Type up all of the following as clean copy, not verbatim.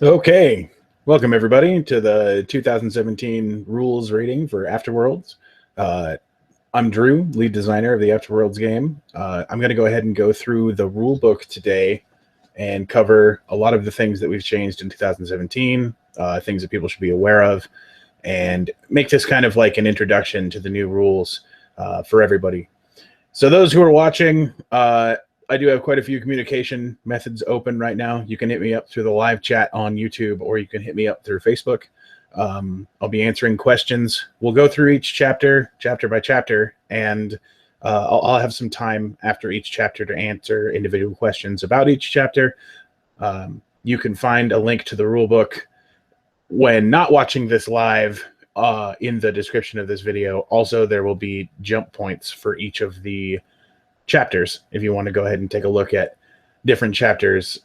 Okay, welcome everybody to the 2017 rules reading for Afterworlds. Uh, I'm Drew, lead designer of the Afterworlds game. I'm going to go ahead and go through the rule book today and cover a lot of the things that we've changed in 2017, things that people should be aware of, and make this kind of like an introduction to the new rules for everybody. So those who are watching, I do have quite a few communication methods open right now. You can hit me up through the live chat on YouTube, or you can hit me up through Facebook. I'll be answering questions. We'll go through each chapter by chapter, and I'll have some time after each chapter to answer individual questions about each chapter. You can find a link to the rule book when not watching this live in the description of this video. Also, there will be jump points for each of the chapters if you want to go ahead and take a look at different chapters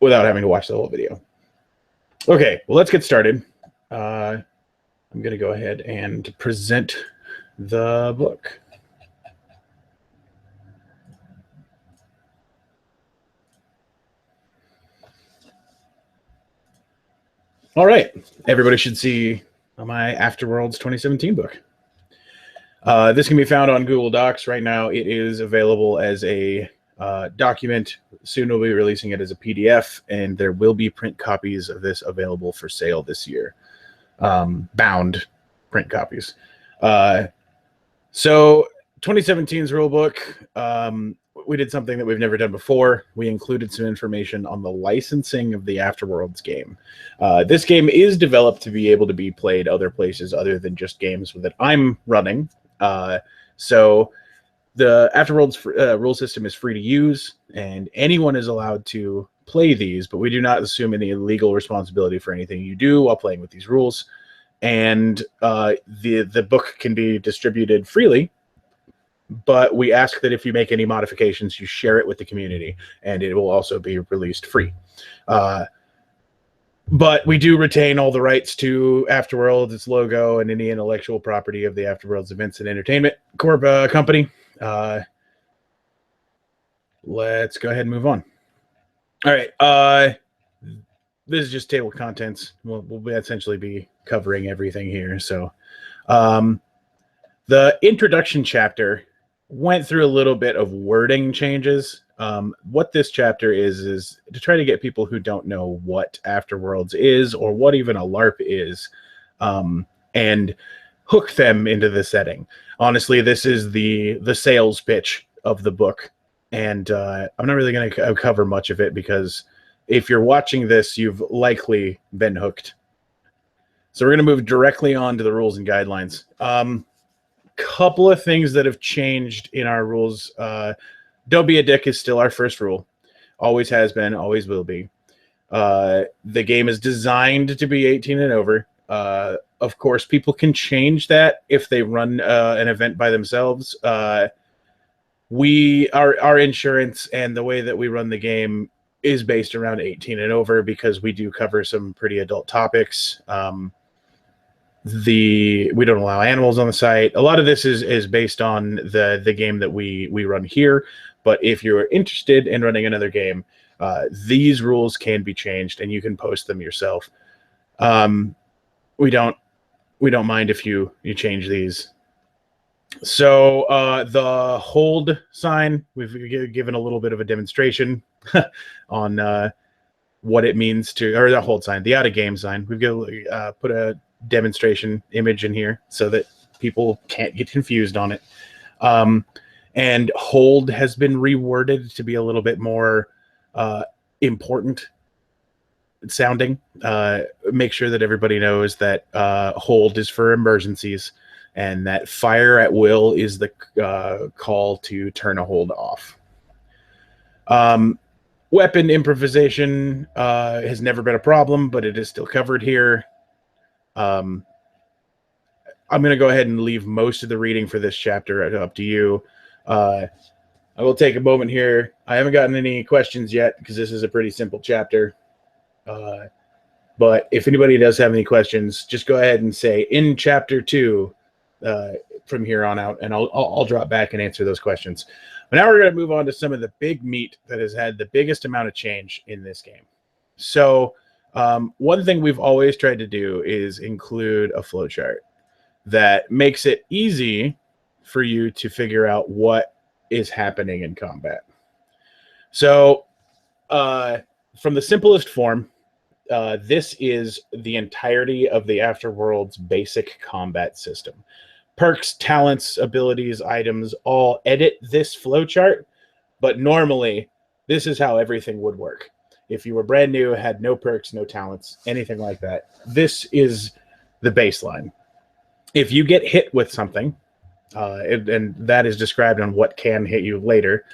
without having to watch the whole video. Okay, well, let's get started. I'm going to go ahead and present the book. All right, everybody should see my Afterworlds 2017 book. This can be found on Google Docs right now. It is available as a document. Soon we'll be releasing it as a PDF, and there will be print copies of this available for sale this year. Bound print copies. So 2017's rulebook, we did something that we've never done before. We included some information on the licensing of the Afterworlds game. This game is developed to be able to be played other places other than just games that I'm running. So the Afterworlds rule system is free to use, and anyone is allowed to play these, but we do not assume any legal responsibility for anything you do while playing with these rules. And the book can be distributed freely, but we ask that if you make any modifications, you share it with the community, and it will also be released free. But we do retain all the rights to Afterworlds, its logo, and any intellectual property of the Afterworlds Events and Entertainment Corp company. Let's go ahead and move on. All right. This is just table of contents. We'll essentially be covering everything here. So the introduction chapter went through a little bit of wording changes. What this chapter is to try to get people who don't know what Afterworlds is or what even a LARP is, and hook them into the setting. Honestly, this is the sales pitch of the book, and I'm not really going to cover much of it because if you're watching this, you've likely been hooked. So we're going to move directly on to the rules and guidelines. Couple of things that have changed in our rules. Don't be a dick is still our first rule. Always has been, always will be. The game is designed to be 18 and over. Of course, people can change that if they run an event by themselves. Our insurance and the way that we run the game is based around 18 and over because we do cover some pretty adult topics. We don't allow animals on the site. A lot of this is based on the game that we run here. But if you're interested in running another game, these rules can be changed, and you can post them yourself. We don't mind if you change these. So the hold sign, we've given a little bit of a demonstration on what it means to, or the hold sign, the out of game sign. We've put a demonstration image in here so that people can't get confused on it. And hold has been reworded to be a little bit more important sounding. Make sure that everybody knows that hold is for emergencies and that fire at will is the call to turn a hold off. Weapon improvisation has never been a problem, but it is still covered here. I'm going to go ahead and leave most of the reading for this chapter up to you. I will take a moment here. I haven't gotten any questions yet because this is a pretty simple chapter. But if anybody does have any questions, just go ahead and say in chapter 2 from here on out, and I'll drop back and answer those questions. But now we're going to move on to some of the big meat that has had the biggest amount of change in this game. So One thing we've always tried to do is include a flowchart that makes it easy for you to figure out what is happening in combat. So from the simplest form, this is the entirety of the Afterworld's basic combat system. Perks, talents, abilities, items all edit this flowchart, but normally this is how everything would work. If you were brand new, had no perks, no talents, anything like that, this is the baseline. If you get hit with something, and that is described on what can hit you later,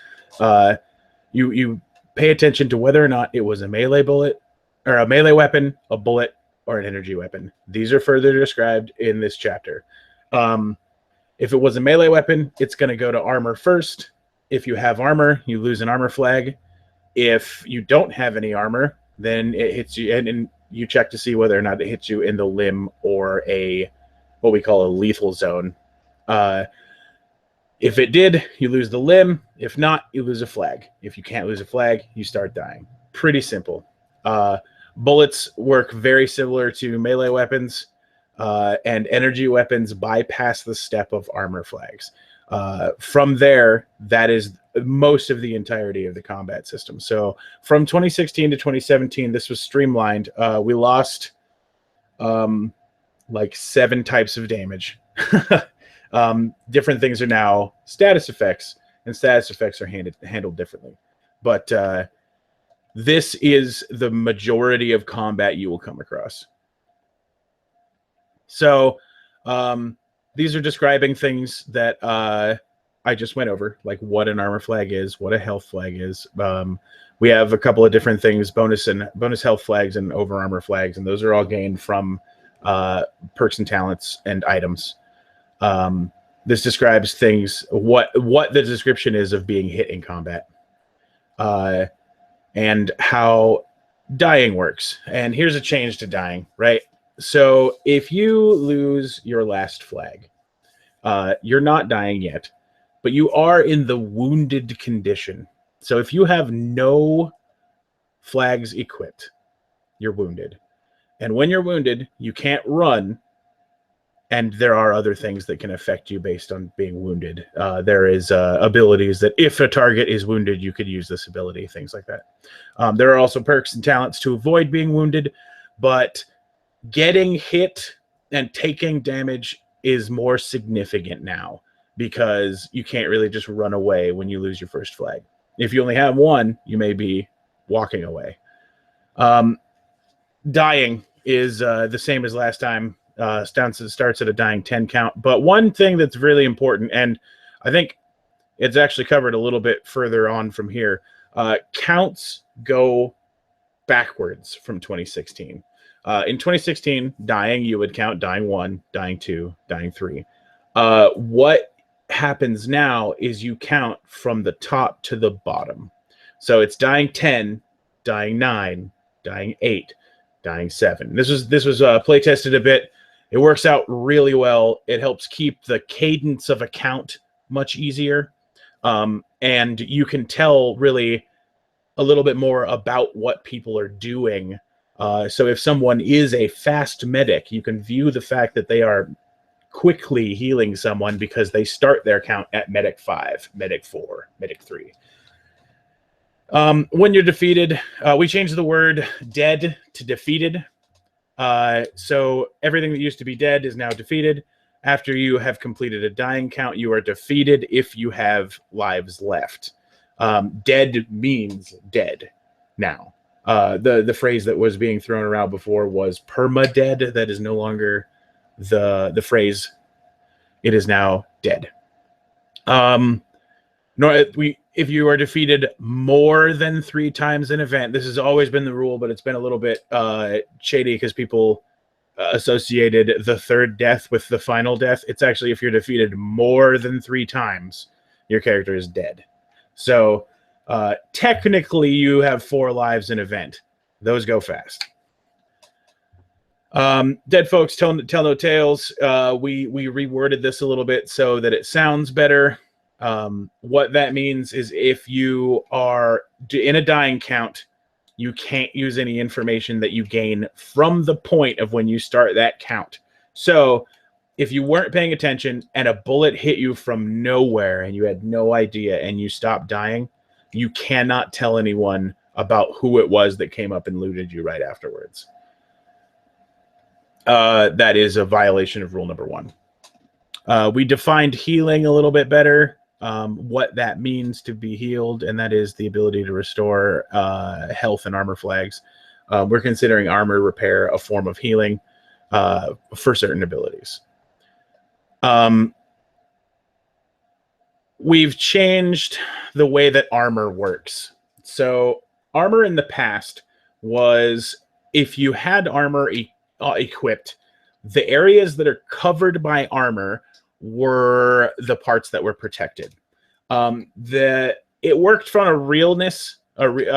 you pay attention to whether or not it was a melee bullet, or a melee weapon, a bullet, or an energy weapon. These are further described in this chapter. If it was a melee weapon, it's going to go to armor first. If you have armor, you lose an armor flag. If you don't have any armor, then it hits you, and you check to see whether or not it hits you in the limb or what we call a lethal zone. If it did, you lose the limb. If not, you lose a flag. If you can't lose a flag, you start dying. Pretty simple. Bullets work very similar to melee weapons, and energy weapons bypass the step of armor flags. From there, that is most of the entirety of the combat system. So from 2016 to 2017, this was streamlined. We lost like 7 types of damage. Different things are now status effects, and status effects are handled differently. But this is the majority of combat you will come across. So these are describing things that I just went over, like what an armor flag is, what a health flag is. We have a couple of different things, bonus health flags and over armor flags, and those are all gained from perks and talents and items. This describes things, what the description is of being hit in combat, and how dying works. And here's a change to dying, right? So if you lose your last flag, you're not dying yet, but you are in the wounded condition. So if you have no flags equipped, you're wounded. And when you're wounded, you can't run. And there are other things that can affect you based on being wounded. There is abilities that if a target is wounded, you could use this ability, things like that. There are also perks and talents to avoid being wounded, but getting hit and taking damage is more significant now because you can't really just run away when you lose your first flag. If you only have one, you may be walking away. Dying is the same as last time. Starts at a dying 10 count. But one thing that's really important, and I think it's actually covered a little bit further on from here, counts go backwards from 2016. In 2016, dying, you would count dying 1, dying 2, dying 3. What happens now is you count from the top to the bottom. So it's dying 10, dying 9, dying 8, dying 7. This was play tested a bit. It works out really well. It helps keep the cadence of a count much easier. And you can tell really a little bit more about what people are doing. So if someone is a fast medic, you can view the fact that they are quickly healing someone because they start their count at medic 5, medic 4, medic 3. When you're defeated, we changed the word dead to defeated. So everything that used to be dead is now defeated. After you have completed a dying count, you are defeated if you have lives left. Dead means dead now. The phrase that was being thrown around before was perma-dead. That is no longer the phrase. It is now dead. If you are defeated more than 3 times an event, this has always been the rule, but it's been a little bit shady because people associated the third death with the final death. It's actually if you're defeated more than 3 times, your character is dead. So technically you have 4 lives an event. Those go fast. Dead folks tell no tales. We reworded this a little bit so that it sounds better. What that means is if you are in a dying count, you can't use any information that you gain from the point of when you start that count. So if you weren't paying attention and a bullet hit you from nowhere and you had no idea and you stopped dying, you cannot tell anyone about who it was that came up and looted you right afterwards. That is a violation of rule number 1. We defined healing a little bit better, what that means to be healed, and that is the ability to restore health and armor flags. We're considering armor repair a form of healing for certain abilities. We've changed the way that armor works. So armor in the past was, if you had armor equipped, the areas that are covered by armor were the parts that were protected. It worked from a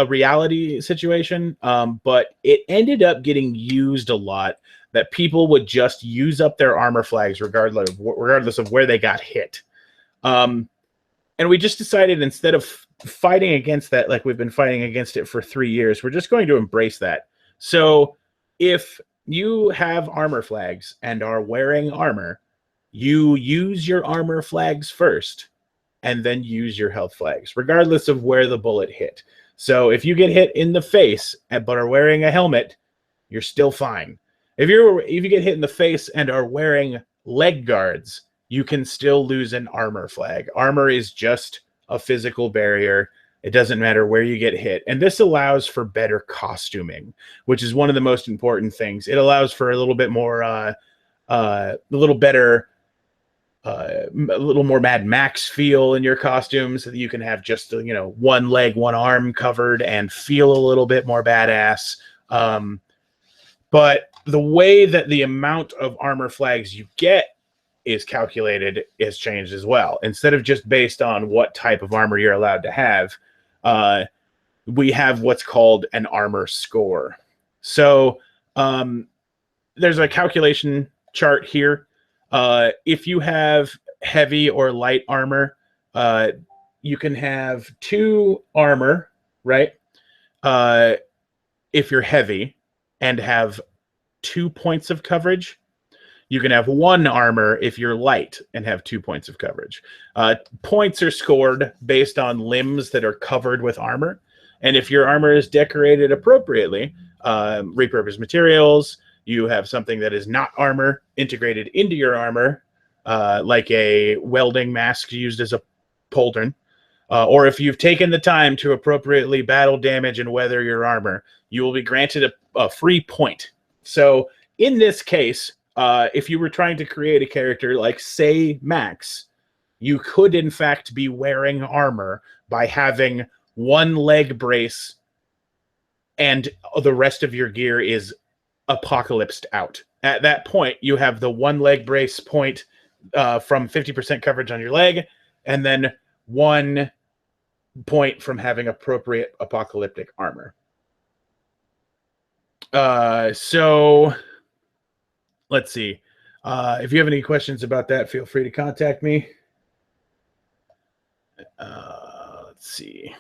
reality situation, but it ended up getting used a lot, that people would just use up their armor flags regardless of where they got hit. And we just decided, instead of fighting against that like we've been fighting against it for 3 years, we're just going to embrace that. So if you have armor flags and are wearing armor, you use your armor flags first and then use your health flags, regardless of where the bullet hit. So if you get hit in the face but are wearing a helmet, you're still fine. If you get hit in the face and are wearing leg guards, you can still lose an armor flag. Armor is just a physical barrier. It doesn't matter where you get hit. And this allows for better costuming, which is one of the most important things. It allows for a little bit more, a little better, a little more Mad Max feel in your costumes, so that you can have just, one leg, one arm covered and feel a little bit more badass. But the way that the amount of armor flags you get is calculated is changed as well. Instead of just based on what type of armor you're allowed to have, we have what's called an armor score. So there's a calculation chart here. If you have heavy or light armor, you can have 2 armor, right? If you're heavy and have 2 points of coverage. You can have 1 armor if you're light and have 2 points of coverage. Points are scored based on limbs that are covered with armor. And if your armor is decorated appropriately, repurposed materials, you have something that is not armor integrated into your armor, like a welding mask used as a pauldron, or if you've taken the time to appropriately battle damage and weather your armor, you will be granted a free point. So in this case, if you were trying to create a character like, say, Max, you could in fact be wearing armor by having 1 leg brace and the rest of your gear is apocalypsed out. At that point, you have the 1 leg brace point from 50% coverage on your leg, and then 1 point from having appropriate apocalyptic armor. So let's see. If you have any questions about that, feel free to contact me. Let's see.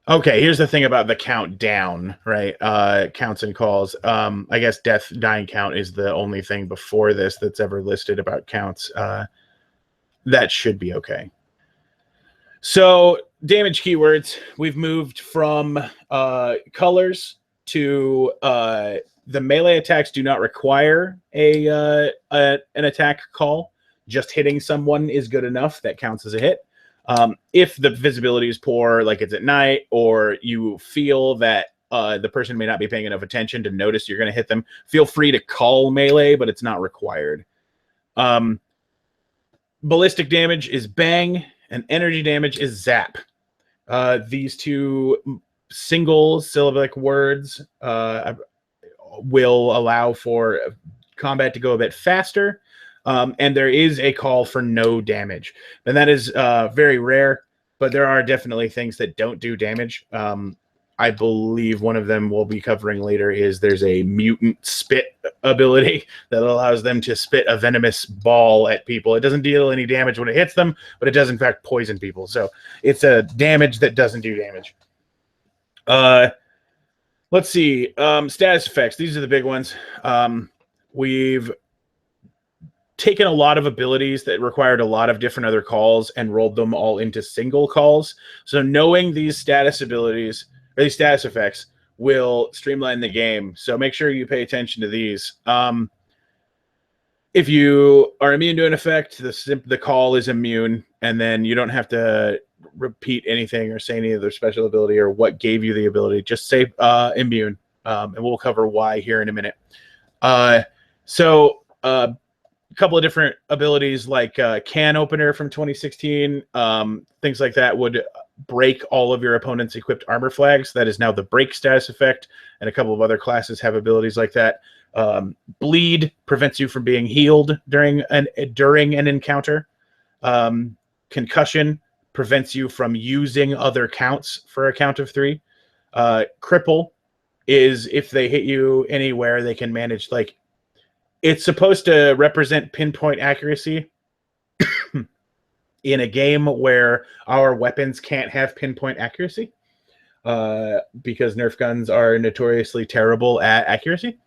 Okay, here's the thing about the countdown, right? Counts and calls. I guess death, dying count is the only thing before this that's ever listed about counts. That should be okay. So damage keywords, we've moved from colors to the melee attacks do not require an attack call. Just hitting someone is good enough. That counts as a hit. If the visibility is poor, like it's at night, or you feel that the person may not be paying enough attention to notice you're going to hit them, feel free to call melee, but it's not required. Ballistic damage is bang, and energy damage is zap. These 2 single syllabic words will allow for combat to go a bit faster. And there is a call for no damage. And that is very rare, but there are definitely things that don't do damage. I believe one of them we'll be covering later is there's a mutant spit ability that allows them to spit a venomous ball at people. It doesn't deal any damage when it hits them, but it does in fact poison people. So it's a damage that doesn't do damage. Let's see. Status effects. These are the big ones. We've taken a lot of abilities that required a lot of different other calls and rolled them all into single calls. So knowing these status abilities or these status effects will streamline the game. So make sure you pay attention to these. If you are immune to an effect, the call is immune, and then you don't have to repeat anything or say any of their special ability or what gave you the ability. Just say immune, and we'll cover why here in a minute. So a couple of different abilities like Can Opener from 2016, things like that would break all of your opponent's equipped armor flags. That is now the break status effect, and a couple of other classes have abilities like that. Bleed prevents you from being healed during an encounter. Concussion prevents you from using other counts for a count of 3. Cripple is if they hit you anywhere, they can manage, like, it's supposed to represent pinpoint accuracy in a game where our weapons can't have pinpoint accuracy because Nerf guns are notoriously terrible at accuracy.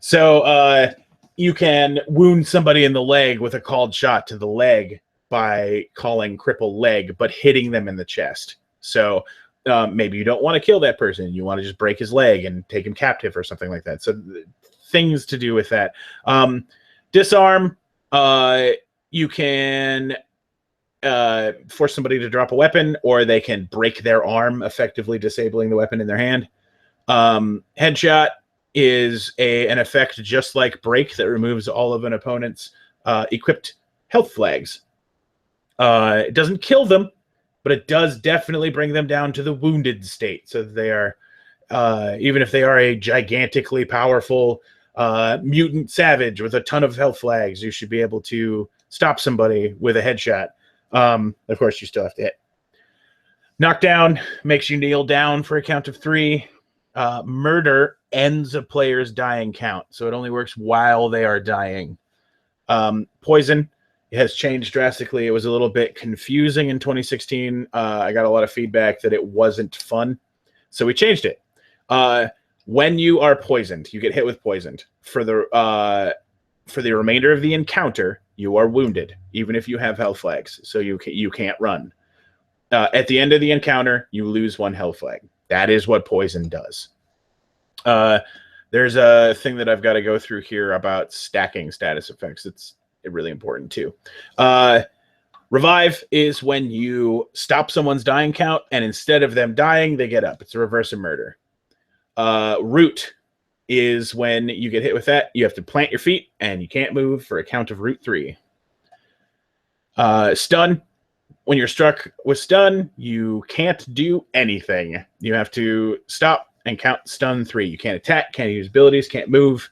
So you can wound somebody in the leg with a called shot to the leg by calling cripple leg, but hitting them in the chest. So maybe you don't want to kill that person. You want to just break his leg and take him captive or something like that. So things to do with that. Disarm, you can force somebody to drop a weapon, or they can break their arm, effectively disabling the weapon in their hand. Headshot is an effect just like break that removes all of an opponent's equipped health flags. It doesn't kill them, but it does definitely bring them down to the wounded state. So they are, even if they are a gigantically powerful mutant savage with a ton of health flags, you should be able to stop somebody with a headshot. Of course, you still have to hit. Knockdown makes you kneel down for a count of 3. Murder ends a player's dying count, so it only works while they are dying. Poison has changed drastically. It was a little bit confusing in 2016. I got a lot of feedback that it wasn't fun, so we changed it. When you are poisoned, you get hit with poisoned. For the remainder of the encounter, you are wounded, even if you have health flags, so you can't run. At the end of the encounter, you lose 1 health flag. That is what poison does. There's a thing that I've got to go through here about stacking status effects. It's really important too. Revive is when you stop someone's dying count, and instead of them dying, they get up. It's a reverse of murder. Root is when you get hit with that, you have to plant your feet, and you can't move for a count of root 3. Stun. When you're struck with stun, you can't do anything. You have to stop and count stun 3. You can't attack, can't use abilities, can't move.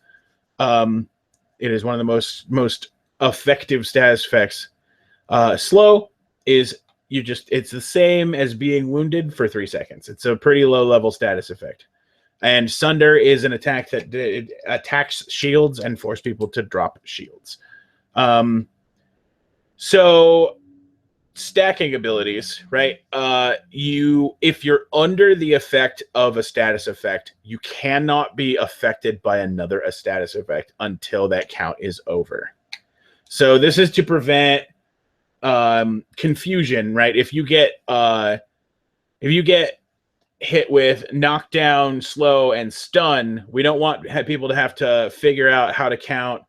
It is one of the most effective status effects. Slow is it's the same as being wounded for 3 seconds. It's a pretty low level status effect. And Sunder is an attack that attacks shields and forces people to drop shields. So stacking abilities, right? If you're under the effect of a status effect, you cannot be affected by another status effect until that count is over. So this is to prevent confusion, right? If you get hit with knockdown, slow, and stun, we don't want people to have to figure out how to count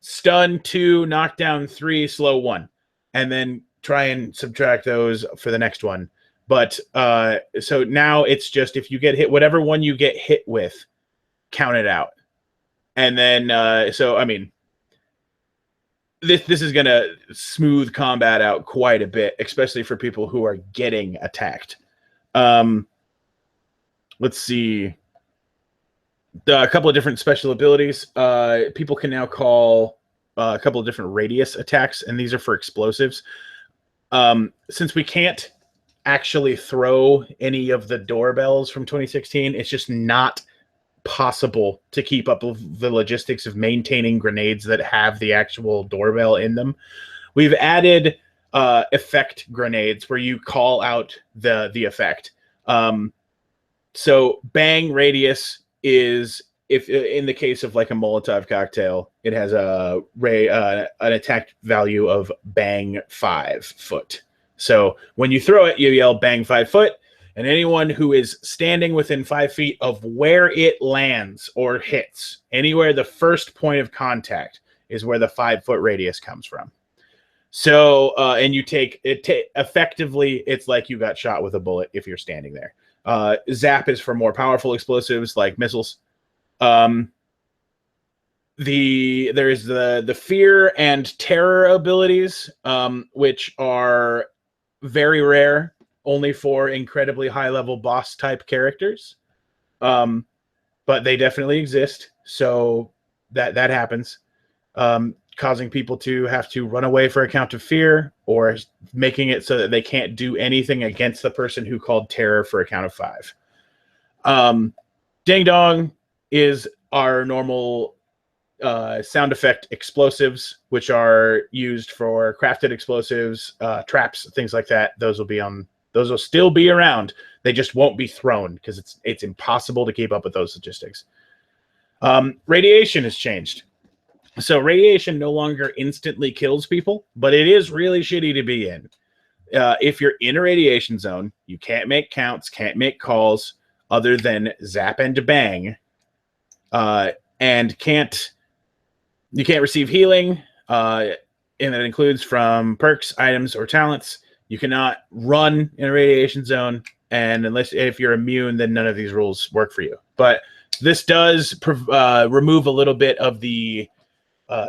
stun 2, knockdown 3, slow 1, and then try and subtract those for the next one. But so now it's just if you get hit, whatever one you get hit with, count it out. And then so I mean, this is gonna smooth combat out quite a bit, especially for people who are getting attacked. Let's see. A couple of different special abilities. People can now call a couple of different radius attacks, and these are for explosives. Since we can't actually throw any of the doorbells from 2016, it's just not possible to keep up with the logistics of maintaining grenades that have the actual doorbell in them. We've added effect grenades where you call out the effect. So bang radius is, if in the case of like a Molotov cocktail, it has a an attack value of bang 5 foot. So when you throw it, you yell bang 5 foot, and anyone who is standing within 5 feet of where it lands or hits, anywhere the first point of contact is where the 5 foot radius comes from. So and you take it effectively, it's like you got shot with a bullet if you're standing there. Zap is for more powerful explosives like missiles. There's the fear and terror abilities, which are very rare, only for incredibly high level boss type characters. But they definitely exist, so that happens, causing people to have to run away for a count of fear, or making it so that they can't do anything against the person who called terror for a count of 5. Ding dong is our normal sound effect explosives, which are used for crafted explosives, traps, things like that. Those will still be around. They just won't be thrown because it's impossible to keep up with those logistics. Radiation has changed. So radiation no longer instantly kills people, but it is really shitty to be in. If you're in a radiation zone, you can't make counts, can't make calls other than zap and bang, and you can't receive healing, and that includes from perks, items, or talents. You cannot run in a radiation zone, and if you're immune, then none of these rules work for you. But this does remove a little bit of the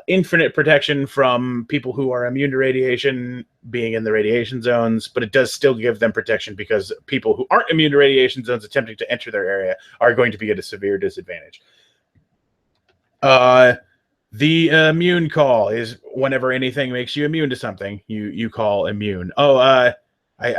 infinite protection from people who are immune to radiation being in the radiation zones, but it does still give them protection because people who aren't immune to radiation zones attempting to enter their area are going to be at a severe disadvantage. The immune call is whenever anything makes you immune to something, you call immune. I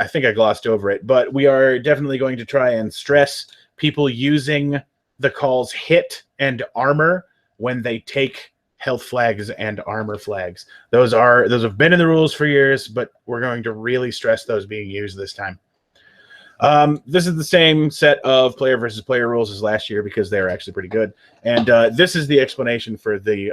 think I glossed over it, but we are definitely going to try and stress people using the calls hit and armor when they take health flags and armor flags. Those have been in the rules for years, but we're going to really stress those being used this time. This is the same set of player versus player rules as last year because they're actually pretty good. And this is the explanation for the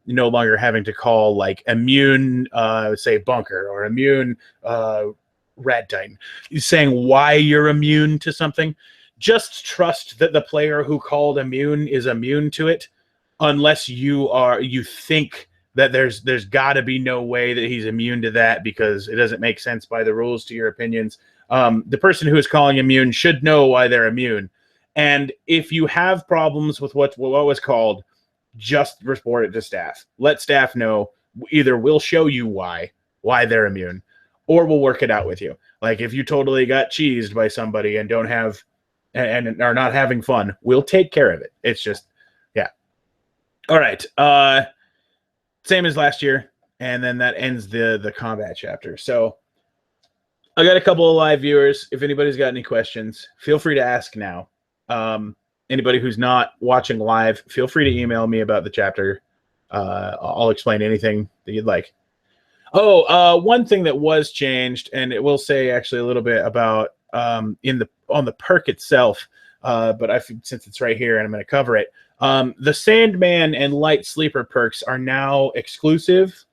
no longer having to call like immune, say bunker, or immune rat titan. Saying why you're immune to something. Just trust that the player who called immune is immune to it, unless you think that there's got to be no way that he's immune to that because it doesn't make sense by the rules to your opinions. The person who is calling immune should know why they're immune. And if you have problems with what was called, just report it to staff. Let staff know. Either we'll show you why they're immune, or we'll work it out with you. Like if you totally got cheesed by somebody and don't have and are not having fun, we'll take care of it. It's just, yeah. All right. Same as last year, and then that ends the combat chapter. So I got a couple of live viewers. If anybody's got any questions, feel free to ask now. Anybody who's not watching live, feel free to email me about the chapter. I'll explain anything that you'd like. One thing that was changed, and it will say actually a little bit about on the perk itself, but since it's right here and I'm going to cover it. The Sandman and Light Sleeper perks are now exclusive.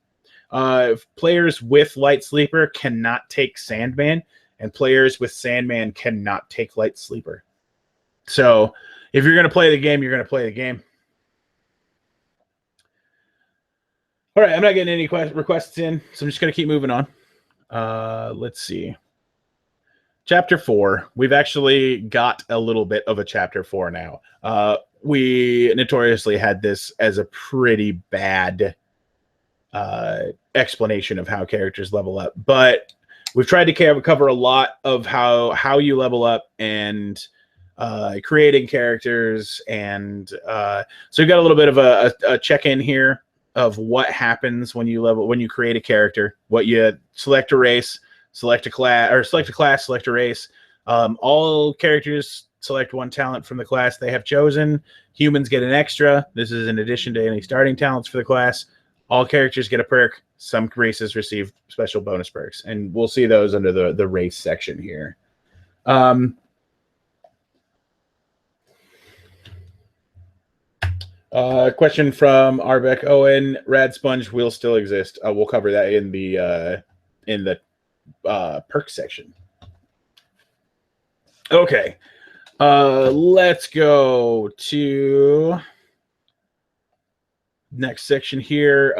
Players with Light Sleeper cannot take Sandman, and players with Sandman cannot take Light Sleeper. So if you're going to play the game, you're going to play the game. All right, I'm not getting any requests in, so I'm just going to keep moving on. Let's see. Chapter 4. We've actually got a little bit of a Chapter 4 now. We notoriously had this as a pretty bad explanation of how characters level up, but we've tried to cover a lot of how you level up and creating characters, and so we've got a little bit of a check-in here of what happens when you create a character. What you select a race, select a class, select a race. All characters select one talent from the class they have chosen. Humans get an extra. This is in addition to any starting talents for the class. All characters get a perk. Some races receive special bonus perks, and we'll see those under the race section here. Question from Arbeck Owen: Rad Sponge will still exist. We'll cover that in the perk section. Okay, let's go to next section here.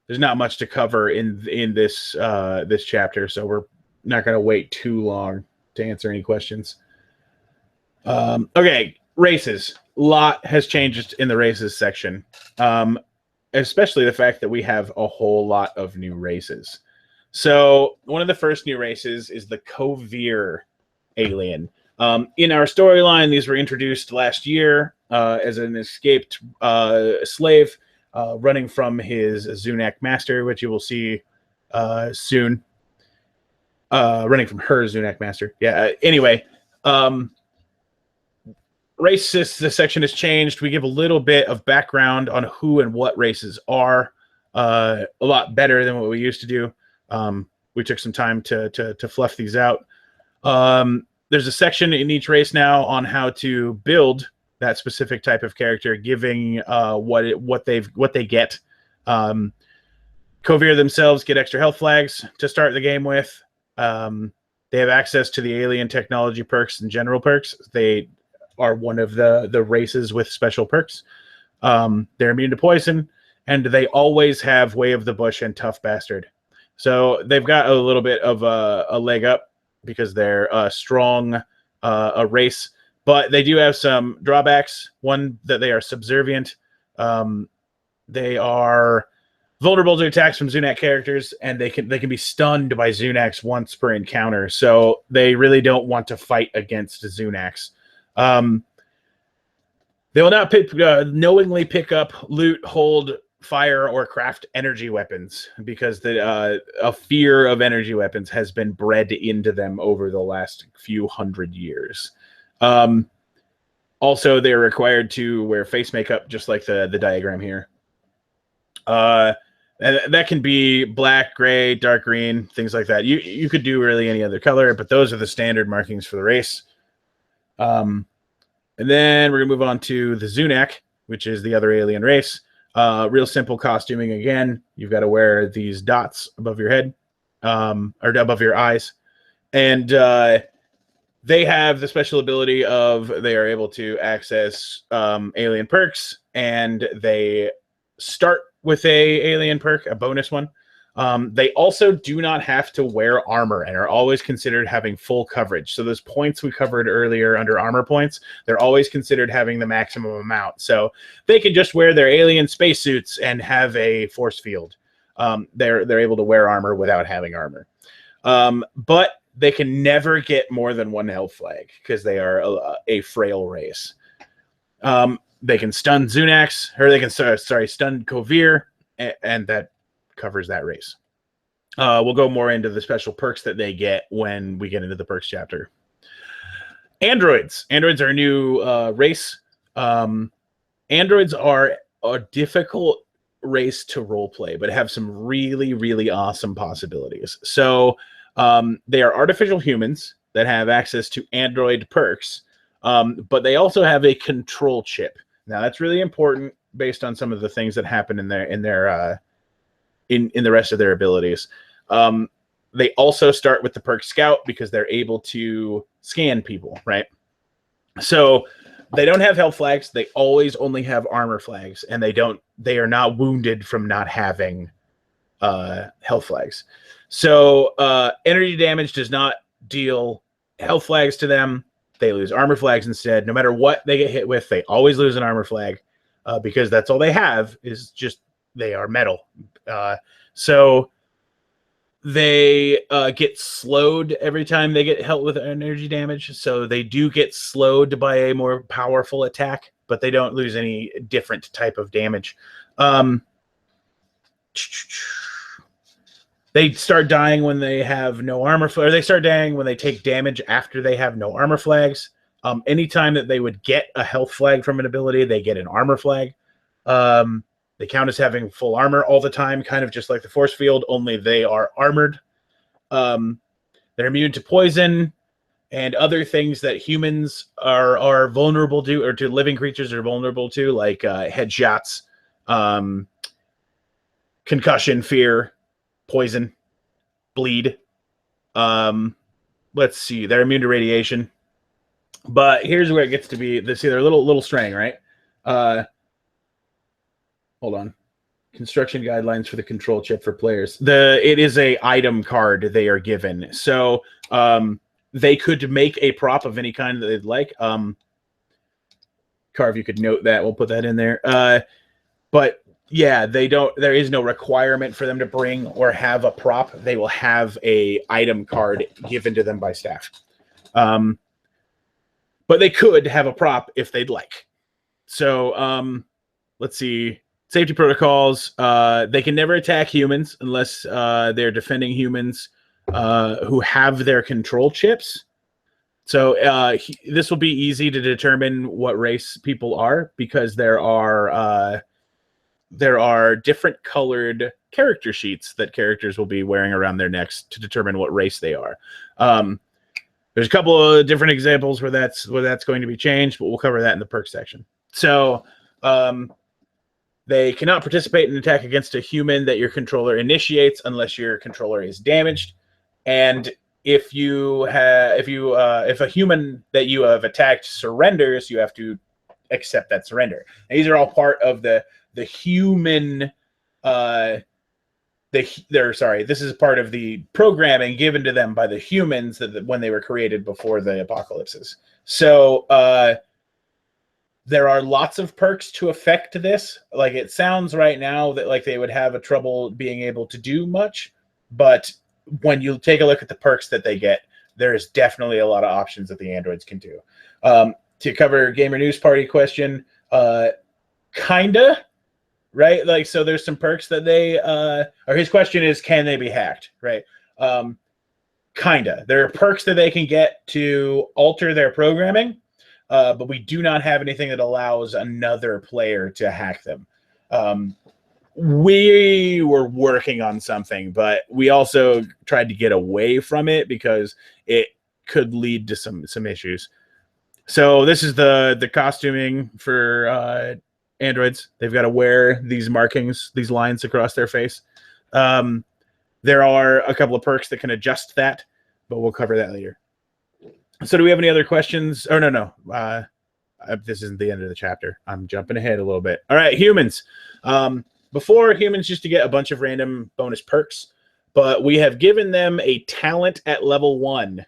There's not much to cover in this this chapter, so we're not going to wait too long to answer any questions. Okay, races. A lot has changed in the races section, especially the fact that we have a whole lot of new races. So one of the first new races is the Kovir alien. In our storyline, these were introduced last year as an escaped slave running from his Zunak master, which you will see soon. Running from her Zunak master. Yeah. Anyway, races, the section has changed. We give a little bit of background on who and what races are. A lot better than what we used to do. We took some time to fluff these out. There's a section in each race now on how to build that specific type of character, giving what they get. Kovir themselves get extra health flags to start the game with. They have access to the alien technology perks and general perks. They are one of the races with special perks. They're immune to poison, and they always have Way of the Bush and Tough Bastard. So they've got a little bit of a leg up because they're a strong race, but they do have some drawbacks. One, that they are subservient. They are vulnerable to attacks from Zunak characters, and they can be stunned by Zunaks once per encounter. So they really don't want to fight against Zunaks. They will not knowingly pick up, loot, hold, fire, or craft energy weapons because a fear of energy weapons has been bred into them over the last few hundred years. Also, they're required to wear face makeup, just like the diagram here. And that can be black, gray, dark green, things like that. You could do really any other color, but those are the standard markings for the race. And then we're going to move on to the Zunak, which is the other alien race. Real simple costuming again. You've got to wear these dots above your head, or above your eyes. And they have the special ability of they are able to access alien perks, and they start with a alien perk, a bonus one. They also do not have to wear armor and are always considered having full coverage. So those points we covered earlier under armor points, they're always considered having the maximum amount. So they can just wear their alien spacesuits and have a force field. They're able to wear armor without having armor. But they can never get more than one health flag because they are a frail race. They can stun Zunaks, or they can stun Kovir, and that covers that race. We'll go more into the special perks that they get when we get into the perks chapter. Androids. Androids are a new race. Androids are a difficult race to roleplay, but have some really, really awesome possibilities. So they are artificial humans that have access to android perks, but they also have a control chip. Now that's really important based on some of the things that happen in the rest of their abilities. They also start with the perk Scout because they're able to scan people, right? So they don't have health flags. They always only have armor flags, and they are not wounded from not having health flags. So energy damage does not deal health flags to them. They lose armor flags instead. No matter what they get hit with, they always lose an armor flag because that's all they have is just they are metal. So they get slowed every time they get hit with energy damage. So they do get slowed by a more powerful attack, but they don't lose any different type of damage. They start dying when they have no armor flag, or they start dying when they take damage after they have no armor flags. Anytime that they would get a health flag from an ability, they get an armor flag. They count as having full armor all the time, kind of just like the force field, only they are armored. They're immune to poison, and other things that humans are vulnerable to, or to living creatures are vulnerable to, like headshots, concussion, fear, poison, bleed. Let's see, they're immune to radiation. But here's where it gets to be. See, they're a little straying, right? Hold on. Construction guidelines for the control chip for players. It is a item card they are given. So they could make a prop of any kind that they'd like. Carve, you could note that. We'll put that in there. But yeah, they don't. There is no requirement for them to bring or have a prop. They will have a item card given to them by staff. But they could have a prop if they'd like. So let's see. Safety protocols. They can never attack humans unless they're defending humans who have their control chips. So this will be easy to determine what race people are, because there are different colored character sheets that characters will be wearing around their necks to determine what race they are. There's a couple of different examples where that's going to be changed, but we'll cover that in the perk section. So they cannot participate in an attack against a human that your controller initiates unless your controller is damaged. And if a human that you have attacked surrenders, you have to accept that surrender. And these are all part of the human. This is part of the programming given to them by the humans when they were created before the apocalypses. So there are lots of perks to affect this. Like, it sounds right now that like they would have a trouble being able to do much, but when you take a look at the perks that they get, there is definitely a lot of options that the androids can do. To cover Gamer News Party question, kinda. Right? Like, so there's some perks that they, or his question is, can they be hacked? Right? Kinda. There are perks that they can get to alter their programming, but we do not have anything that allows another player to hack them. We were working on something, but we also tried to get away from it because it could lead to some issues. So this is the costuming for androids. They've got to wear these markings, these lines across their face. There are a couple of perks that can adjust that, but we'll cover that later. So do we have any other questions? Oh, no. This isn't the end of the chapter. I'm jumping ahead a little bit. All right, humans. Before, humans used to get a bunch of random bonus perks, but we have given them a talent at level 1.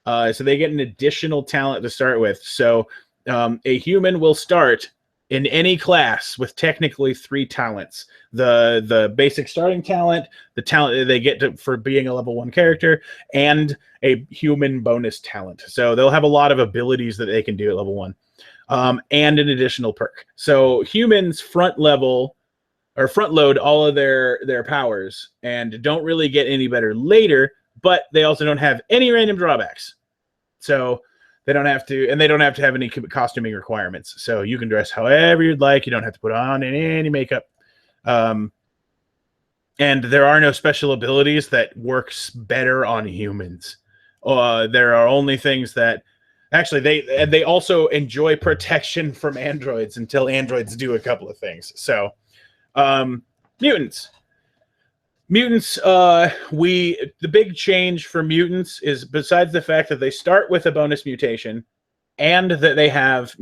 So they get an additional talent to start with. So a human will start in any class with technically 3 talents: the basic starting talent, the talent that they get for being a level 1 character, and a human bonus talent. So they'll have a lot of abilities that they can do at level 1, and an additional perk. So humans front load all of their powers and don't really get any better later, but they also don't have any random drawbacks. So they don't have to, and they don't have to have any costuming requirements. So you can dress however you'd like. You don't have to put on any makeup. And there are no special abilities that works better on humans. There are only things that actually they also enjoy protection from androids until androids do a couple of things. So mutants. The big change for mutants is, besides the fact that they start with a bonus mutation and that they have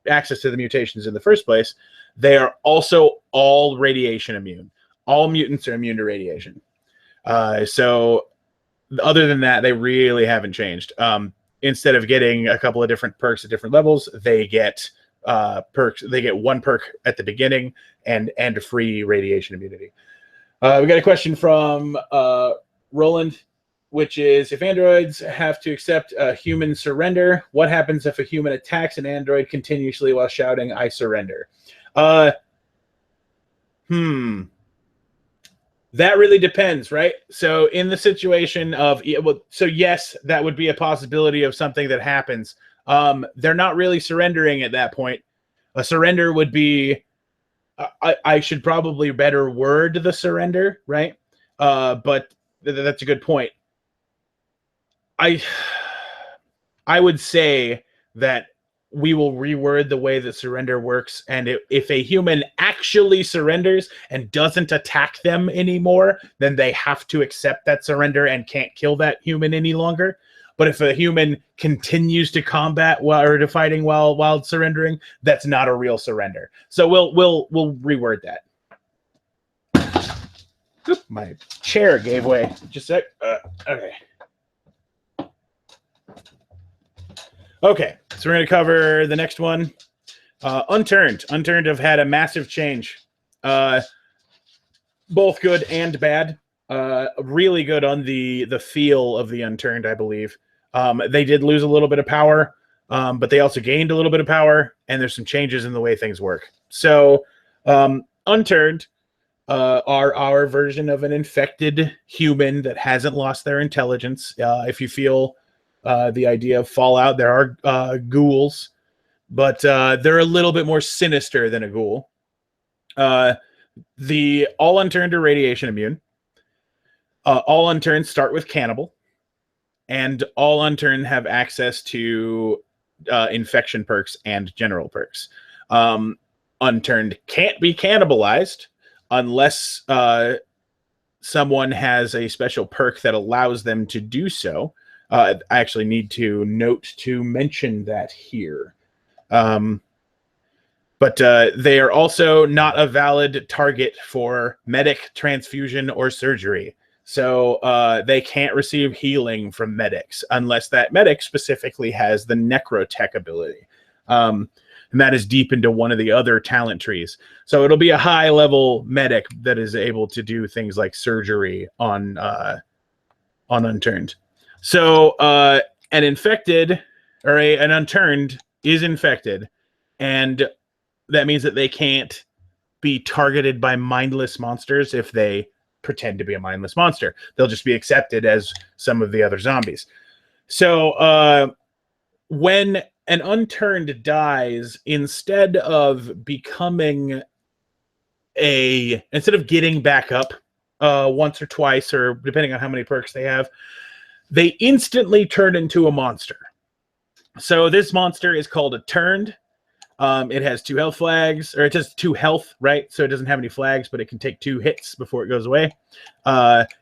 access to the mutations in the first place, they are also all radiation immune. All mutants are immune to radiation. So other than that, they really haven't changed. Instead of getting a couple of different perks at different levels, they get perks. They get 1 perk at the beginning and free radiation immunity. We got a question from Roland, which is, if androids have to accept a human surrender, what happens if a human attacks an android continuously while shouting, "I surrender"? That really depends, right? So in the situation of, so yes, that would be a possibility of something that happens. They're not really surrendering at that point. A surrender would be, I should probably better word the surrender, right? But that's a good point. I would say that we will reword the way that surrender works. And if a human actually surrenders and doesn't attack them anymore, then they have to accept that surrender and can't kill that human any longer. But if a human continues to combat or to fighting while surrendering, that's not a real surrender. So we'll reword that. Oop, my chair gave way. Just a sec. Okay. Okay, so we're going to cover the next one. Unturned. Unturned have had a massive change. Both good and bad. Really good on the feel of the Unturned, I believe. They did lose a little bit of power, but they also gained a little bit of power, and there's some changes in the way things work. So Unturned are our version of an infected human that hasn't lost their intelligence. If you feel the idea of Fallout, there are ghouls, but they're a little bit more sinister than a ghoul. The all unturned are radiation immune. All unturned start with cannibal, and all unturned have access to infection perks and general perks. Unturned can't be cannibalized unless someone has a special perk that allows them to do so. I actually need to note to mention that here. But they are also not a valid target for medic, transfusion, or surgery. So they can't receive healing from medics unless that medic specifically has the necrotech ability. And that is deep into one of the other talent trees. So it'll be a high-level medic that is able to do things like surgery on Unturned. So an infected or an unturned is infected, and that means that they can't be targeted by mindless monsters if they pretend to be a mindless monster. They'll just be accepted as some of the other zombies. So when an unturned dies, instead of getting back up once or twice, or depending on how many perks they have, they instantly turn into a monster. So this monster is called a turned. It has 2 health flags, or it has 2 health, right? So it doesn't have any flags, but it can take 2 hits before it goes away.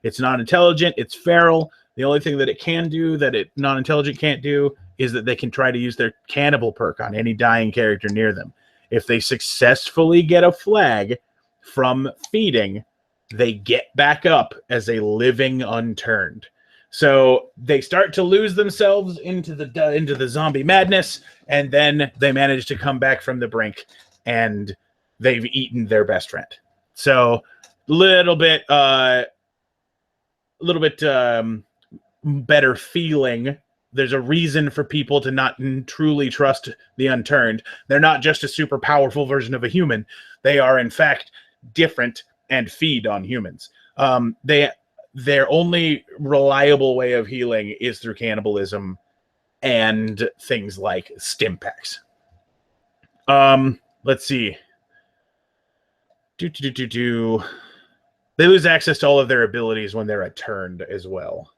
It's non-intelligent. It's feral. The only thing that it can do that it non-intelligent can't do is that they can try to use their cannibal perk on any dying character near them. If they successfully get a flag from feeding, they get back up as a living unturned. So they start to lose themselves into the zombie madness, and then they manage to come back from the brink, and they've eaten their best friend. So little bit better feeling. There's a reason for people to not truly trust the unturned. They're not just a super powerful version of a human. They are, in fact, different and feed on humans. Their only reliable way of healing is through cannibalism and things like stim packs. Let's see. They lose access to all of their abilities when they're unturned as well.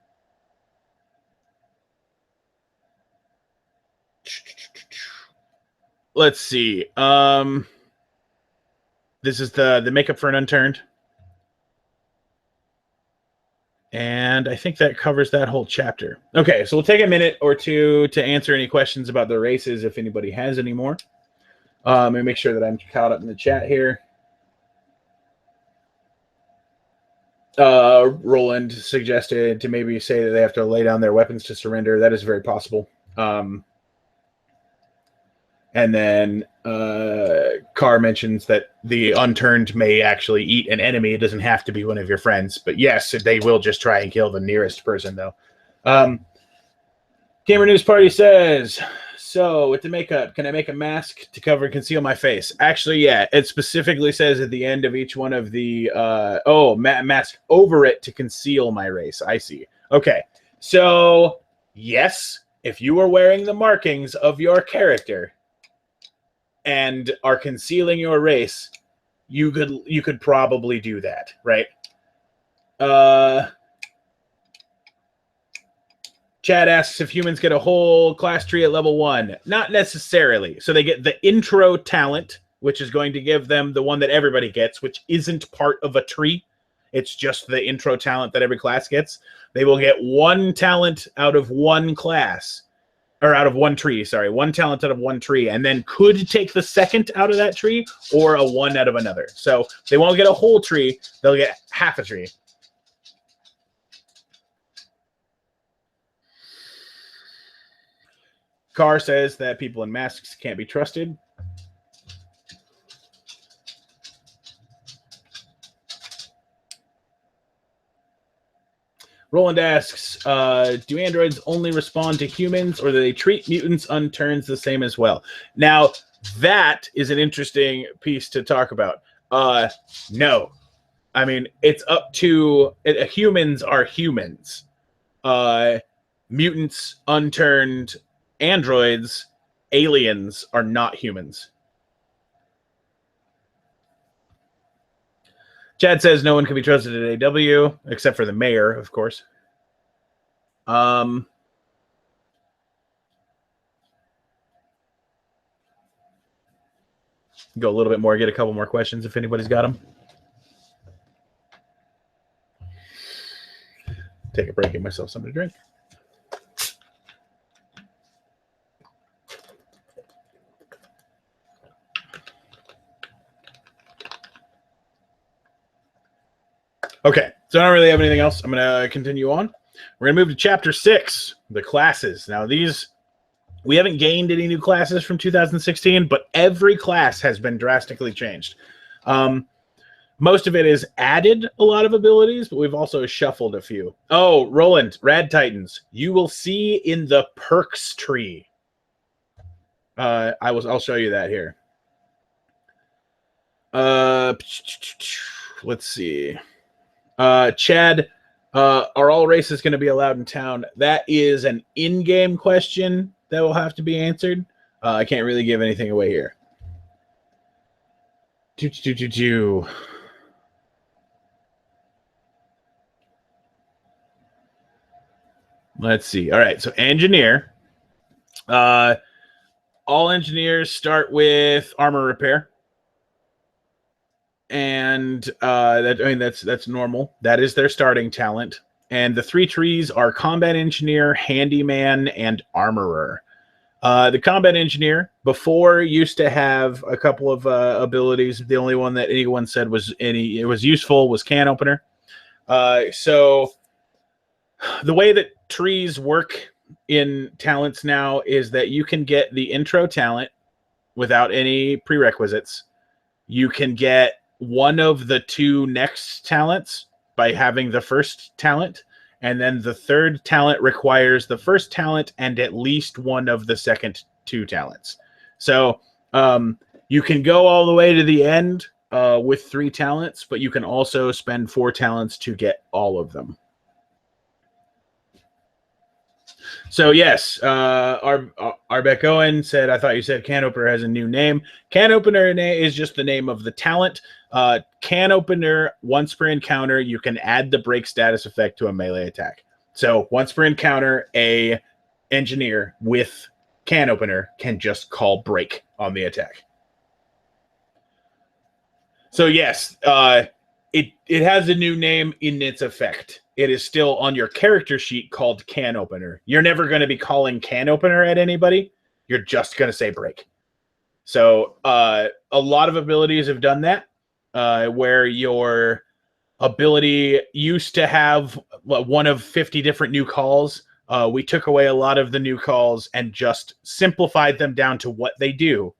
Let's see. This is the makeup for an unturned. And I think that covers that whole chapter. Okay, so we'll take a minute or two to answer any questions about the races if anybody has any more. And make sure that I'm caught up in the chat here. Roland suggested to maybe say that they have to lay down their weapons to surrender. That is very possible. And then Carr mentions that the unturned may actually eat an enemy. It doesn't have to be one of your friends. But yes, they will just try and kill the nearest person, though. Gamer News Party says, so with the makeup, can I make a mask to cover and conceal my face? Actually, yeah. It specifically says at the end of each one of the, mask over it to conceal my race. I see. Okay. So, yes, if you are wearing the markings of your character and are concealing your race, you could probably do that, right? Chad asks if humans get a whole class tree at level 1. Not necessarily. So they get the intro talent, which is going to give them the one that everybody gets, which isn't part of a tree. It's just the intro talent that every class gets. They will get one talent out of one class, or out of one tree, sorry. One talent out of one tree, and then could take the second out of that tree or a one out of another. So they won't get a whole tree. They'll get half a tree. Carr says that people in masks can't be trusted. Roland asks, do androids only respond to humans, or do they treat mutants unturns the same as well? Now, that is an interesting piece to talk about. No. I mean, it's up to... humans are humans. Mutants, unturned... androids, aliens are not humans. Chad says no one can be trusted at AW, except for the mayor, of course. Go a little bit more, get a couple more questions if anybody's got them. Take a break, get myself something to drink. Okay, so I don't really have anything else. I'm going to continue on. We're going to move to Chapter 6, the classes. Now, these, we haven't gained any new classes from 2016, but every class has been drastically changed. Most of it is added a lot of abilities, but we've also shuffled a few. Oh, Roland, Rad Titans, you will see in the perks tree. I'll show you that here. Let's see. Chad, are all races going to be allowed in town? That is an in-game question that will have to be answered. I can't really give anything away here. Let's see. All right, so engineer. All engineers start with armor repair. And that's normal. That is their starting talent. And the three trees are combat engineer, handyman, and armorer. The combat engineer before used to have a couple of abilities. The only one that anyone said was useful was can opener. So the way that trees work in talents now is that you can get the intro talent without any prerequisites. You can get one of the two next talents by having the first talent, and then the third talent requires the first talent and at least one of the second two talents. So you can go all the way to the end with 3 talents, but you can also spend 4 talents to get all of them. So yes, Arbeck Owen said, I thought you said can opener has a new name. Can opener is just the name of the talent. Can opener, once per encounter, you can add the break status effect to a melee attack. So once per encounter, a engineer with can opener can just call break on the attack. So yes, it has a new name in its effect. It is still on your character sheet called can opener. You're never going to be calling can opener at anybody. You're just going to say break. So a lot of abilities have done that, where your ability used to have one of 50 different new calls. We took away a lot of the new calls and just simplified them down to what they do.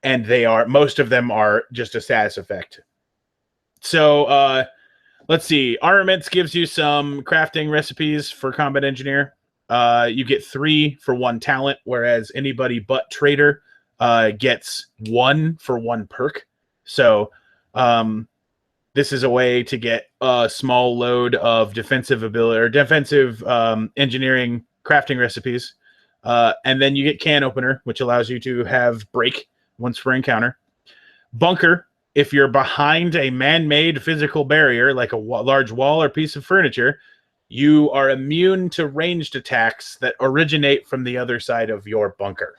And most of them are just a status effect. So let's see. Armaments gives you some crafting recipes for combat engineer. You get 3 for 1 talent, whereas anybody but trader gets 1 for 1 perk. So this is a way to get a small load of defensive ability or defensive engineering crafting recipes. And then you get can opener, which allows you to have break once per encounter. Bunker, if you're behind a man-made physical barrier, like a large wall or piece of furniture, you are immune to ranged attacks that originate from the other side of your bunker.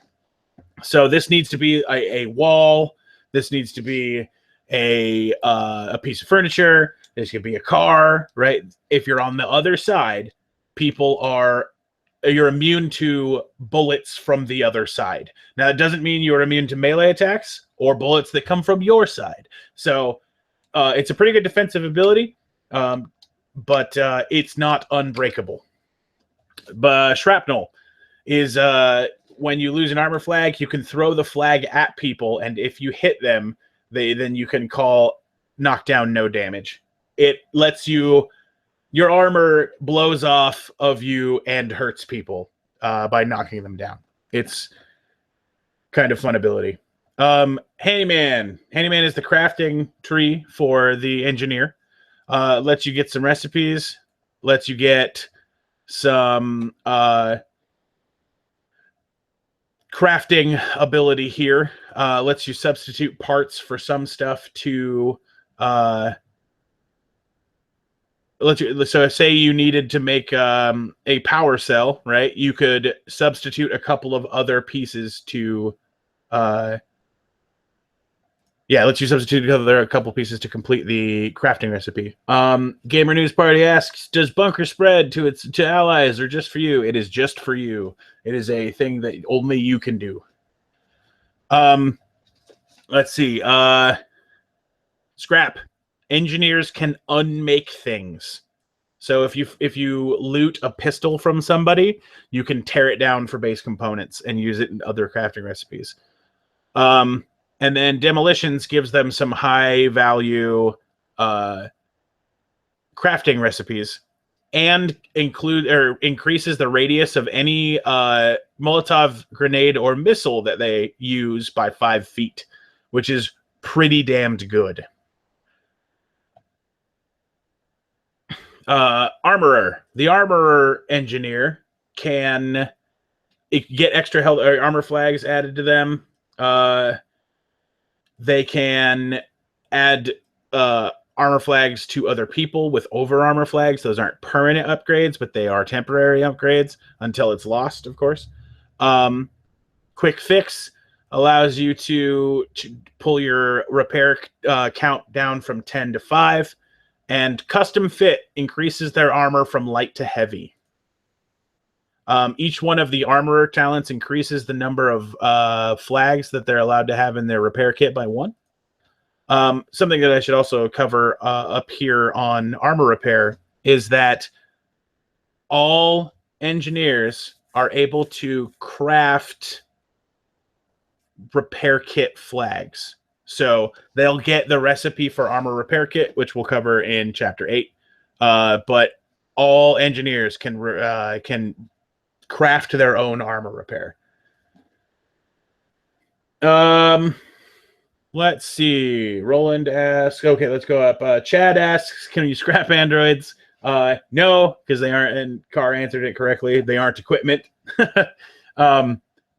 So this needs to be a wall. This needs to be a piece of furniture. This could be a car, right? If you're on the other side, you're immune to bullets from the other side. Now, it doesn't mean you're immune to melee attacks or bullets that come from your side. So it's a pretty good defensive ability, but it's not unbreakable. But shrapnel is when you lose an armor flag, you can throw the flag at people, and if you hit them, then you can call knockdown no damage. It lets your armor blows off of you and hurts people by knocking them down. It's kind of fun ability. Handyman. Handyman is the crafting tree for the engineer. Lets you get some recipes. Lets you get some crafting ability here. Lets you substitute parts for some stuff to so say you needed to make a power cell, right? You could substitute a couple of other pieces to lets you substitute a couple pieces to complete the crafting recipe. Gamer News Party asks, does Bunker spread to allies or just for you? It is just for you. It is a thing that only you can do. Let's see. Scrap. Engineers can unmake things. So if you loot a pistol from somebody, you can tear it down for base components and use it in other crafting recipes. And then demolitions gives them some high value crafting recipes and increases the radius of any Molotov grenade or missile that they use by 5 feet, which is pretty damned good. Armorer. The armorer engineer can get extra health or armor flags added to them. They can add armor flags to other people with over armor flags. Those aren't permanent upgrades, but they are temporary upgrades until it's lost, of course. Quick Fix allows you to pull your repair count down from 10 to 5. And Custom Fit increases their armor from light to heavy. Each one of the armorer talents increases the number of flags that they're allowed to have in their repair kit by 1. Something that I should also cover up here on armor repair is that all engineers are able to craft repair kit flags. So they'll get the recipe for armor repair kit, which we'll cover in chapter 8. But all engineers can craft their own armor repair. Let's see. Roland asks. Okay, let's go up. Chad asks, "Can you scrap androids?" No, because they aren't. And Carr answered it correctly. They aren't equipment. But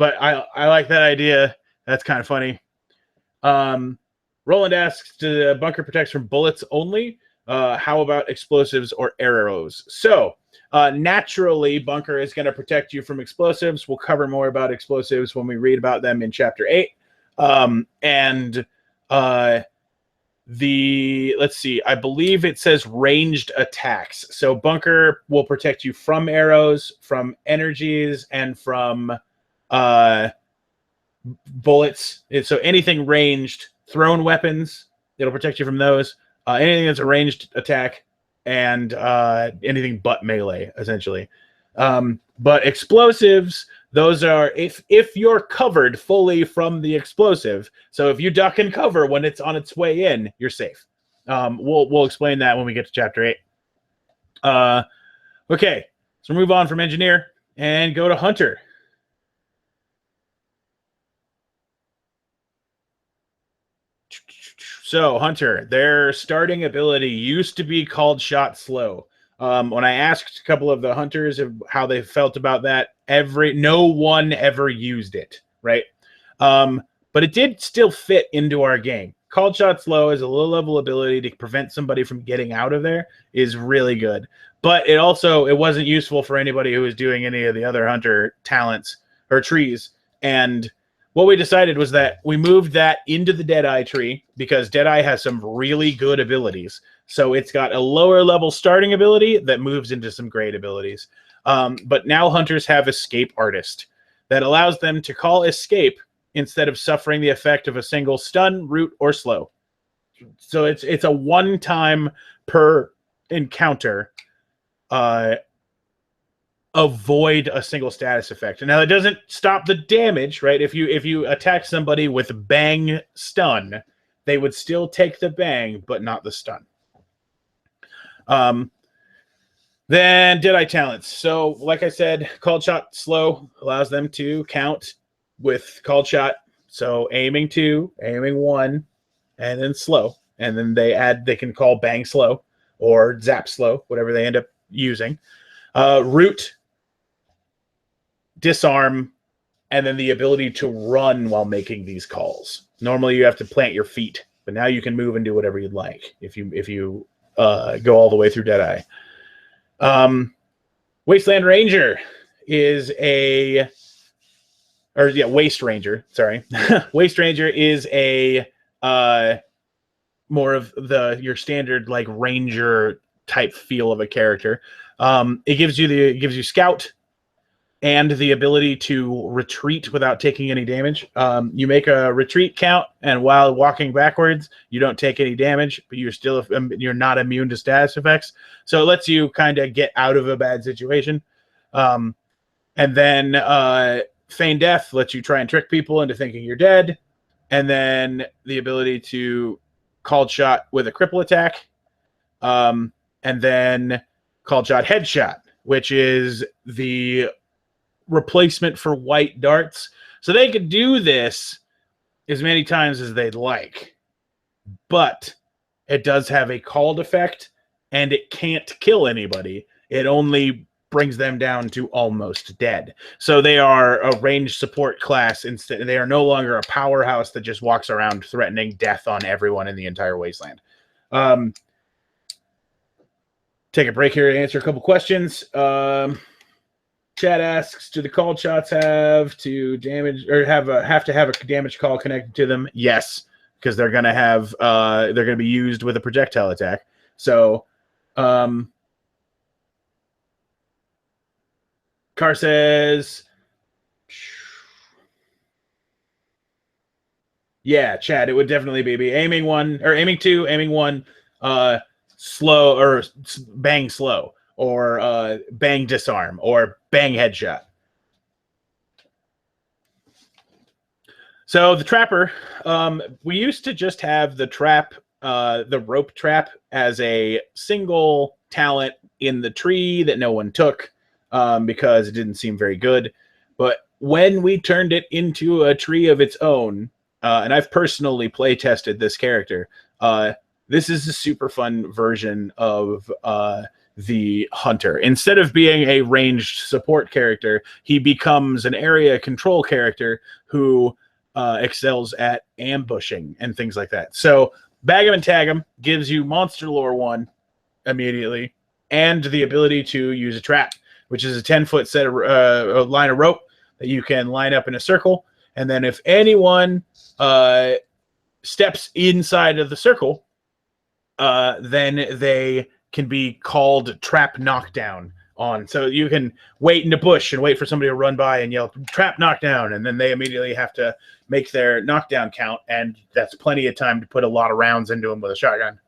I like that idea. That's kind of funny. Roland asks, "Do bunker protects from bullets only? How about explosives or arrows?" So naturally, bunker is going to protect you from explosives. We'll cover more about explosives when we read about them in chapter 8. Let's see, I believe it says ranged attacks. So bunker will protect you from arrows, from energies, and from bullets. So anything ranged, thrown weapons, it'll protect you from those. Anything that's a ranged attack, and anything but melee, essentially. But explosives, those are if you're covered fully from the explosive. So if you duck and cover when it's on its way in, you're safe. We'll explain that when we get to chapter 8. Okay, so move on from engineer and go to hunter. So Hunter, their starting ability used to be called Shot Slow. When I asked a couple of the hunters of how they felt about that, no one ever used it, right? But it did still fit into our game. Called Shot Slow is a low level ability to prevent somebody from getting out of there is really good. But it wasn't useful for anybody who was doing any of the other hunter talents or trees. And what we decided was that we moved that into the Deadeye tree because Deadeye has some really good abilities. So it's got a lower level starting ability that moves into some great abilities. But now hunters have Escape Artist that allows them to call escape instead of suffering the effect of a single stun, root, or slow. So it's a one time per encounter avoid a single status effect. And now it doesn't stop the damage, right? If you attack somebody with bang stun, they would still take the bang, but not the stun. Then Deadeye talents. So, like I said, Called Shot Slow allows them to count with Called Shot. So aiming 2, aiming 1, and then slow. And then they can call Bang Slow or Zap Slow, whatever they end up using. Root, Disarm, and then the ability to run while making these calls. Normally you have to plant your feet, but now you can move and do whatever you'd like if you go all the way through Deadeye. Wasteland Ranger is Waste Ranger, sorry. Waste Ranger is a more of your standard like ranger type feel of a character. It gives you scout and the ability to retreat without taking any damage. You make a retreat count, and while walking backwards, you don't take any damage, but you're not immune to status effects. So it lets you kind of get out of a bad situation. And then Feign Death lets you try and trick people into thinking you're dead. And then the ability to Called Shot with a cripple attack. And then Called Shot Headshot, which is the replacement for white darts. So they could do this as many times as they'd like, but it does have a called effect and it can't kill anybody. It only brings them down to almost dead. So they are a ranged support class instead. They are no longer a powerhouse that just walks around threatening death on everyone in the entire wasteland. Take a break here to answer a couple questions. Chat asks, do the called shots have to damage or have to have a damage call connected to them? Yes, because they're gonna be used with a projectile attack. So Car says, yeah, Chad, it would definitely be aiming 1 or aiming 2, aiming 1, slow or bang slow, or bang disarm, or bang headshot. So the trapper, we used to just have the trap, the rope trap, as a single talent in the tree that no one took because it didn't seem very good. But when we turned it into a tree of its own, and I've personally play tested this character, this is a super fun version of the hunter. Instead of being a ranged support character, he becomes an area control character who excels at ambushing and things like that. So Bag 'em and Tag 'em gives you Monster Lore 1 immediately, and the ability to use a trap, which is a 10-foot set of a line of rope that you can line up in a circle. And then if anyone steps inside of the circle, then they can be called trap knockdown on. So you can wait in a bush and wait for somebody to run by and yell trap knockdown, and then they immediately have to make their knockdown count, and that's plenty of time to put a lot of rounds into them with a shotgun.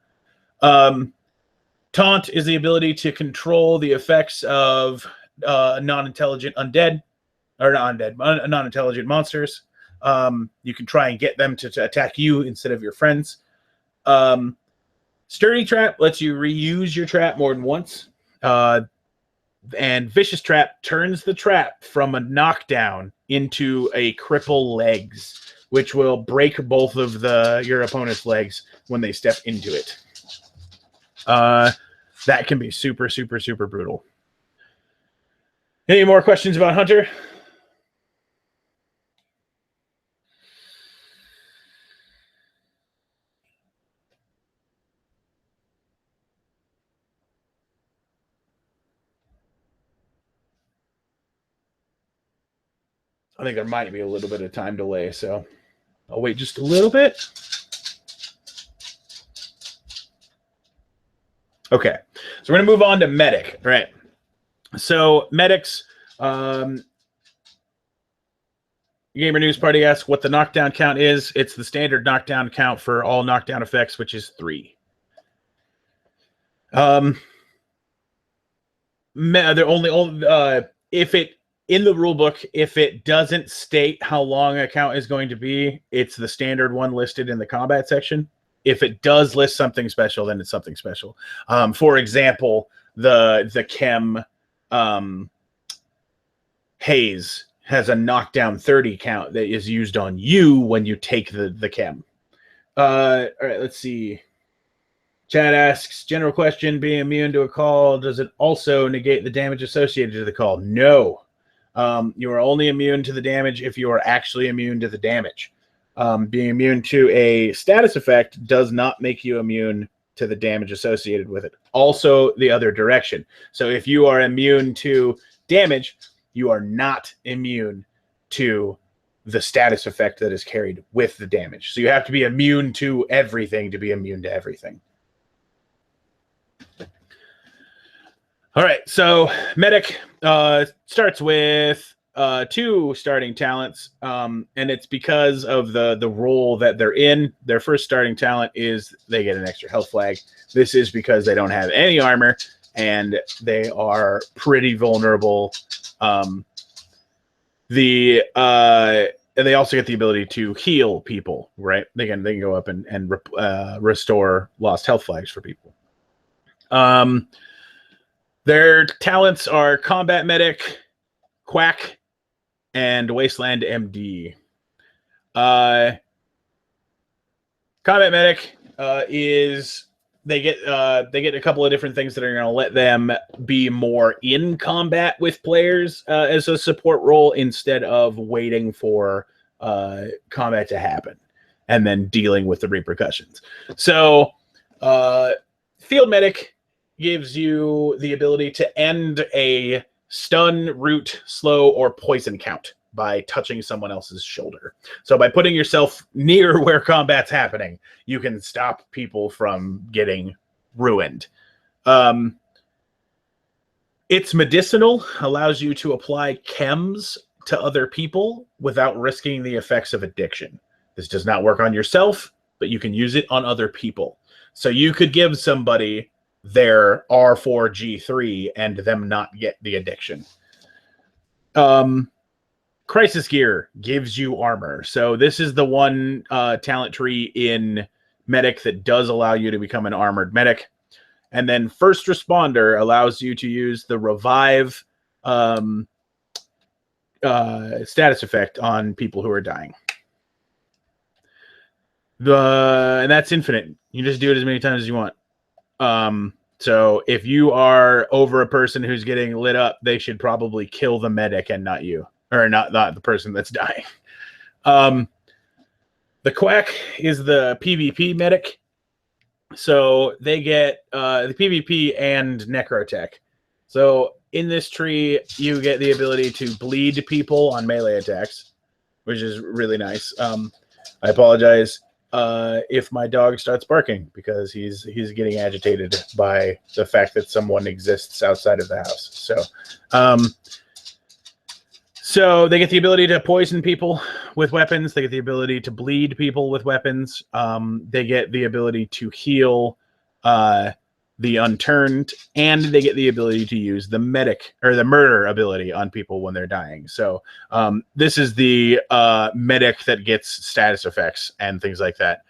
Taunt is the ability to control the effects of non-intelligent undead, or not undead, non-intelligent monsters. You can try and get them to attack you instead of your friends. Sturdy Trap lets you reuse your trap more than once. And Vicious Trap turns the trap from a knockdown into a cripple legs, which will break both of your opponent's legs when they step into it. That can be super, super, super brutal. Any more questions about Hunter? I think there might be a little bit of time delay, so I'll wait just a little bit. Okay, so we're going to move on to medic, right? So medics, Gamer News Party asks what the knockdown count is. It's the standard knockdown count for all knockdown effects, which is 3. They're only if it in the rule book, if it doesn't state how long a count is going to be, it's the standard one listed in the combat section. If it does list something special, then it's something special. For example, the chem haze has a knockdown 30 count that is used on you when you take the chem. All right, let's see. Chad asks, general question, being immune to a call, does it also negate the damage associated to the call? No. You are only immune to the damage if you are actually immune to the damage. Being immune to a status effect does not make you immune to the damage associated with it. Also, the other direction. So if you are immune to damage, you are not immune to the status effect that is carried with the damage. So you have to be immune to everything to be immune to everything. All right, so medic starts with 2 starting talents, and it's because of the role that they're in. Their first starting talent is they get an extra health flag. This is because they don't have any armor, and they are pretty vulnerable. And they also get the ability to heal people, right? They can go up and restore lost health flags for people. Their talents are Combat Medic, Quack, and Wasteland MD. Combat Medic is they get a couple of different things that are going to let them be more in combat with players as a support role instead of waiting for combat to happen and then dealing with the repercussions. So, Field Medic gives you the ability to end a stun, root, slow, or poison count by touching someone else's shoulder. So by putting yourself near where combat's happening, you can stop people from getting ruined. It's medicinal, allows you to apply chems to other people without risking the effects of addiction. This does not work on yourself, but you can use it on other people. So you could give somebody their R4G3 and them not get the addiction. Crisis Gear gives you armor. So this is the one talent tree in Medic that does allow you to become an armored medic. And then First Responder allows you to use the revive status effect on people who are dying. And that's infinite. You just do it as many times as you want. So if you are over a person who's getting lit up, they should probably kill the medic and not you, or not the person that's dying. The Quack is the PvP medic. So they get the PvP and Necrotech. So in this tree, you get the ability to bleed people on melee attacks, which is really nice. I apologize if my dog starts barking because he's getting agitated by the fact that someone exists outside of the house. So they get the ability to poison people with weapons. They get the ability to bleed people with weapons. They get the ability to heal the unturned, and they get the ability to use the medic or the murder ability on people when they're dying. So this is the medic that gets status effects and things like that.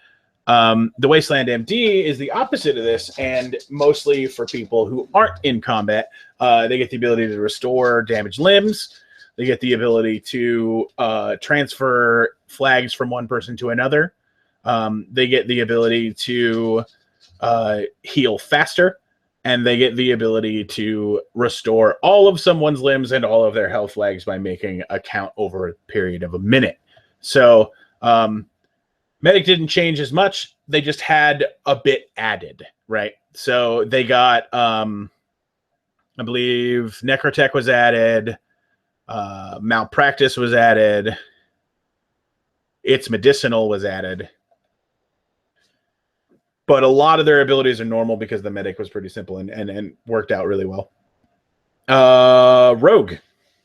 The Wasteland MD is the opposite of this, and mostly for people who aren't in combat. They get the ability to restore damaged limbs. They get the ability to transfer flags from one person to another. They get the ability to heal faster, and they get the ability to restore all of someone's limbs and all of their health flags by making a count over a period of a minute. So Medic didn't change as much. They just had a bit added, right? So they got, I believe Necrotech was added. Malpractice was added. It's Medicinal was added. But a lot of their abilities are normal because the medic was pretty simple and worked out really well. Rogue.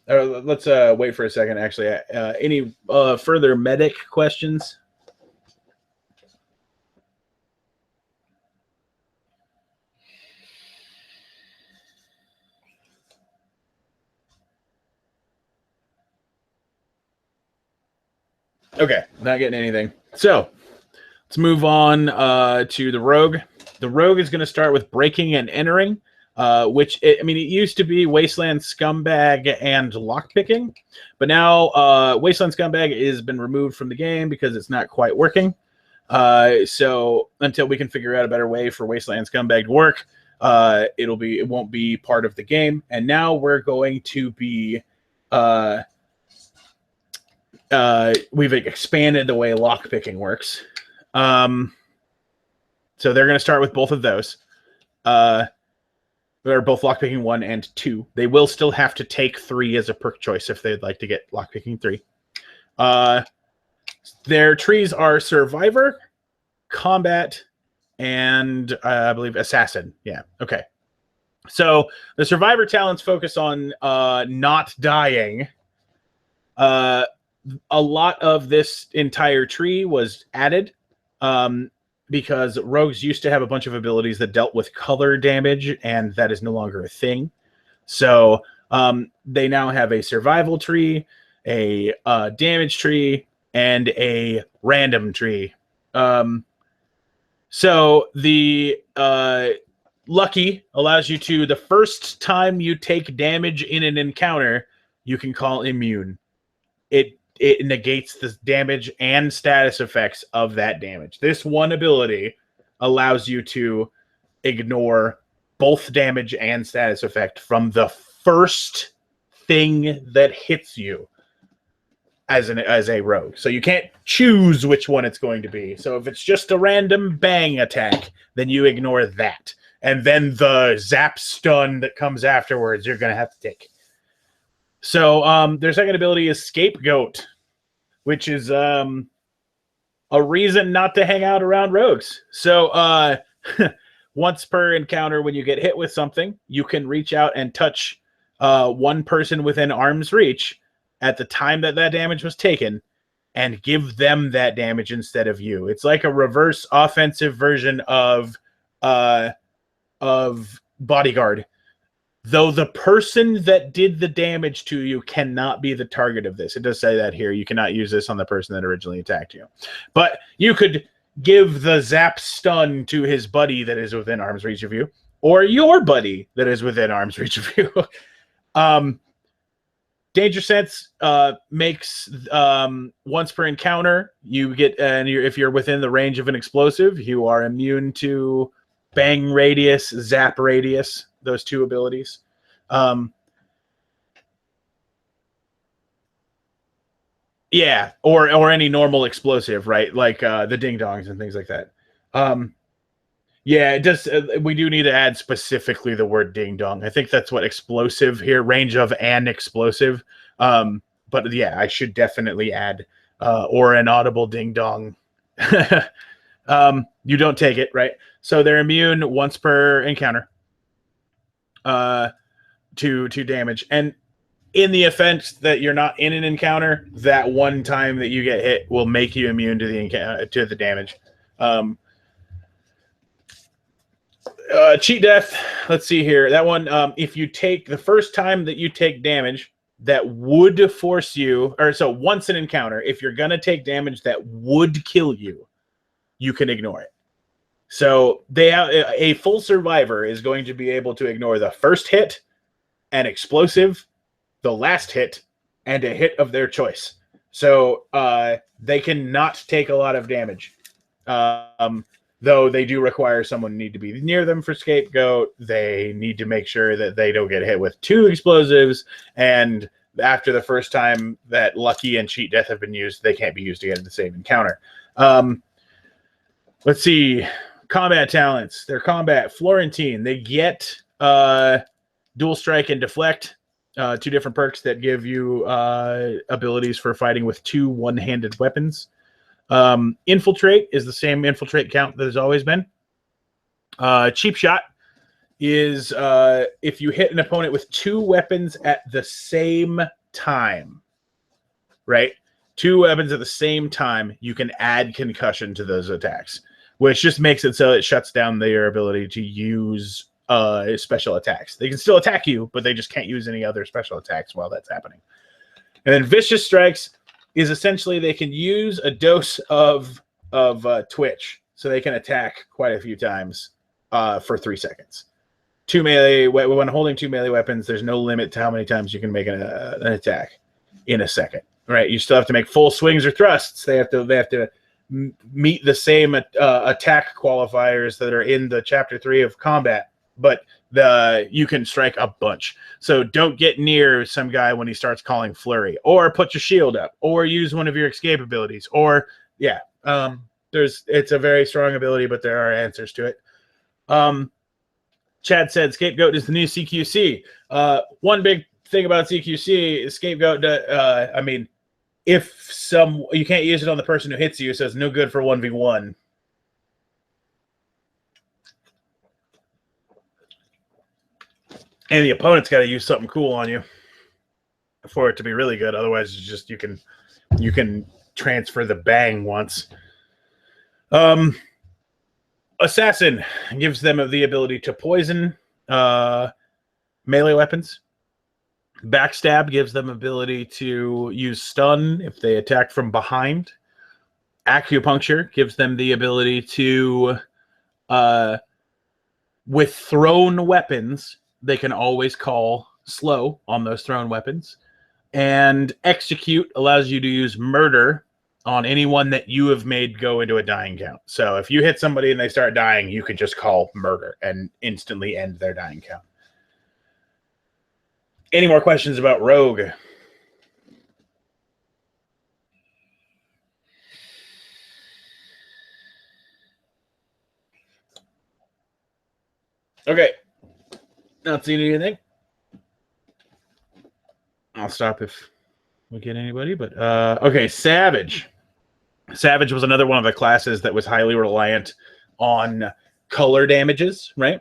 Let's wait for a second. Actually, any further medic questions? Okay, not getting anything. So let's move on to the Rogue. The Rogue is going to start with breaking and entering, it used to be Wasteland Scumbag and Lockpicking, but now Wasteland Scumbag has been removed from the game because it's not quite working. So until we can figure out a better way for Wasteland Scumbag to work, it won't be part of the game. And now we're going to be we've expanded the way lockpicking works. So they're going to start with both of those. They're both lockpicking 1 and 2. They will still have to take 3 as a perk choice if they'd like to get lockpicking 3. Their trees are Survivor, Combat, and I believe Assassin. Yeah, okay. So the Survivor talents focus on not dying. A lot of this entire tree was added because rogues used to have a bunch of abilities that dealt with color damage, and that is no longer a thing. So they now have a survival tree, a damage tree, and a random tree. So the Lucky allows you to, the first time you take damage in an encounter, you can call immune. It negates the damage and status effects of that damage. This one ability allows you to ignore both damage and status effect from the first thing that hits you as a rogue. So you can't choose which one it's going to be. So if it's just a random bang attack, then you ignore that. And then the zap stun that comes afterwards, you're going to have to take. So their second ability is Scapegoat, which is a reason not to hang out around rogues. So once per encounter, when you get hit with something, you can reach out and touch one person within arm's reach at the time that damage was taken and give them that damage instead of you. It's like a reverse offensive version of Bodyguard. Though the person that did the damage to you cannot be the target of this. It does say that here. You cannot use this on the person that originally attacked you. But you could give the zap stun to his buddy that is within arm's reach of you, or your buddy that is within arm's reach of you. Danger Sense makes once per encounter, you get, and if you're within the range of an explosive, you are immune to bang radius, zap radius. Those two abilities. Yeah, or any normal explosive, right? Like the ding dongs and things like that. Yeah, it does. We do need to add specifically the word ding dong. I think that's what explosive here, range of an explosive. But yeah, I should definitely add or an audible ding dong. You don't take it, right? So they're immune once per encounter. To damage, and in the event that you're not in an encounter, that one time that you get hit will make you immune to the damage. Cheat death. Let's see here. That one, if you take the first time that you take damage that would force you, or so once an encounter, if you're gonna take damage that would kill you, you can ignore it. So a full survivor is going to be able to ignore the first hit, an explosive, the last hit, and a hit of their choice. So they cannot take a lot of damage. Though they do require someone need to be near them for Scapegoat. They need to make sure that they don't get hit with 2 explosives. And after the first time that Lucky and Cheat Death have been used, they can't be used again in the same encounter. Let's see. Combat talents. Their combat, Florentine. They get dual strike and deflect. two different perks that give you abilities for fighting with 2 one-handed weapons. Infiltrate is the same infiltrate count that has always been. Cheap shot is if you hit an opponent with 2 weapons at the same time, right? 2 weapons at the same time, you can add concussion to those attacks, which just makes it so it shuts down their ability to use special attacks. They can still attack you, but they just can't use any other special attacks while that's happening. And then Vicious Strikes is essentially they can use a dose of Twitch, so they can attack quite a few times for 3 seconds. 2 melee, when holding 2 melee weapons, there's no limit to how many times you can make an attack in a second. Right? You still have to make full swings or thrusts. They have to meet the same attack qualifiers that are in the Chapter 3 of combat. But you can strike a bunch. So don't get near some guy when he starts calling flurry, or put your shield up, or use one of your escape abilities, or it's a very strong ability, but there are answers to it. Chad said Scapegoat is the new CQC. One big thing about CQC is Scapegoat. I mean, if you can't use it on the person who hits you, so it's no good for 1v1. And the opponent's got to use something cool on you for it to be really good. Otherwise, it's just you can transfer the bang once. Assassin gives them the ability to poison melee weapons. Backstab gives them ability to use stun if they attack from behind. Acupuncture gives them the ability to, with thrown weapons, they can always call slow on those thrown weapons. And Execute allows you to use murder on anyone that you have made go into a dying count. So if you hit somebody and they start dying, you can just call murder and instantly end their dying count. Any more questions about Rogue? Okay. Not seeing anything. I'll stop if we get anybody, but okay, Savage. Savage was another one of the classes that was highly reliant on color damages, right?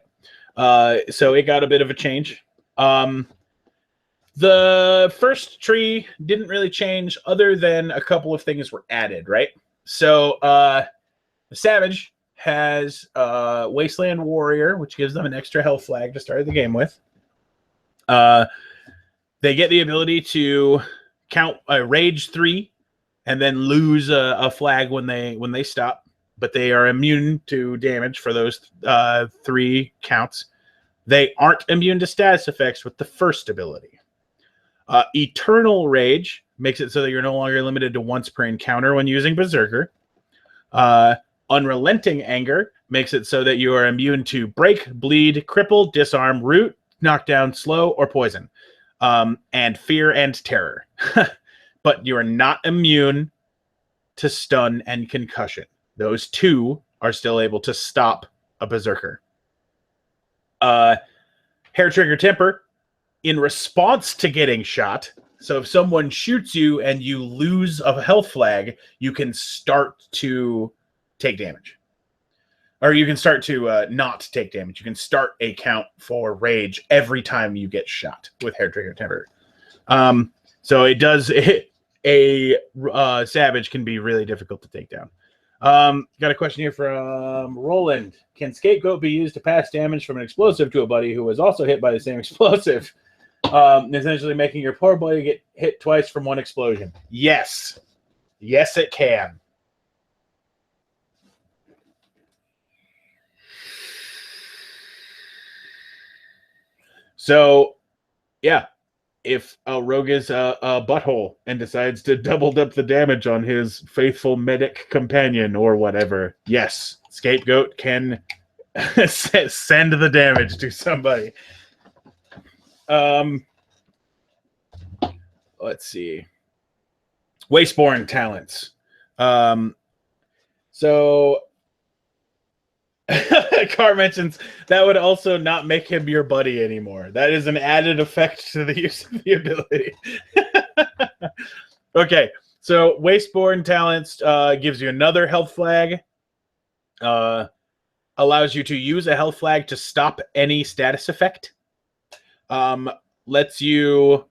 So it got a bit of a change. The first tree didn't really change other than a couple of things were added, right? So Savage has Wasteland Warrior, which gives them an extra health flag to start the game with. They get the ability to count a Rage 3 and then lose a flag when they stop, but they are immune to damage for those 3 counts. They aren't immune to status effects with the first ability. Eternal Rage makes it so that you're no longer limited to once per encounter when using Berserker. Unrelenting Anger makes it so that you are immune to break, bleed, cripple, disarm, root, knockdown, slow, or poison. And Fear and Terror. But you are not immune to stun and concussion. Those 2 are still able to stop a Berserker. Hair Trigger Temper, in response to getting shot. So if someone shoots you and you lose a health flag, you can start to take damage. Or you can start to not take damage. You can start a count for rage every time you get shot with Hair Trigger Temper. So it does... a Savage can be really difficult to take down. Got a question here from Roland. Can Scapegoat be used to pass damage from an explosive to a buddy who was also hit by the same explosive? Essentially making your poor buddy get hit twice from one explosion. Yes. Yes, it can. So, yeah. If a rogue is a butthole and decides to double up the damage on his faithful medic companion or whatever, yes, Scapegoat can send the damage to somebody. Let's see. Wasteborn talents. So Car mentions that would also not make him your buddy anymore. That is an added effect to the use of the ability. Okay, so Wasteborn Talents gives you another health flag. Allows you to use a health flag to stop any status effect. Lets you,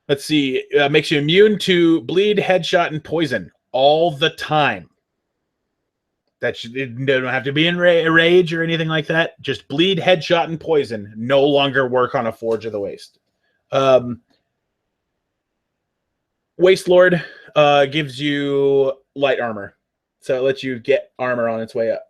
let's see, makes you immune to bleed, headshot, and poison all the time. It don't have to be in rage or anything like that. Just bleed, headshot, and poison no longer work on a Forge of the Waste. Waste Lord gives you light armor. So it lets you get armor on its way up.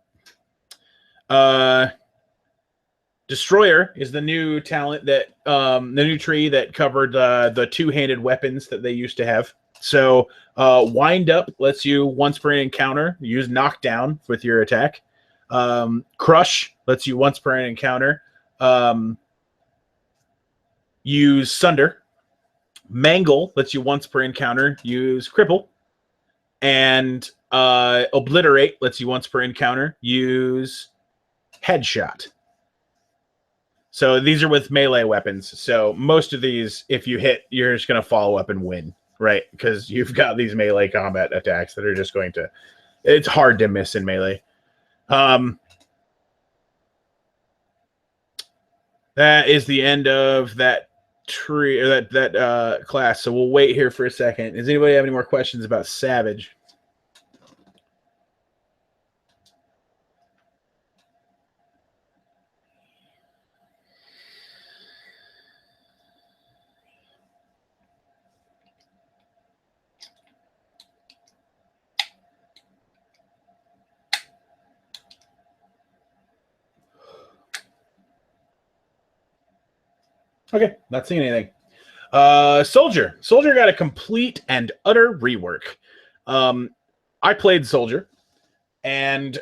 Destroyer is the new talent that the new tree that covered the two-handed weapons that they used to have. So Wind Up lets you once per encounter use Knockdown with your attack. Crush lets you once per encounter use Sunder. Mangle lets you once per encounter use Cripple. And Obliterate lets you once per encounter use Headshot. So these are with melee weapons. So most of these, if you hit, you're just going to follow up and win, right? Because you've got these melee combat attacks that are just going to, it's hard to miss in melee. That is the end of that tree, or that class. So we'll wait here for a second. Does anybody have any more questions about Savage? Okay, not seeing anything. Soldier. Soldier got a complete and utter rework. I played Soldier, and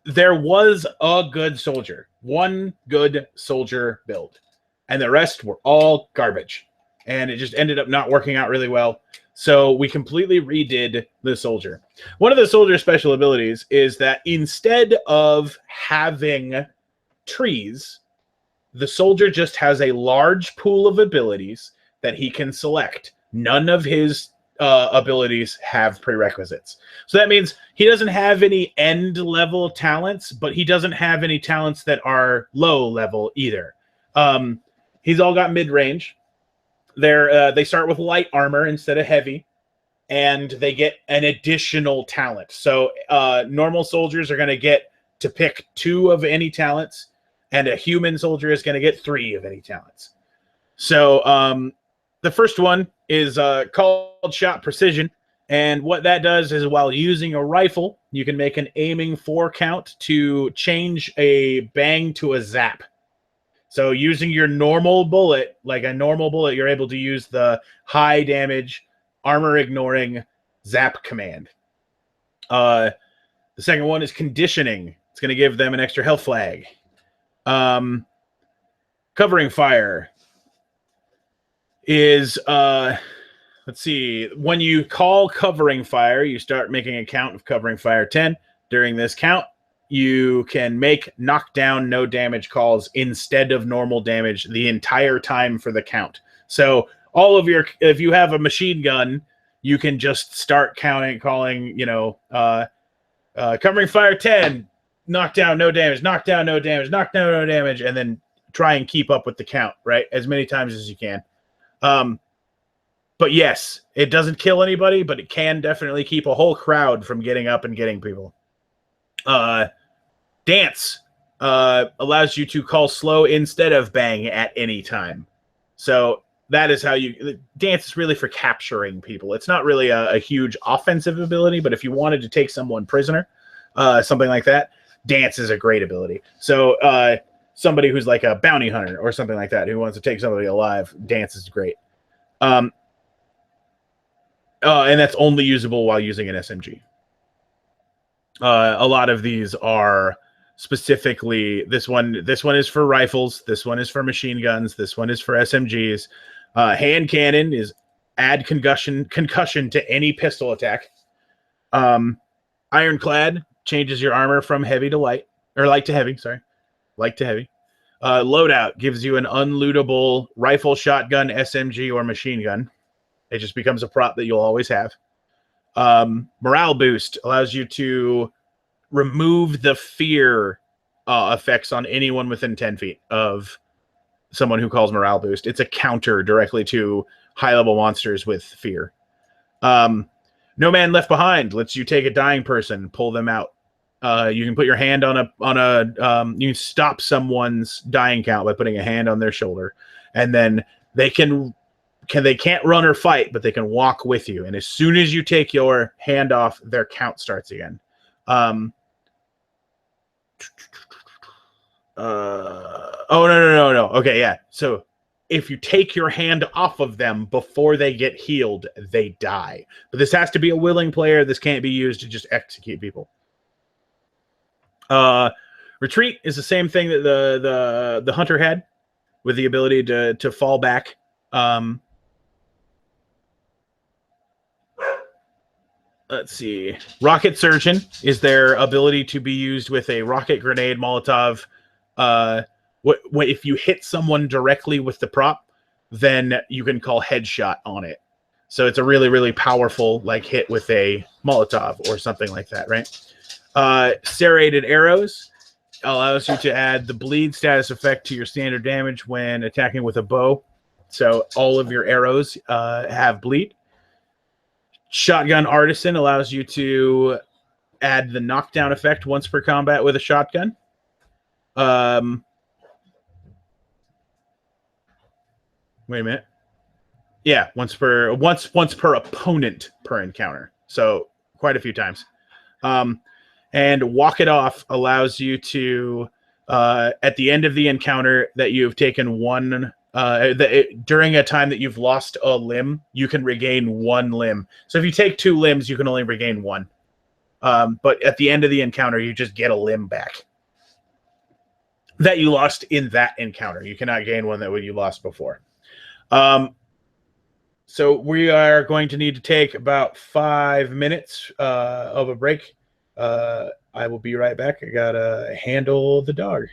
there was a good Soldier. One good Soldier build. And the rest were all garbage. And it just ended up not working out really well. So we completely redid the Soldier. One of the Soldier special abilities is that instead of having trees, the Soldier just has a large pool of abilities that he can select. None of his abilities have prerequisites. So that means he doesn't have any end level talents, but he doesn't have any talents that are low level either. He's all got mid range. They start with light armor instead of heavy, and they get an additional talent. So normal soldiers are going to get to pick 2 of any talents, and a human soldier is going to get 3 of any talents. So the first one is called Shot Precision. And what that does is while using a rifle, you can make an aiming 4 count to change a bang to a zap. So using your normal bullet, like a normal bullet, you're able to use the high damage, armor ignoring zap command. The second one is Conditioning. It's going to give them an extra health flag. Covering Fire is let's see, when you call Covering Fire, you start making a count of Covering Fire 10. During this count, you can make knockdown no damage calls instead of normal damage the entire time for the count. So all of your, if you have a machine gun, you can just start calling, Covering Fire 10, knockdown no damage, knockdown no damage, knockdown no damage, and then try and keep up with the count, right? As many times as you can. But yes, it doesn't kill anybody, but it can definitely keep a whole crowd from getting up and getting people. Dance allows you to call slow instead of bang at any time. So that is how you... Dance is really for capturing people. It's not really a huge offensive ability, but if you wanted to take someone prisoner, something like that, Dance is a great ability. So somebody who's like a bounty hunter or something like that who wants to take somebody alive, Dance is great. And that's only usable while using an SMG. A lot of these are specifically, this one is for rifles, this one is for machine guns, this one is for SMGs. Hand cannon is add concussion to any pistol attack. Ironclad changes your armor from heavy to light, or light to heavy. Sorry, light to heavy. Loadout gives you an unlootable rifle, shotgun, SMG, or machine gun. It just becomes a prop that you'll always have. Morale boost allows you to remove the fear effects on anyone within 10 feet of someone who calls morale boost. It's a counter directly to high level monsters with fear. No Man Left Behind lets you take a dying person, pull them out. You can put your hand on a you can stop someone's dying count by putting a hand on their shoulder, and then they can't run or fight, but they can walk with you. And as soon as you take your hand off, their count starts again. Oh no. Okay, yeah. So if you take your hand off of them before they get healed, they die. But this has to be a willing player. This can't be used to just execute people. Retreat is the same thing that the hunter had, with the ability to fall back. Let's see. Rocket Surgeon is their ability to be used with a rocket, grenade, Molotov. If you hit someone directly with the prop, then you can call headshot on it. So it's a really, really powerful like hit with a Molotov or something like that, right? Serrated Arrows allows you to add the bleed status effect to your standard damage when attacking with a bow. So all of your arrows have bleed. Shotgun Artisan allows you to add the knockdown effect once per combat with a shotgun. Wait a minute. Yeah, once per opponent per encounter. So quite a few times. And Walk It Off allows you to at the end of the encounter that you've taken one during a time that you've lost a limb, you can regain one limb. So if you take 2 limbs, you can only regain 1. But at the end of the encounter, you just get a limb back that you lost in that encounter. You cannot gain one that you lost before. So we are going to need to take about 5 minutes of a break. I will be right back. I gotta handle the dog.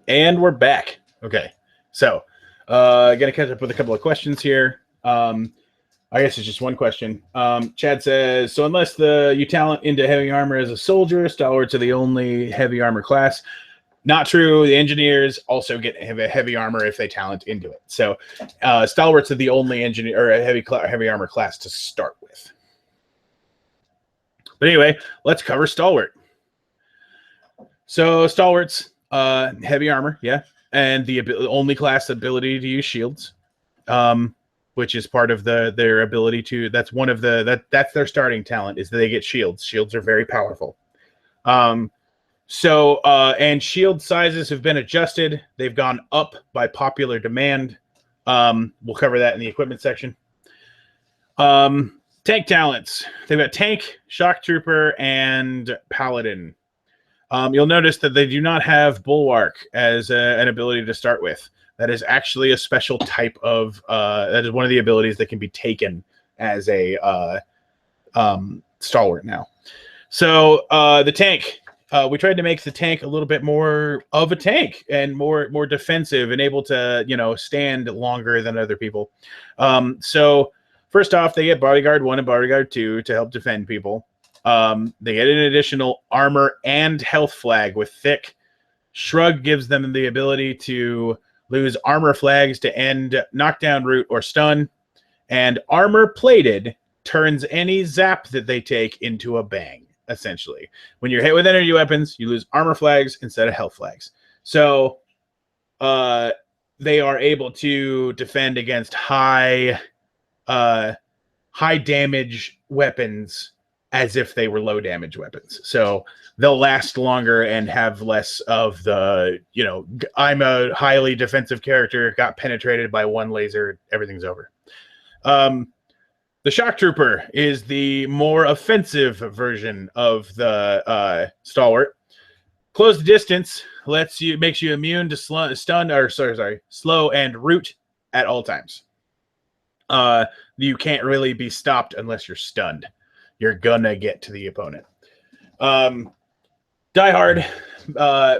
And we're back. Okay, so gonna catch up with a couple of questions here. I guess it's just one question. Chad says, so unless you talent into heavy armor as a soldier, stalwarts are the only heavy armor class. Not true. The engineers also get heavy armor if they talent into it. So stalwarts are the only engineer or heavy armor class to start with. But anyway, let's cover stalwart. So stalwarts, heavy armor, yeah, and the only class ability to use shields, which is part of their ability to. That's one of that's their starting talent is that they get shields. Shields are very powerful. And shield sizes have been adjusted. They've gone up by popular demand. We'll cover that in the equipment section. Tank talents. They've got tank, shock trooper, and paladin. You'll notice that they do not have bulwark as an ability to start with. That is actually a special type of. That is one of the abilities that can be taken as a stalwart now. So the tank. We tried to make the tank a little bit more of a tank and more defensive and able to stand longer than other people. So first off, they get bodyguard 1 and bodyguard 2 to help defend people. They get an additional armor and health flag with thick. Shrug gives them the ability to lose armor flags to end knockdown, root, or stun. And armor plated turns any zap that they take into a bang, essentially. When you're hit with energy weapons, you lose armor flags instead of health flags. So they are able to defend against high damage weapons as if they were low damage weapons. So they'll last longer and have less of the, I'm a highly defensive character, got penetrated by one laser, everything's over. The shock trooper is the more offensive version of the stalwart. Close distance makes you immune to slow and root at all times. You can't really be stopped unless you're stunned. You're gonna get to the opponent. Die Hard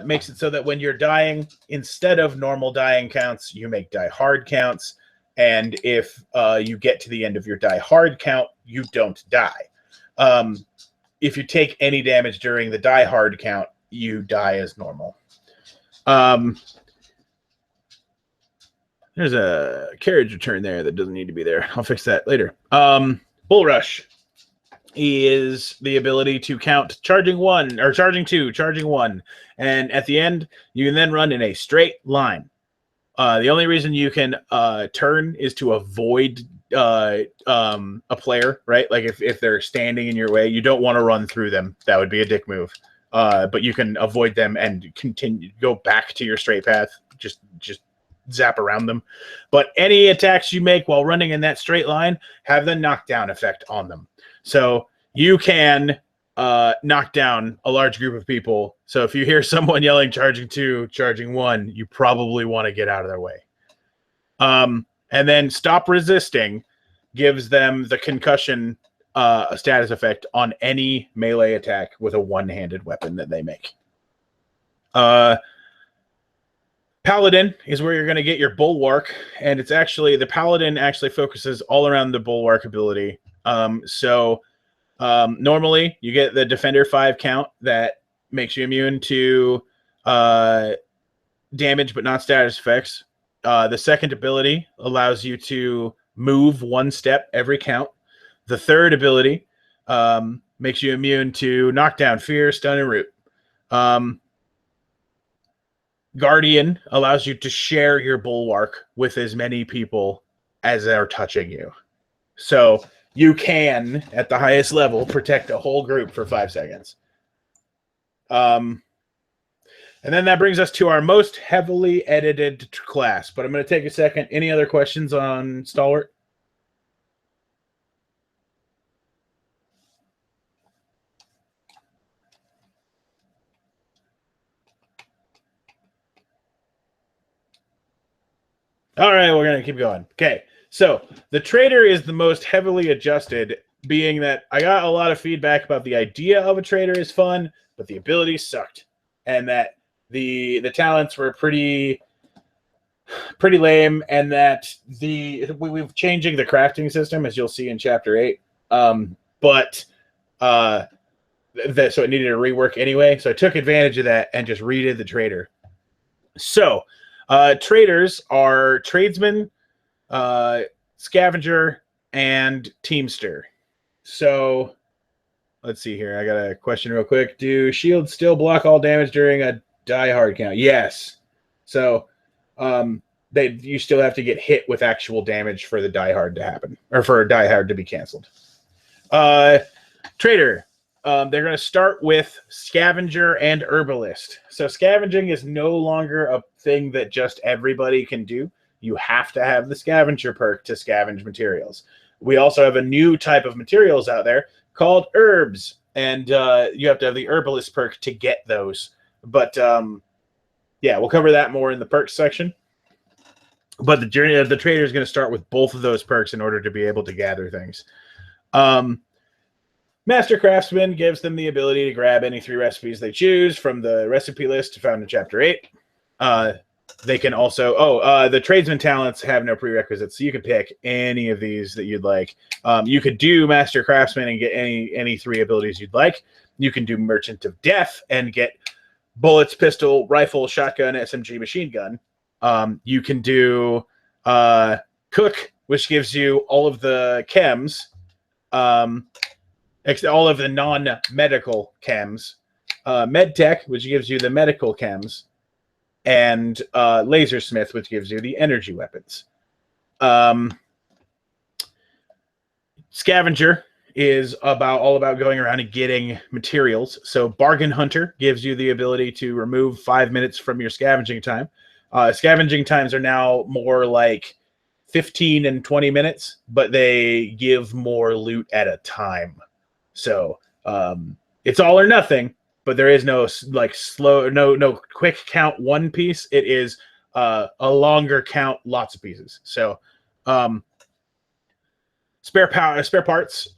makes it so that when you're dying, instead of normal dying counts, you make Die Hard counts. And if you get to the end of your Die Hard count, you don't die. If you take any damage during the Die Hard count, you die as normal. There's a carriage return there that doesn't need to be there. I'll fix that later. Bull Rush is the ability to count charging 1 or charging 2, charging 1. And at the end, you can then run in a straight line. The only reason you can turn is to avoid a player, right? Like if they're standing in your way, you don't want to run through them. That would be a dick move. But you can avoid them and go back to your straight path. Just zap around them. But any attacks you make while running in that straight line have the knockdown effect on them. So you can knock down a large group of people. So if you hear someone yelling charging 2, charging 1, you probably want to get out of their way. And then stop resisting gives them the concussion status effect on any melee attack with a one-handed weapon that they make. Paladin is where you're going to get your bulwark, and it's actually the Paladin actually focuses all around the bulwark ability. Normally you get the Defender 5 count that makes you immune to damage but not status effects. The second ability allows you to move 1 step every count. The third ability makes you immune to knockdown, fear, stun, and root. Guardian allows you to share your bulwark with as many people as are touching you. So you can, at the highest level, protect a whole group for 5 seconds. And then that brings us to our most heavily edited class. But I'm going to take a second. Any other questions on Stalwart? All right, we're going to keep going. Okay, so the trader is the most heavily adjusted, being that I got a lot of feedback about the idea of a trader is fun, but the ability sucked. And that the talents were pretty lame, and that we've changing the crafting system, as you'll see in chapter 8. But so it needed a rework anyway. So I took advantage of that and just redid the trader. So traders are tradesman, scavenger, and teamster. So let's see here. I got a question real quick. Do shields still block all damage during a die hard count? Yes. So you still have to get hit with actual damage for the die hard to happen, or for a die hard to be canceled. Trader. They're going to start with scavenger and herbalist. So scavenging is no longer a thing that just everybody can do. You have to have the scavenger perk to scavenge materials. We also have a new type of materials out there called herbs, and you have to have the herbalist perk to get those. But yeah, we'll cover that more in the perks section. But the journey of the trader is going to start with both of those perks in order to be able to gather things. Master Craftsman gives them the ability to grab any 3 recipes they choose from the recipe list found in Chapter 8. They can also... the tradesman talents have no prerequisites, so you can pick any of these that you'd like. You could do Master Craftsman and get any 3 abilities you'd like. You can do Merchant of Death and get bullets, pistol, rifle, shotgun, SMG, machine gun. You can do Cook, which gives you all of the chems. All of the non-medical chems, MedTech, which gives you the medical chems, and Lasersmith, which gives you the energy weapons. Scavenger is all about going around and getting materials. So Bargain Hunter gives you the ability to remove 5 minutes from your scavenging time. Scavenging times are now more like 15 and 20 minutes, but they give more loot at a time. So it's all or nothing, but there is no no quick count one piece. It is a longer count, lots of pieces. So spare parts.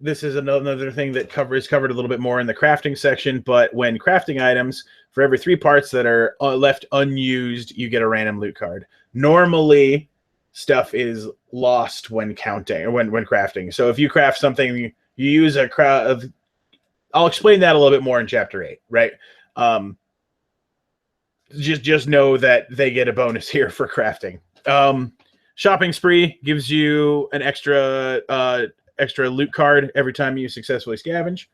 This is another thing that is covered a little bit more in the crafting section. But when crafting items, for every 3 parts that are left unused, you get a random loot card. Normally, stuff is lost when counting or when crafting. So if you craft something, you use a crowd of... I'll explain that a little bit more in Chapter 8, right? Just know that they get a bonus here for crafting. Shopping Spree gives you an extra loot card every time you successfully scavenge.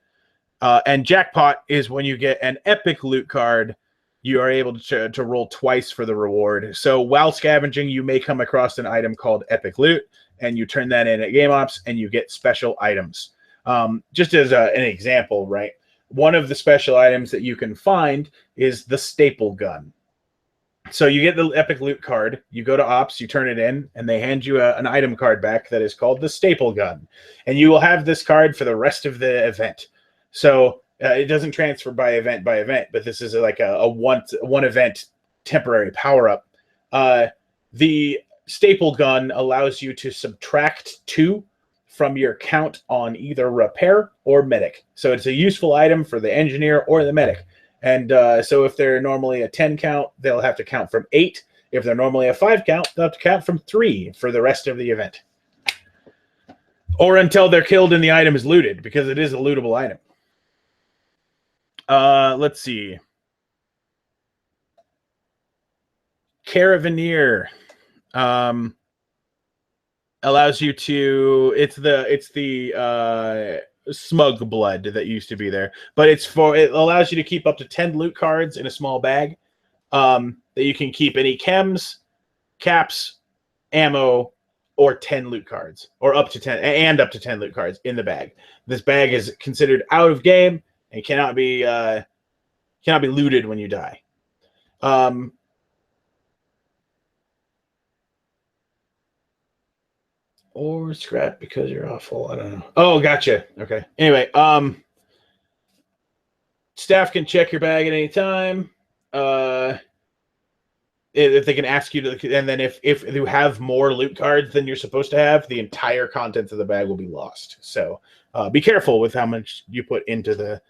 And Jackpot is when you get an epic loot card, you are able to roll twice for the reward. So while scavenging, you may come across an item called Epic Loot, and you turn that in at Game Ops, and you get special items. Just as an example, right? One of the special items that you can find is the staple gun. So you get the epic loot card, you go to Ops, you turn it in, and they hand you an item card back that is called the staple gun. And you will have this card for the rest of the event. So it doesn't transfer by event, but this is like a one event temporary power-up. The staple gun allows you to subtract 2 from your count on either repair or medic. So it's a useful item for the engineer or the medic. And so if they're normally a 10 count, they'll have to count from 8. If they're normally a 5 count, they'll have to count from 3 for the rest of the event. Or until they're killed and the item is looted, because it is a lootable item. Let's see. Caravaneer. Allows you to... It's the smug blood that used to be there, but it allows you to keep up to 10 loot cards in a small bag, that you can keep any chems, caps, ammo, or 10 loot cards, or up to 10 loot cards in the bag. This bag is considered out of game and cannot be looted when you die. Or scrap because you're awful. I don't know. Oh, gotcha. Okay. Anyway, staff can check your bag at any time. If they can ask you to, and then if you have more loot cards than you're supposed to have, the entire contents of the bag will be lost. So be careful with how much you put into the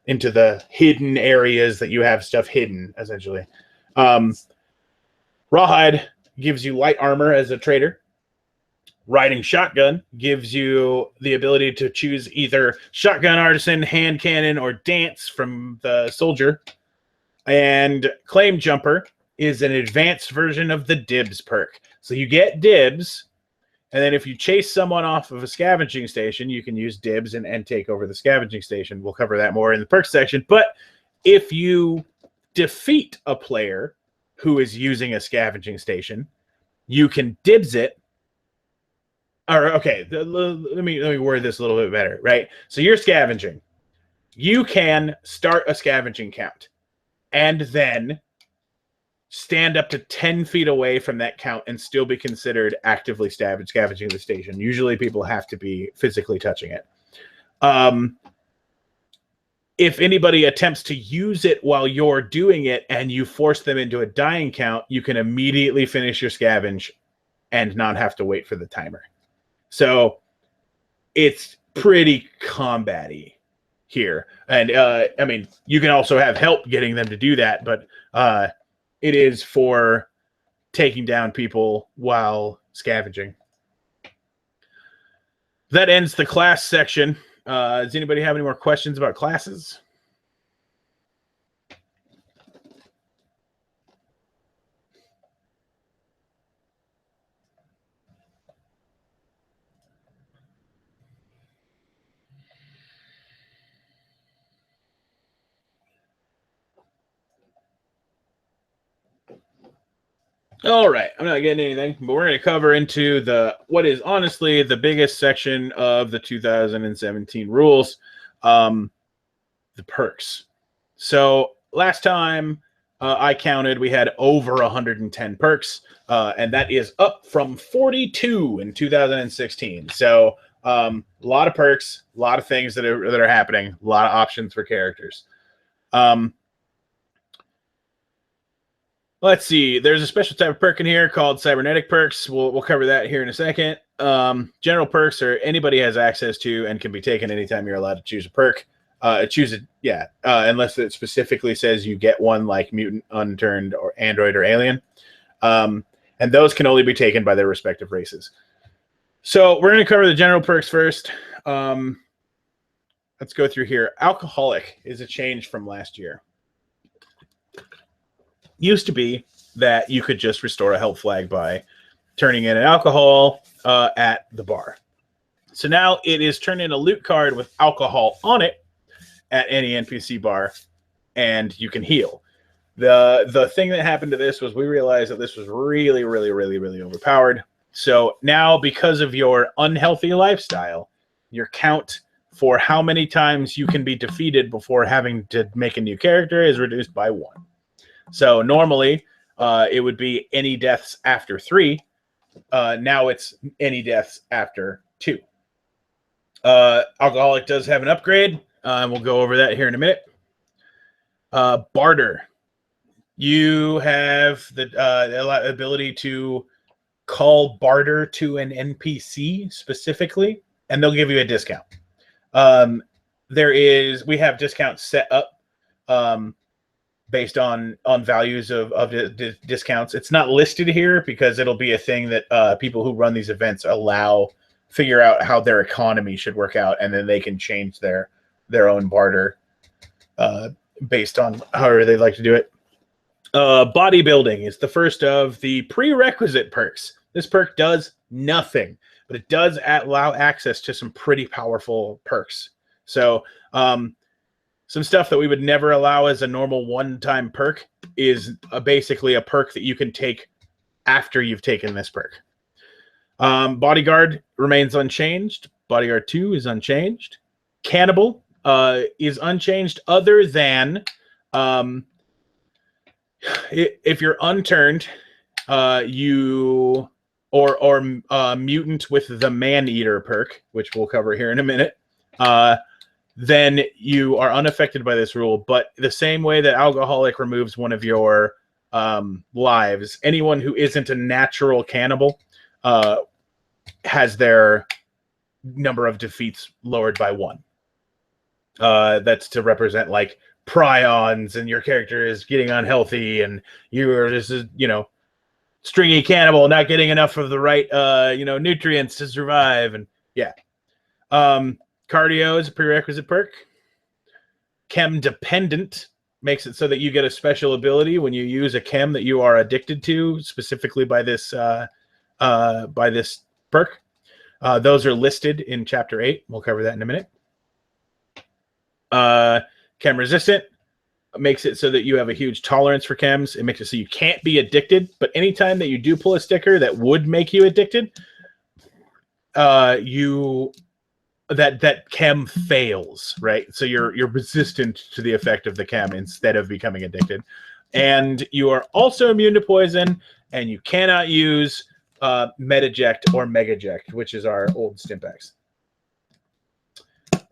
into the hidden areas that you have stuff hidden, essentially. Rawhide gives you light armor as a trader. Riding shotgun gives you the ability to choose either shotgun, artisan, hand cannon, or dance from the soldier. And claim jumper is an advanced version of the dibs perk. So you get dibs, and then if you chase someone off of a scavenging station, you can use dibs and take over the scavenging station. We'll cover that more in the perk section. But if you defeat a player who is using a scavenging station, you can dibs it. Or okay, let me word this a little bit better, right? So you're scavenging. You can start a scavenging count and then stand up to 10 feet away from that count and still be considered actively scavenging the station. Usually people have to be physically touching it. If anybody attempts to use it while you're doing it and you force them into a dying count, you can immediately finish your scavenge and not have to wait for the timer. So it's pretty combat-y here. And I mean, you can also have help getting them to do that, but it is for taking down people while scavenging. That ends the class section. Does anybody have any more questions about classes? All right, I'm not getting anything, but we're going to cover into what is honestly the biggest section of the 2017 rules, the perks. So last time I counted, we had over 110 perks, and that is up from 42 in 2016. So a lot of perks, a lot of things that are happening, a lot of options for characters. Let's see. There's a special type of perk in here called cybernetic perks. We'll cover that here in a second. General perks are anybody has access to and can be taken anytime you're allowed to choose a perk. Unless it specifically says you get one, like mutant, unturned, or android or alien. And those can only be taken by their respective races. So we're going to cover the general perks first. Let's go through here. Alcoholic is a change from last year. Used to be that you could just restore a health flag by turning in an alcohol at the bar. So now it is turn in a loot card with alcohol on it at any NPC bar, and you can heal. The thing that happened to this was we realized that this was really, really, really, really overpowered. So now, because of your unhealthy lifestyle, your count for how many times you can be defeated before having to make a new character is reduced by 1. So normally it would be any deaths after 3. Now it's any deaths after 2. Alcoholic does have an upgrade. We'll go over that here in a minute. Barter. You have the ability to call barter to an NPC specifically, and they'll give you a discount. We have discounts set up based on values of discounts. It's not listed here because it'll be a thing that people who run these events figure out how their economy should work out, and then they can change their own barter based on however they'd like to do it. Bodybuilding is the first of the prerequisite perks. This perk does nothing, but it does allow access to some pretty powerful perks. So some stuff that we would never allow as a normal one-time perk is basically a perk that you can take after you've taken this perk. Bodyguard remains unchanged. Bodyguard 2 is unchanged. Cannibal is unchanged other than if you're unturned, mutant with the Man-Eater perk, which we'll cover here in a minute, then you are unaffected by this rule. But the same way that Alcoholic removes one of your lives, anyone who isn't a natural cannibal has their number of defeats lowered by 1. That's to represent like prions, and your character is getting unhealthy, and you're just stringy cannibal, not getting enough of the right nutrients to survive, and yeah. Cardio is a prerequisite perk. Chem dependent makes it so that you get a special ability when you use a chem that you are addicted to, specifically by this perk. Those are listed in Chapter 8. We'll cover that in a minute. Chem resistant makes it so that you have a huge tolerance for chems. It makes it so you can't be addicted, but anytime that you do pull a sticker that would make you addicted, that chem fails, right? So you're resistant to the effect of the chem instead of becoming addicted. And you are also immune to poison, and you cannot use Medeject or Megaject, which is our old Stimpaks.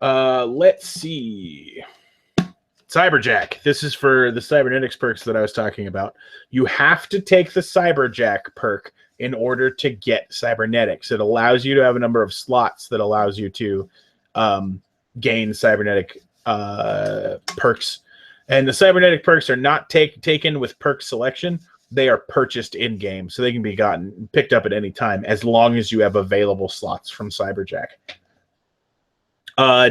Let's see. Cyberjack. This is for the cybernetics perks that I was talking about. You have to take the Cyberjack perk in order to get cybernetics. It allows you to have a number of slots that allows you to gain cybernetic perks. And the cybernetic perks are not taken with perk selection. They are purchased in-game, so they can be picked up at any time as long as you have available slots from Cyberjack.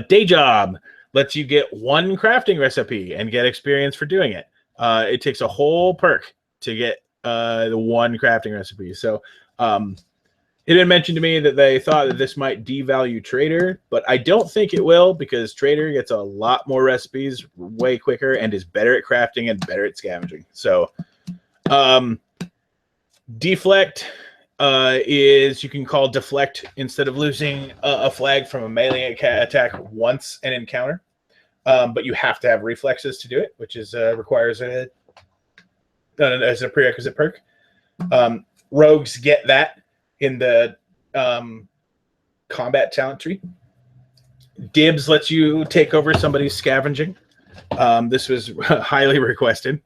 Day Job lets you get one crafting recipe and get experience for doing it. It takes a whole perk to get the one crafting recipe. So it had mentioned to me that they thought that this might devalue Trader, but I don't think it will, because Trader gets a lot more recipes way quicker and is better at crafting and better at scavenging. So deflect is you can call deflect instead of losing a flag from a melee attack once an encounter, but you have to have reflexes to do it, which is requires as a prerequisite perk. Rogues get that in the combat talent tree. Dibs lets you take over somebody's scavenging. This was highly requested.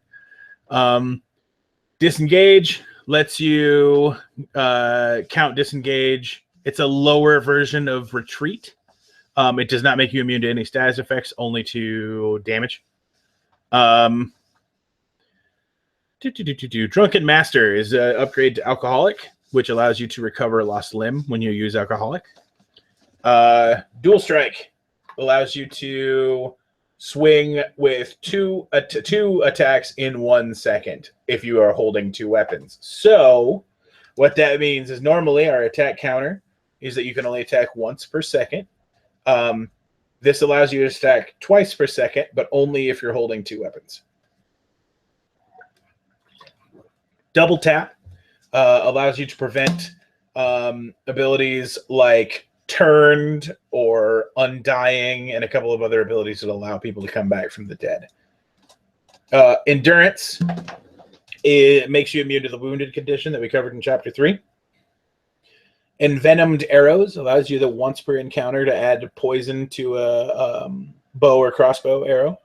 Disengage lets you count disengage. It's a lower version of retreat. It does not make you immune to any status effects, only to damage. Drunken Master is an upgrade to Alcoholic, which allows you to recover a lost limb when you use Alcoholic. Dual Strike allows you to swing with two attacks in 1 second if you are holding two weapons. So what that means is normally our attack counter is that you can only attack once per second. This allows you to attack twice per second, but only if you're holding two weapons. Double Tap allows you to prevent abilities like Turned or Undying, and a couple of other abilities that allow people to come back from the dead. Endurance, it makes you immune to the wounded condition that we covered in Chapter 3. Envenomed Arrows allows you the once per encounter to add poison to a bow or crossbow arrow.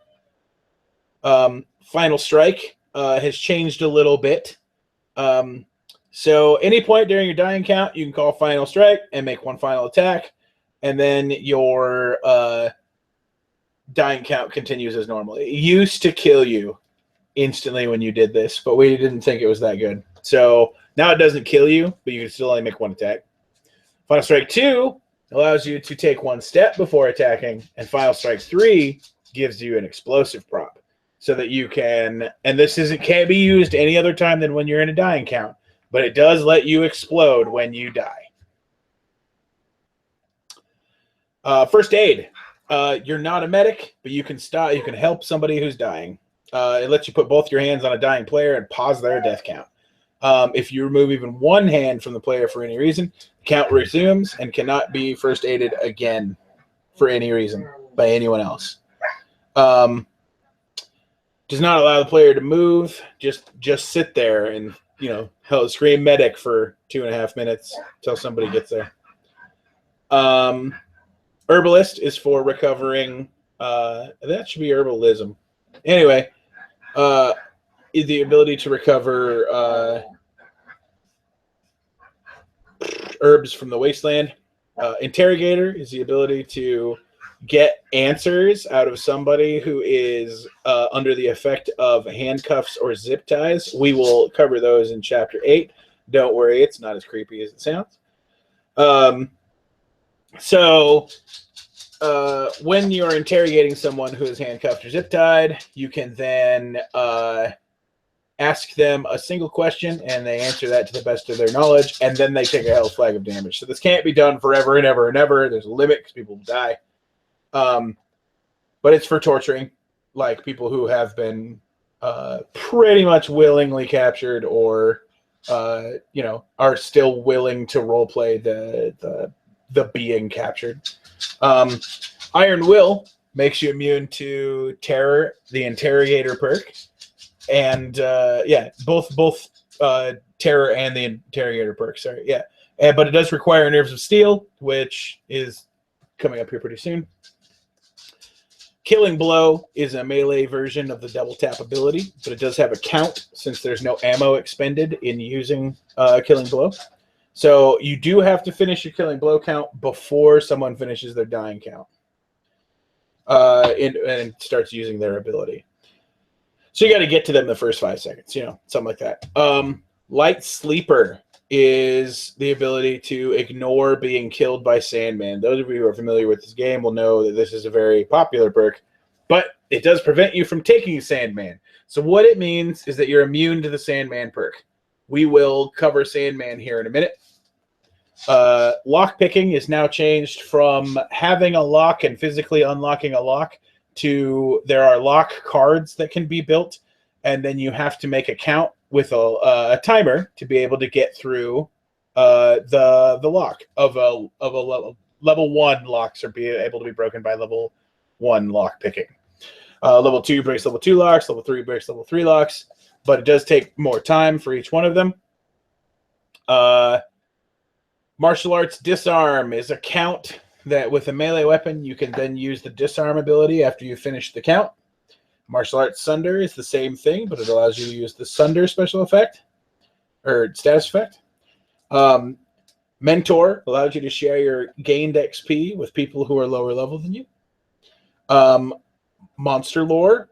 Final Strike has changed a little bit. So any point during your dying count, you can call Final Strike and make one final attack, and then your dying count continues as normal. It used to kill you instantly when you did this, but we didn't think it was that good. So now it doesn't kill you, but you can still only make one attack. Final Strike 2 allows you to take one step before attacking, and Final Strike 3 gives you an explosive prop so that you can, and this can't be used any other time than when you're in a dying count, but it does let you explode when you die. First aid. You're not a medic, but you can stop. You can help somebody who's dying. It lets you put both your hands on a dying player and pause their death count. If you remove even one hand from the player for any reason, the count resumes and cannot be first aided again for any reason by anyone else. Does not allow the player to move. Just sit there and scream medic for 2.5 minutes until somebody gets there. Herbalist is for recovering. That should be herbalism. Anyway, the ability to recover herbs from the wasteland. Interrogator is the ability to get answers out of somebody who is under the effect of handcuffs or zip ties. We will cover those in Chapter 8. Don't worry, it's not as creepy as it sounds. When you're interrogating someone who is handcuffed or zip tied, you can then ask them a single question, and they answer that to the best of their knowledge, and then they take a health flag of damage. So this can't be done forever and ever and ever. There's a limit because people will die. But it's for torturing, like people who have been pretty much willingly captured, or are still willing to roleplay the being captured. Iron Will makes you immune to Terror, the Interrogator perk, and both Terror and the Interrogator perk. Sorry, yeah, but it does require Nerves of Steel, which is coming up here pretty soon. Killing Blow is a melee version of the double tap ability, but it does have a count since there's no ammo expended in using Killing Blow. So you do have to finish your Killing Blow count before someone finishes their dying count and starts using their ability. So you got to get to them the first 5 seconds, something like that. Light Sleeper is the ability to ignore being killed by Sandman. Those of you who are familiar with this game will know that this is a very popular perk, but it does prevent you from taking Sandman. So what it means is that you're immune to the Sandman perk. We will cover Sandman here in a minute. Lock picking is now changed from having a lock and physically unlocking a lock to there are lock cards that can be built, and then you have to make a count with a timer to be able to get through the lock of a level 1 locks, or be able to be broken by level 1 lock picking. Level 2 breaks level 2 locks, level 3 breaks level 3 locks, but it does take more time for each one of them. Martial Arts Disarm is a count that with a melee weapon you can then use the disarm ability after you finish the count. Martial Arts Sunder is the same thing, but it allows you to use the Sunder special effect or status effect. Mentor allows you to share your gained XP with people who are lower level than you. Monster Lore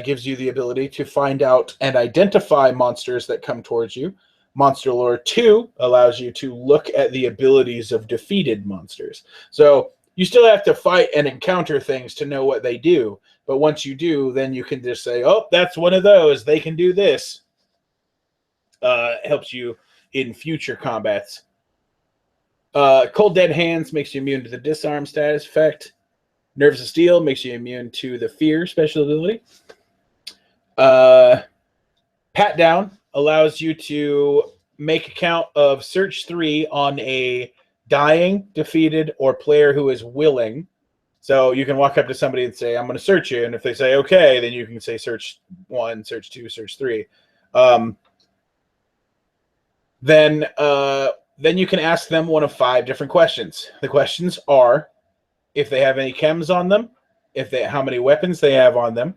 gives you the ability to find out and identify monsters that come towards you. Monster Lore 2 allows you to look at the abilities of defeated monsters. So you still have to fight and encounter things to know what they do. But once you do, then you can just say, oh, that's one of those. They can do this. Helps you in future combats. Cold Dead Hands makes you immune to the disarm status effect. Nerves of Steel makes you immune to the fear special ability. Pat Down allows you to make a count of search 3 on a dying, defeated, or player who is willing. So you can walk up to somebody and say, I'm going to search you. And if they say, okay, then you can say search 1, search 2, search 3. Then you can ask them one of 5 different questions. The questions are if they have any chems on them, how many weapons they have on them,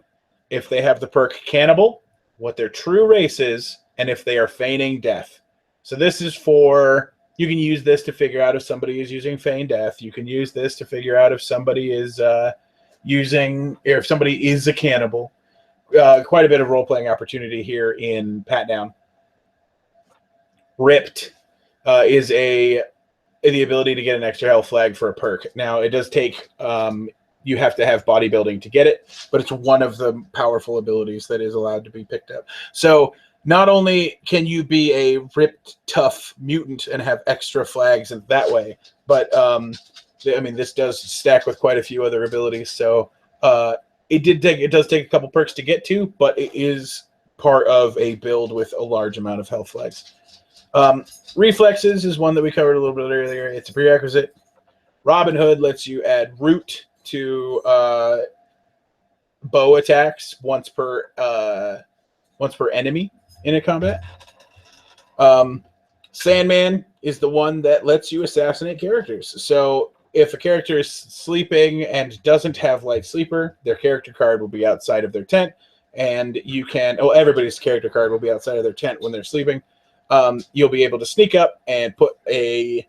if they have the perk Cannibal, what their true race is, and if they are feigning death. So this is for, you can use this to figure out if somebody is using feign death. You can use this to figure out if somebody is if somebody is a cannibal. Quite a bit of role-playing opportunity here in Pat Down. Ripped is the ability to get an extra health flag for a perk. Now, it does take, you have to have bodybuilding to get it, but it's one of the powerful abilities that is allowed to be picked up. So not only can you be a ripped, tough mutant and have extra flags in that way, but this does stack with quite a few other abilities. So it does take a couple perks to get to, but it is part of a build with a large amount of health flags. Reflexes is one that we covered a little bit earlier. It's a prerequisite. Robin Hood lets you add root to bow attacks once per enemy in a combat. Sandman is the one that lets you assassinate characters. So if a character is sleeping and doesn't have Light Sleeper, their character card will be outside of their tent, and you can everybody's character card will be outside of their tent when they're sleeping. You'll be able to sneak up and put a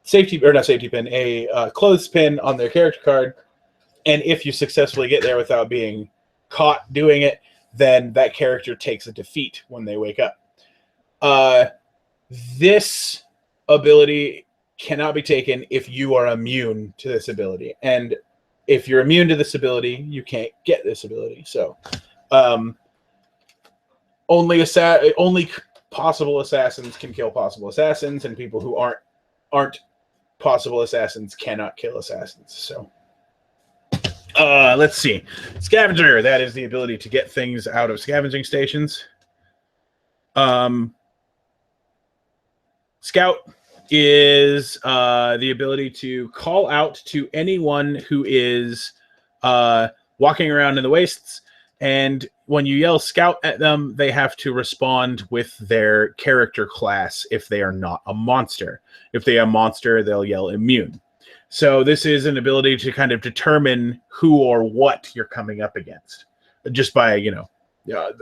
safety, or not safety pin, a clothespin on their character card. And if you successfully get there without being caught doing it, then that character takes a defeat when they wake up. This ability cannot be taken if you are immune to this ability. And if you're immune to this ability, you can't get this ability. So only possible assassins can kill possible assassins, and people who aren't possible assassins cannot kill assassins. So let's see. Scavenger, that is the ability to get things out of scavenging stations. Scout is the ability to call out to anyone who is walking around in the wastes, and when you yell scout at them, they have to respond with their character class if they are not a monster. If they are a monster, they'll yell immune. So this is an ability to kind of determine who or what you're coming up against, just by,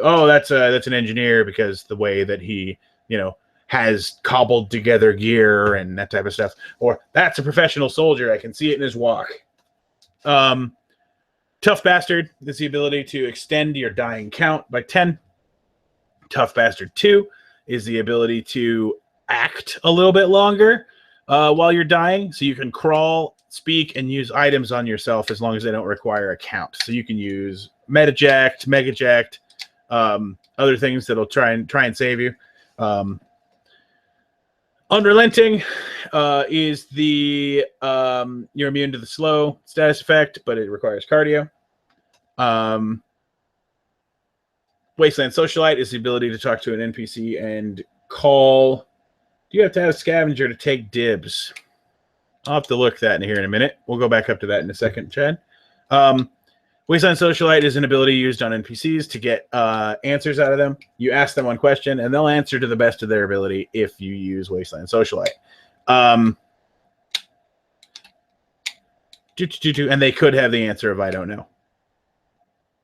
oh, that's an engineer because the way that he, has cobbled together gear and that type of stuff. Or that's a professional soldier. I can see it in his walk. Tough Bastard is the ability to extend your dying count by 10. Tough Bastard 2 is the ability to act a little bit longer while you're dying. So you can crawl, speak, and use items on yourself as long as they don't require a count. So you can use Metajact, Megajact, other things that'll try and save you. Unrelenting is the you're immune to the slow status effect, but it requires cardio. Wasteland Socialite is the ability to talk to an NPC and call. Do you have to have Scavenger to take dibs? I'll have to look that in here in a minute. We'll go back up to that in a second, Chad. Wasteland Socialite is an ability used on NPCs to get answers out of them. You ask them one question, and they'll answer to the best of their ability if you use Wasteland Socialite. And they could have the answer of I don't know.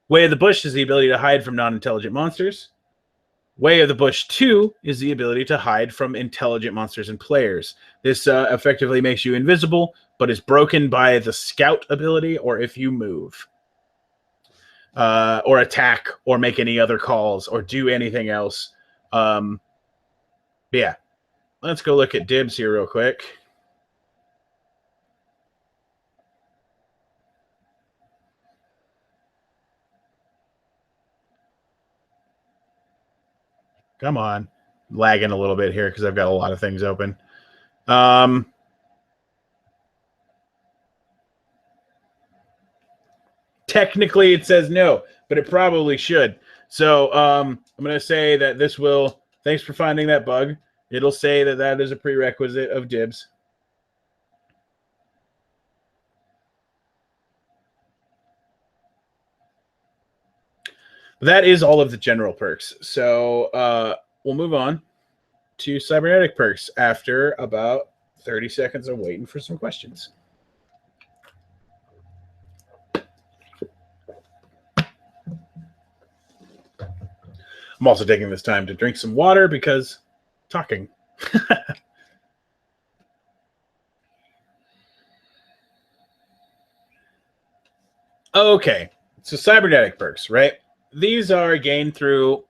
Way of the Bush is the ability to hide from non-intelligent monsters. Way of the Bush 2 is the ability to hide from intelligent monsters and players. This effectively makes you invisible, but is broken by the Scout ability or if you move. Or attack, or make any other calls, or do anything else. Yeah. Let's go look at dibs here real quick. Come on. I'm lagging a little bit here because I've got a lot of things open. Technically, it says no, but it probably should. So I'm going to say that this will, thanks for finding that bug. It'll say that that is a prerequisite of dibs. That is all of the general perks. So we'll move on to cybernetic perks after about 30 seconds of waiting for some questions. I'm also taking this time to drink some water because talking. Okay, so cybernetic perks, right? These are gained through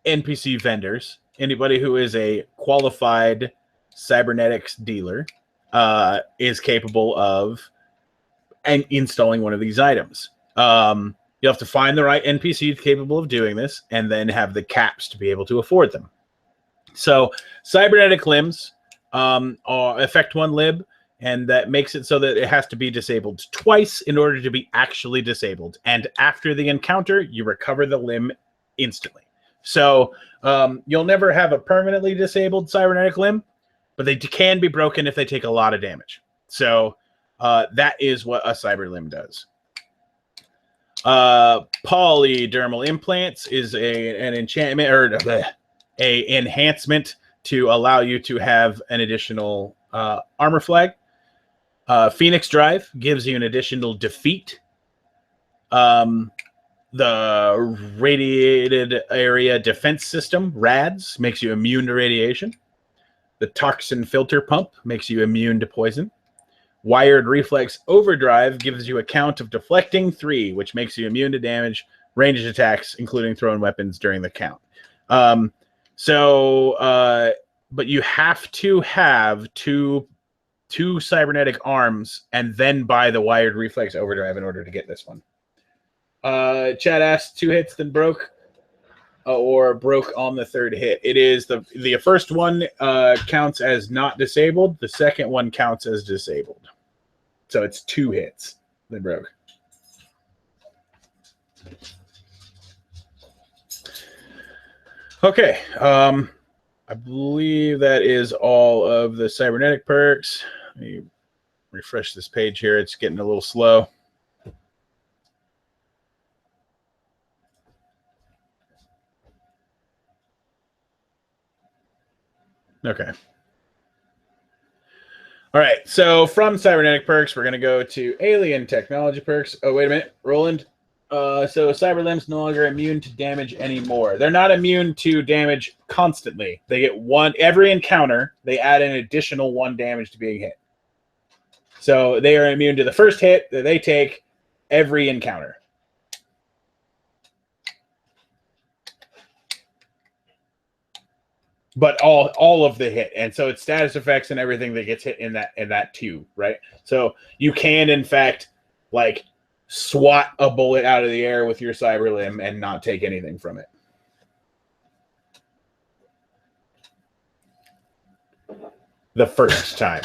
NPC vendors. Anybody who is a qualified cybernetics dealer is capable of installing one of these items. You have to find the right NPC capable of doing this and then have the caps to be able to afford them. So cybernetic limbs affect one lib, and that makes it so that it has to be disabled twice in order to be actually disabled. And after the encounter, you recover the limb instantly. So you'll never have a permanently disabled cybernetic limb, but they can be broken if they take a lot of damage. So that is what a cyber limb does. Polydermal implants is an enchantment or a enhancement to allow you to have an additional armor flag. Phoenix Drive gives you an additional defeat. The Radiated Area Defense System, RADS, makes you immune to radiation. The Toxin Filter Pump makes you immune to poison. Wired Reflex Overdrive gives you a count of deflecting 3, which makes you immune to damage, ranged attacks, including thrown weapons during the count. But you have to have two cybernetic arms and then buy the Wired Reflex Overdrive in order to get this one. Chad asked, 2 hits then broke, or broke on the 3rd hit. It is the first one counts as not disabled. The second one counts as disabled. So it's 2 hits then broke. Okay. I believe that is all of the cybernetic perks. Let me refresh this page here. It's getting a little slow. Okay. All right. So from cybernetic perks, we're going to go to alien technology perks. Oh, wait a minute. Roland. So cyber limbs no longer immune to damage anymore. They're not immune to damage constantly. They get one every encounter. They add an additional 1 damage to being hit. So they are immune to the first hit that they take every encounter. But all of the hit, and so it's status effects and everything that gets hit in that too, right? So you can in fact like swat a bullet out of the air with your cyber limb and not take anything from it. The first time.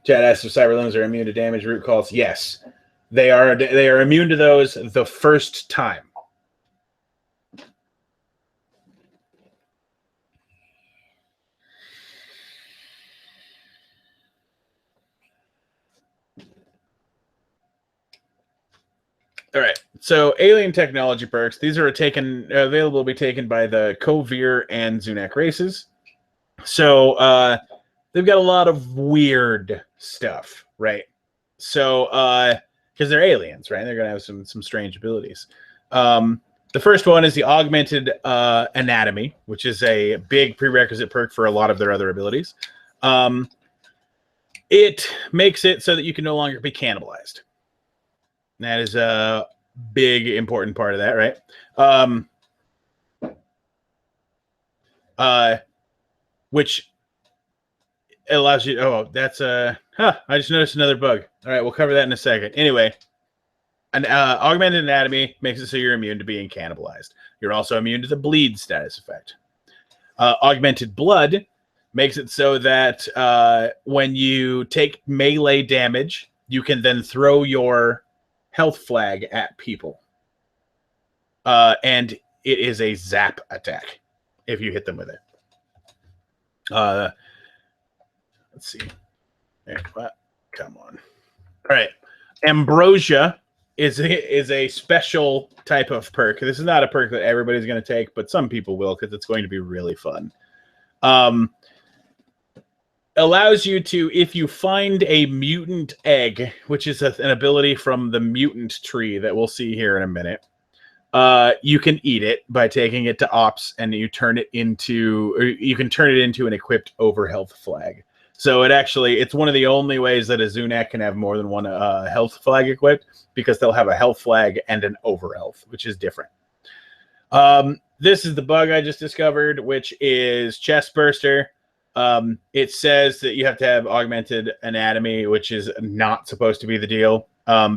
Chad asked if cyber limbs are immune to damage root calls. Yes, they are immune to those the first time. All right, so alien technology perks. These are available to be taken by the Kovir and Zunak races. So they've got a lot of weird stuff, right? So because they're aliens, right? They're gonna have some strange abilities. The first one is the augmented anatomy, which is a big prerequisite perk for a lot of their other abilities. It makes it so that you can no longer be cannibalized. That is a big, important part of that, right? Which allows you. Oh, that's I just noticed another bug. All right, we'll cover that in a second. Anyway, an augmented anatomy makes it so you're immune to being cannibalized. You're also immune to the bleed status effect. Augmented blood makes it so that when you take melee damage, you can then throw your health flag at people. And it is a zap attack if you hit them with it. Let's see. There, come on. All right. Ambrosia is a special type of perk. This is not a perk that everybody's going to take, but some people will because it's going to be really fun. Allows you to, if you find a mutant egg, which is an ability from the mutant tree that we'll see here in a minute, you can eat it by taking it to ops, and you can turn it into an equipped over health flag. So it's one of the only ways that a Zunak can have more than one health flag equipped, because they'll have a health flag and an over health, which is different. This is the bug I just discovered, which is Chest Burster. It says that you have to have augmented anatomy, which is not supposed to be the deal,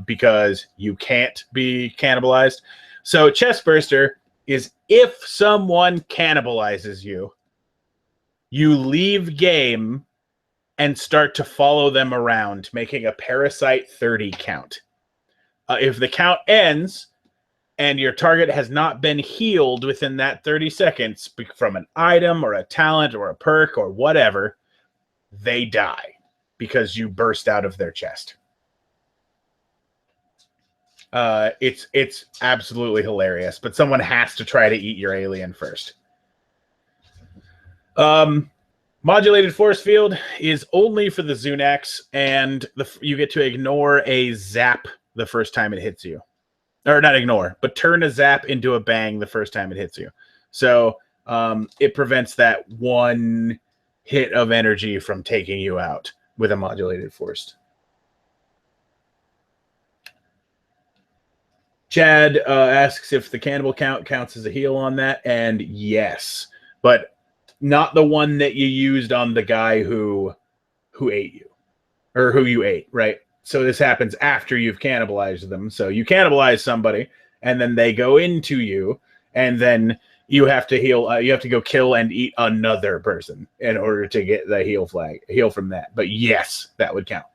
because you can't be cannibalized. So Chest Burster is if someone cannibalizes you, you leave game and start to follow them around, making a Parasite 30 count. If the count ends and your target has not been healed within that 30 seconds from an item or a talent or a perk or whatever, they die because you burst out of their chest. It's absolutely hilarious, but someone has to try to eat your alien first. Modulated force field is only for the Zunaks, and you get to ignore a zap the first time it hits you. Or not ignore, but turn a zap into a bang the first time it hits you. So it prevents that one hit of energy from taking you out with a modulated force. Chad asks if the cannibal count counts as a heal on that, and yes, but not the one that you used on the guy who ate you, or who you ate, right? So this happens after you've cannibalized them. So you cannibalize somebody, and then they go into you, and then you have to heal. You have to go kill and eat another person in order to get the heal from that. But yes, that would count.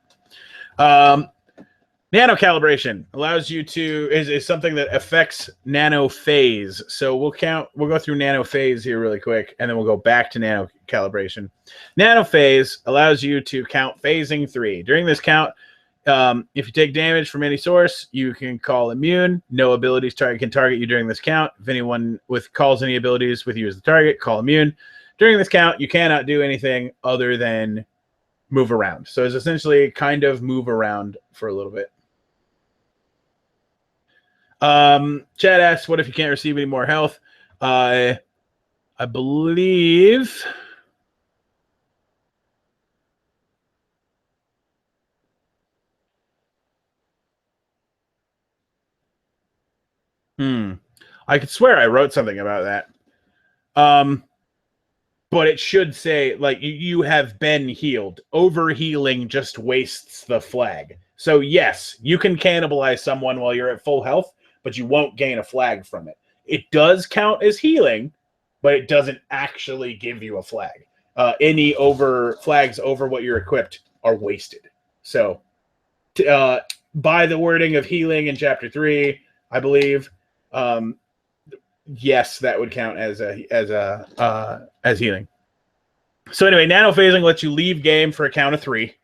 Nano calibration allows you to is something that affects nano phase. So we'll go through nano phase here really quick, and then we'll go back to nano calibration. Nano phase allows you to count phasing 3. During this count, if you take damage from any source, you can call immune. No abilities can target you during this count. If anyone calls any abilities with you as the target, call immune. During this count, you cannot do anything other than move around. So it's essentially kind of move around for a little bit. Chad asks, what if you can't receive any more health? I believe I could swear I wrote something about that. But it should say, like, you have been healed. Overhealing just wastes the flag. So yes, you can cannibalize someone while you're at full health, but you won't gain a flag from it. It does count as healing, but it doesn't actually give you a flag. Any flags over what you're equipped are wasted. So by the wording of healing in chapter 3, I believe, yes, that would count as healing. So anyway, nanophasing lets you leave game for a count of 3.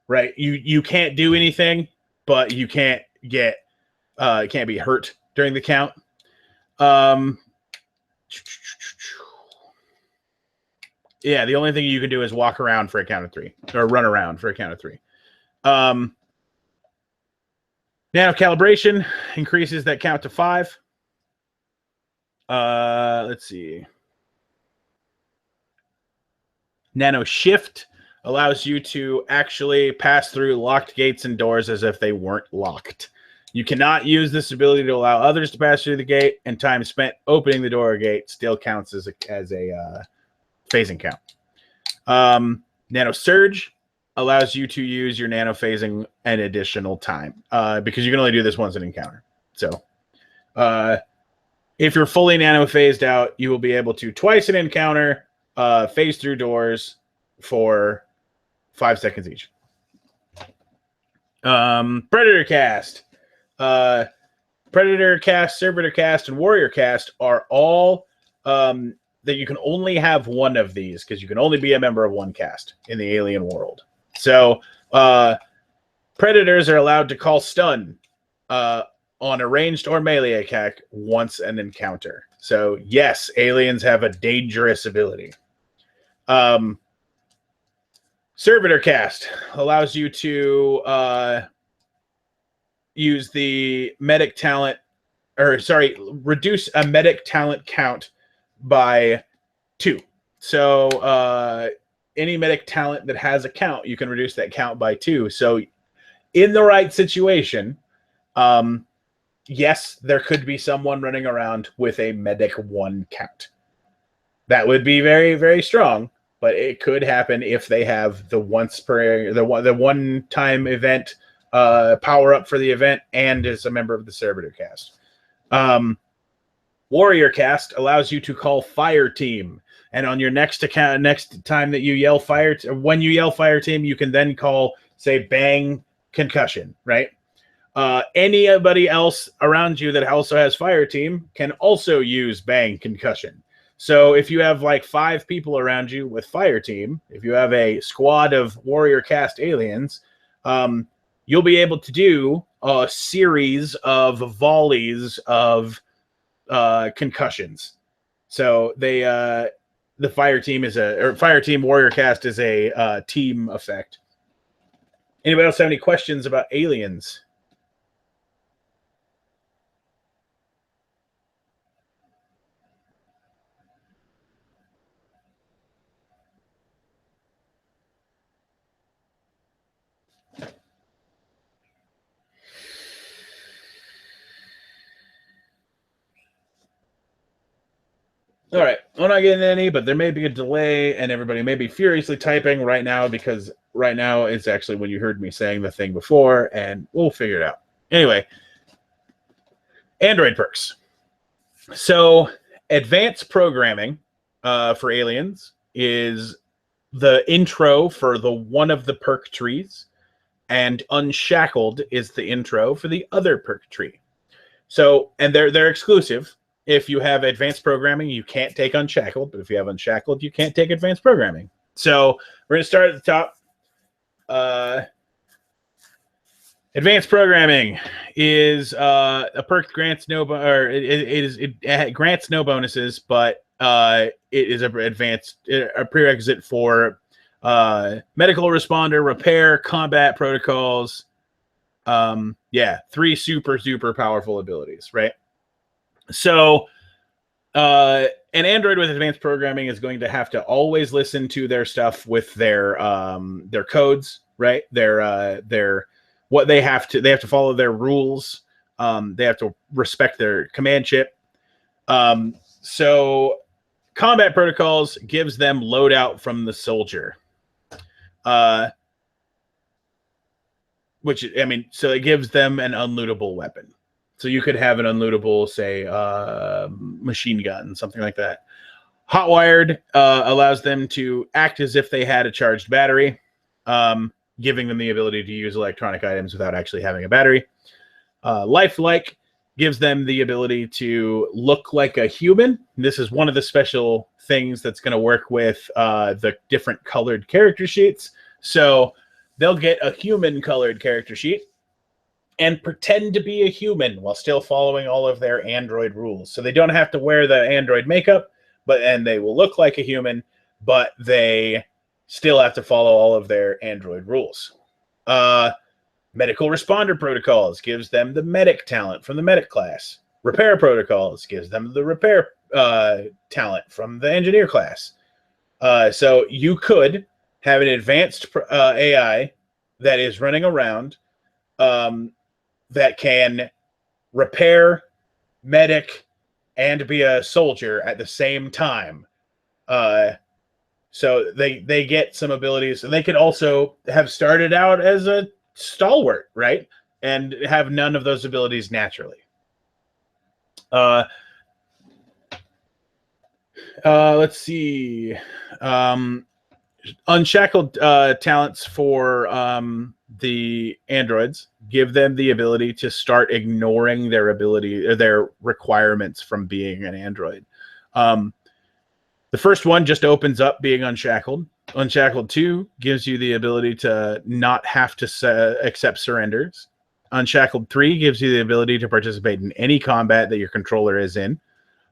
Right? You can't do anything, but you can't get can't be hurt during the count. Yeah, the only thing you can do is walk around for a count of 3, or run around for a count of 3. Nano calibration increases that count to 5. Let's see. Nano shift allows you to actually pass through locked gates and doors as if they weren't locked. You cannot use this ability to allow others to pass through the gate, and time spent opening the door or gate still counts as a phasing count. Nano surge allows you to use your nano phasing an additional time because you can only do this once an encounter. So if you're fully nano phased out, you will be able to twice an encounter phase through doors for 5 seconds each. Predator cast. Predator cast, Servitor cast, and Warrior cast are all that you can only have one of these because you can only be a member of one cast in the alien world. So Predators are allowed to call stun on a ranged or melee attack once an encounter. So yes, aliens have a dangerous ability. Servitor cast allows you to use the medic talent, reduce a medic talent count by 2. So any medic talent that has a count, you can reduce that count by 2. So in the right situation, yes, there could be someone running around with a medic 1 count. That would be very, very strong, but it could happen if they have the one time event power up for the event and is a member of the Servitor cast. Warrior cast allows you to call fire team, and on your next time that you yell fire, when you yell fire team, you can then call, say, bang concussion, right? Anybody else around you that also has fire team can also use bang concussion. So if you have like 5 people around you with fire team, if you have a squad of warrior cast aliens, you'll be able to do a series of volleys of concussions. So the fire team fire team warrior cast is a team effect. Anybody else have any questions about aliens? All right, we're not getting any, but there may be a delay, and everybody may be furiously typing right now because right now is actually when you heard me saying the thing before, and we'll figure it out. Anyway, Android perks. So, advanced programming for aliens is the intro for the one of the perk trees, and Unshackled is the intro for the other perk tree. So, and they're exclusive. If you have advanced programming, you can't take Unshackled, but if you have Unshackled, you can't take advanced programming. So we're going to start at the top. Advanced programming is a perk grants no it grants no bonuses, but it is a prerequisite for medical responder, repair, combat protocols. 3 super powerful abilities, right? So an Android with advanced programming is going to have to always listen to their stuff with their codes, right? Their what they have to follow their rules. They have to respect their command chip. So combat protocols gives them loadout from the soldier. Which, I mean, so it gives them an unlootable weapon. So you could have an unlootable, say, machine gun, something like that. Hotwired allows them to act as if they had a charged battery, giving them the ability to use electronic items without actually having a battery. Lifelike gives them the ability to look like a human. This is one of the special things that's going to work with the different colored character sheets. So they'll get a human colored character sheet and pretend to be a human while still following all of their Android rules. So they don't have to wear the Android makeup, and they will look like a human, but they still have to follow all of their Android rules. Medical responder protocols gives them the medic talent from the medic class. Repair protocols gives them the repair talent from the engineer class. So you could have an advanced AI that is running around that can repair, medic, and be a soldier at the same time. So they get some abilities, and they could also have started out as a stalwart, right? And have none of those abilities naturally. Let's see. Unshackled talents for the androids give them the ability to start ignoring their ability or their requirements from being an android. The first one just opens up being unshackled. Unshackled 2 gives you the ability to not have to accept surrenders. Unshackled 3 gives you the ability to participate in any combat that your controller is in.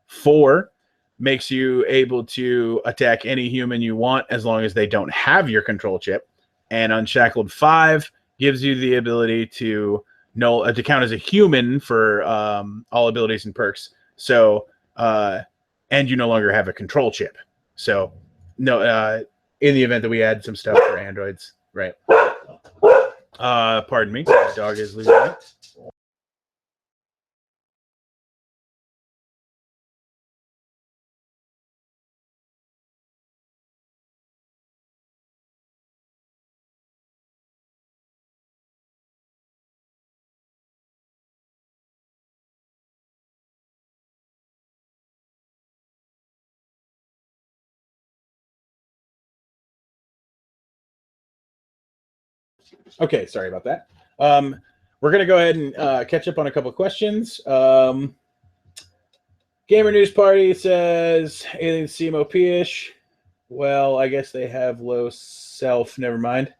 4 makes you able to attack any human you want as long as they don't have your control chip. And Unshackled 5 gives you the ability to count as a human for all abilities and perks. So, and you no longer have a control chip. So, no, in the event that we add some stuff for androids, right? Pardon me, my dog is losing it. Okay, sorry about that. We're going to go ahead and catch up on a couple of questions. Gamer News Party says, aliens seem OP-ish. Well, I guess they have low self. Never mind.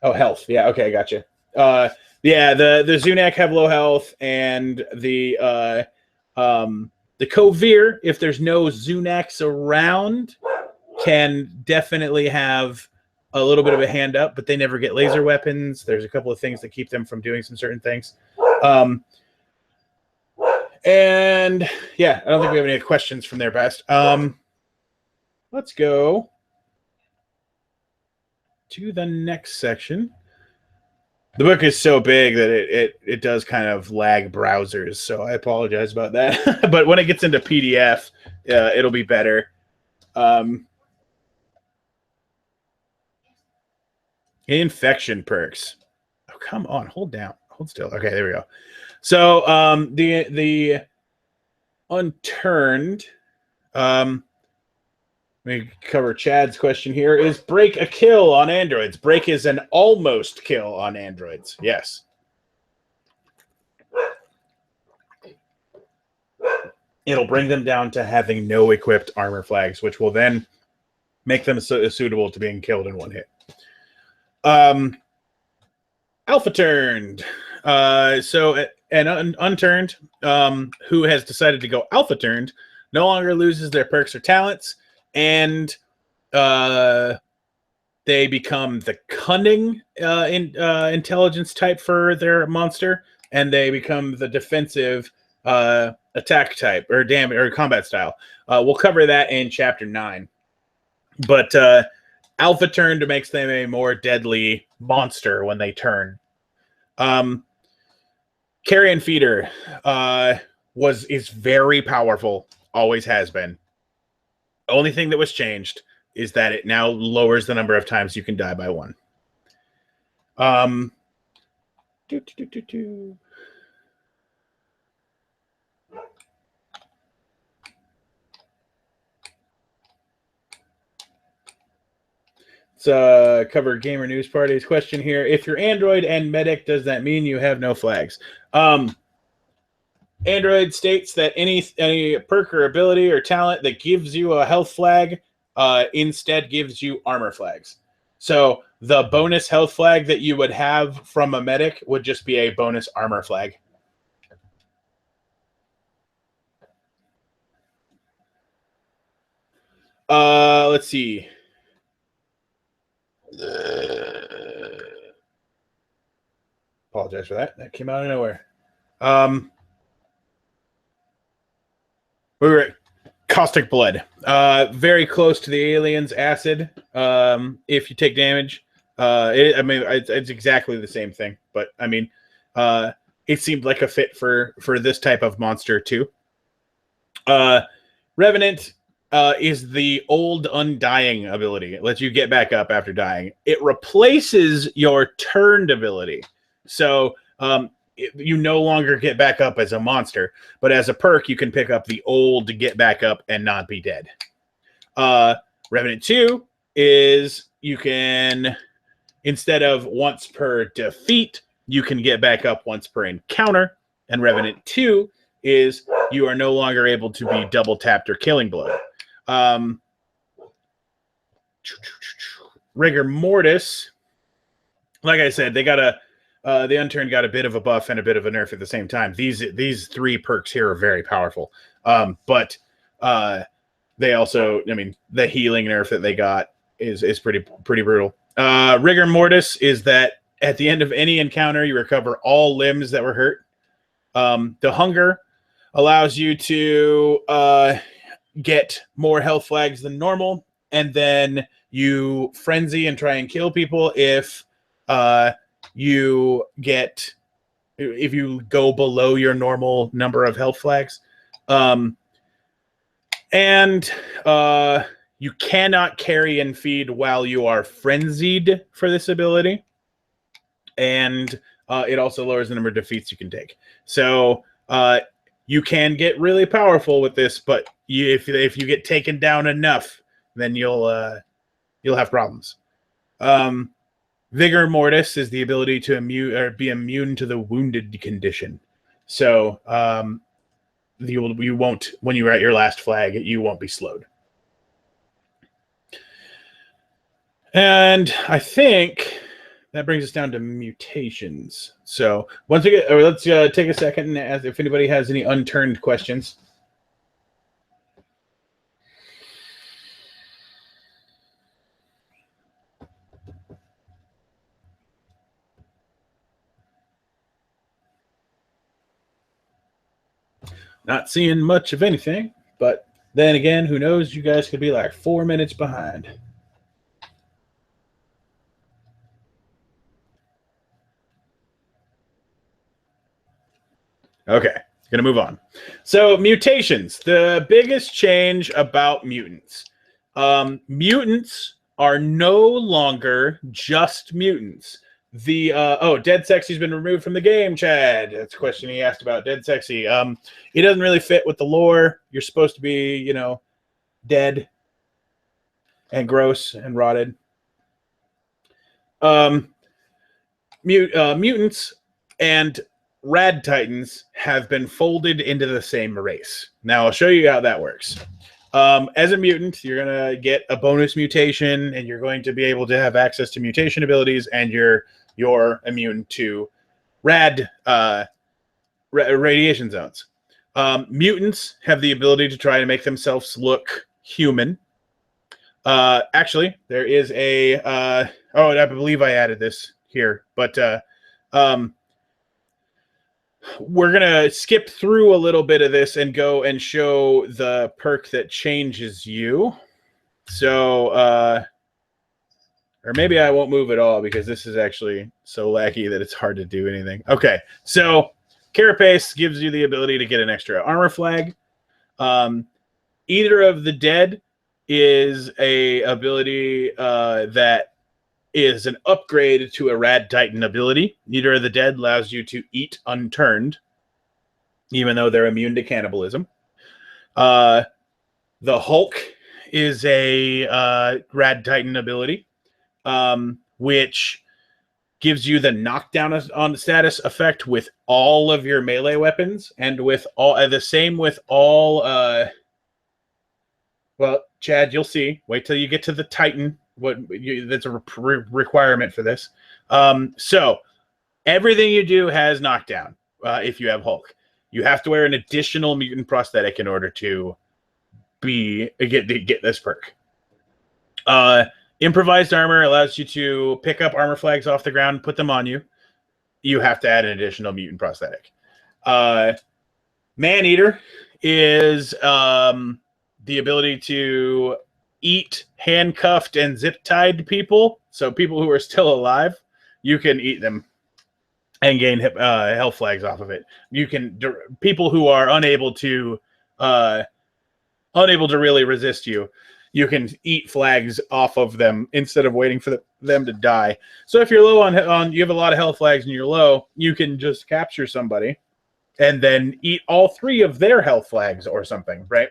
Oh, health. Yeah, okay, I gotcha. Yeah, the Zunak have low health, and the Kovir, if there's no Zunaks around, can definitely have a little bit of a hand up, but they never get laser weapons. There's a couple of things that keep them from doing some certain things. And yeah, I don't think we have any questions from their best. Let's go to the next section. The book is so big that it does kind of lag browsers, so I apologize about that. But when it gets into PDF, it'll be better. Infection perks. Oh, come on, hold still. Okay, there we go. So the unturned. Let me cover Chad's question here. Is break a kill on androids? Break is an almost kill on androids. Yes. It'll bring them down to having no equipped armor flags, which will then make them suitable to being killed in one hit. Alpha turned. So an unturned who has decided to go alpha turned no longer loses their perks or talents, and they become the cunning intelligence type for their monster, and they become the defensive attack type or damage or combat style. We'll cover that in chapter 9. But alpha turned makes them a more deadly monster when they turn. Carrion feeder is very powerful, always has been. Only thing that was changed is that it now lowers the number of times you can die by 1. Let's cover Gamer News Party's question here. If you're Android and Medic, does that mean you have no flags? Android states that any perk or ability or talent that gives you a health flag instead gives you armor flags. So the bonus health flag that you would have from a Medic would just be a bonus armor flag. Let's see. Apologize for that. That came out of nowhere. We were Caustic Blood. Very close to the aliens. Acid. If you take damage. It's exactly the same thing. But, I mean, it seemed like a fit for this type of monster, too. Revenant is the old Undying ability. It lets you get back up after dying. It replaces your turned ability. So you no longer get back up as a monster, but as a perk, you can pick up the old to get back up and not be dead. Revenant 2 is you can, instead of once per defeat, you can get back up once per encounter. And Revenant 2 is you are no longer able to be double tapped or killing blow. Rigor Mortis, like I said, they got the Unturned got a bit of a buff and a bit of a nerf at the same time. These 3 perks here are very powerful, but they also, I mean, the healing nerf that they got is pretty brutal. Rigor Mortis is that at the end of any encounter, you recover all limbs that were hurt. The Hunger allows you to get more health flags than normal, and then you frenzy and try and kill people if you go below your normal number of health flags. And you cannot carry and feed while you are frenzied for this ability. And it also lowers the number of defeats you can take. So you can get really powerful with this, but if you get taken down enough, then you'll have problems. Vigor Mortis is the ability to be immune to the wounded condition. So you won't, when you're at your last flag, you won't be slowed. And I think that brings us down to mutations. So let's take a second and ask if anybody has any unturned questions. Not seeing much of anything, but then again, who knows? You guys could be like 4 minutes behind. Okay. Gonna move on. So mutations, the biggest change about mutants. Mutants are no longer just mutants. The Dead Sexy's been removed from the game, Chad. That's a question he asked about Dead Sexy. It doesn't really fit with the lore. You're supposed to be, you know, dead and gross and rotted. Mutants and Rad Titans have been folded into the same race. Now I'll show you how that works. As a mutant, you're going to get a bonus mutation, and you're going to be able to have access to mutation abilities, and you're immune to radiation zones. Mutants have the ability to try to make themselves look human. Actually, there is a I believe I added this here, but we're gonna skip through a little bit of this and go and show the perk that changes you. So or maybe I won't move at all because this is actually so laggy that it's hard to do anything. Okay, so Carapace gives you the ability to get an extra armor flag. Eater of the Dead is a ability that is an upgrade to a Rad Titan ability. Eater of the Dead allows you to eat unturned, even though they're immune to cannibalism. The Hulk is a Rad Titan ability, which gives you the knockdown on status effect with all of your melee weapons, and with all the same with all. Well, Chad, you'll see. Wait till you get to the Titan. That's a requirement for this. So everything you do has knockdown. If you have Hulk, you have to wear an additional mutant prosthetic in order to get this perk. Improvised armor allows you to pick up armor flags off the ground, put them on you. You have to add an additional mutant prosthetic. Man-Eater is the ability to eat handcuffed and zip-tied people. So people who are still alive, you can eat them and gain health flags off of it. You can people who are unable to really resist you. You can eat flags off of them instead of waiting for them to die. So if you're low on you have a lot of health flags and you're low, you can just capture somebody and then eat all 3 of their health flags or something, right?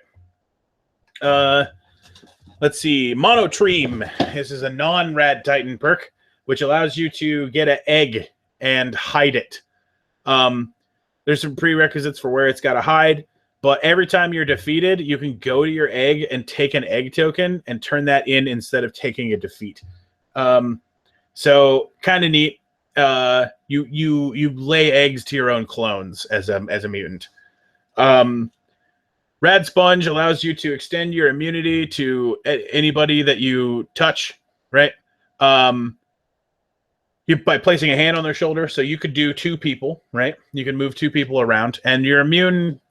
Let's see. Monotream. This is a non-Rad Titan perk, which allows you to get an egg and hide it. There's some prerequisites for where it's got to hide, but every time you're defeated, you can go to your egg and take an egg token and turn that in instead of taking a defeat. So kind of neat. You lay eggs to your own clones as a mutant. Rad Sponge allows you to extend your immunity to anybody that you touch, right? By placing a hand on their shoulder. So you could do 2 people, right? You can move 2 people around, and you're immune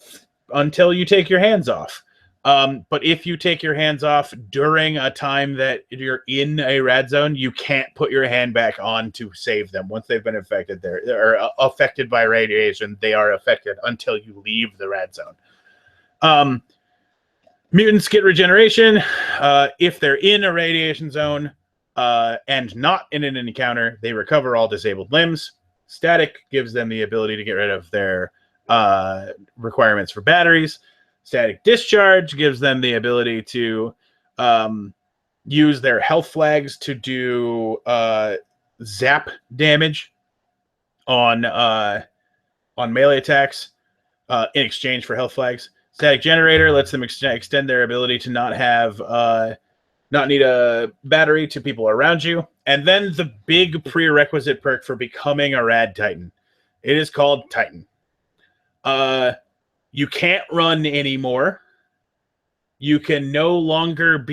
until you take your hands off. But if you take your hands off during a time that you're in a rad zone, you can't put your hand back on to save them. Once they've been affected, they're affected by radiation. They are affected until you leave the rad zone. Mutants get regeneration if they're in a radiation zone and not in an encounter. They recover all disabled limbs. Static gives them the ability to get rid of their requirements for batteries. Static discharge gives them the ability to use their health flags to do zap damage on melee attacks in exchange for health flags. Static Generator lets them extend their ability to not need a battery to people around you. And then the big prerequisite perk for becoming a Rad Titan. It is called Titan. You can't run anymore. You can no longer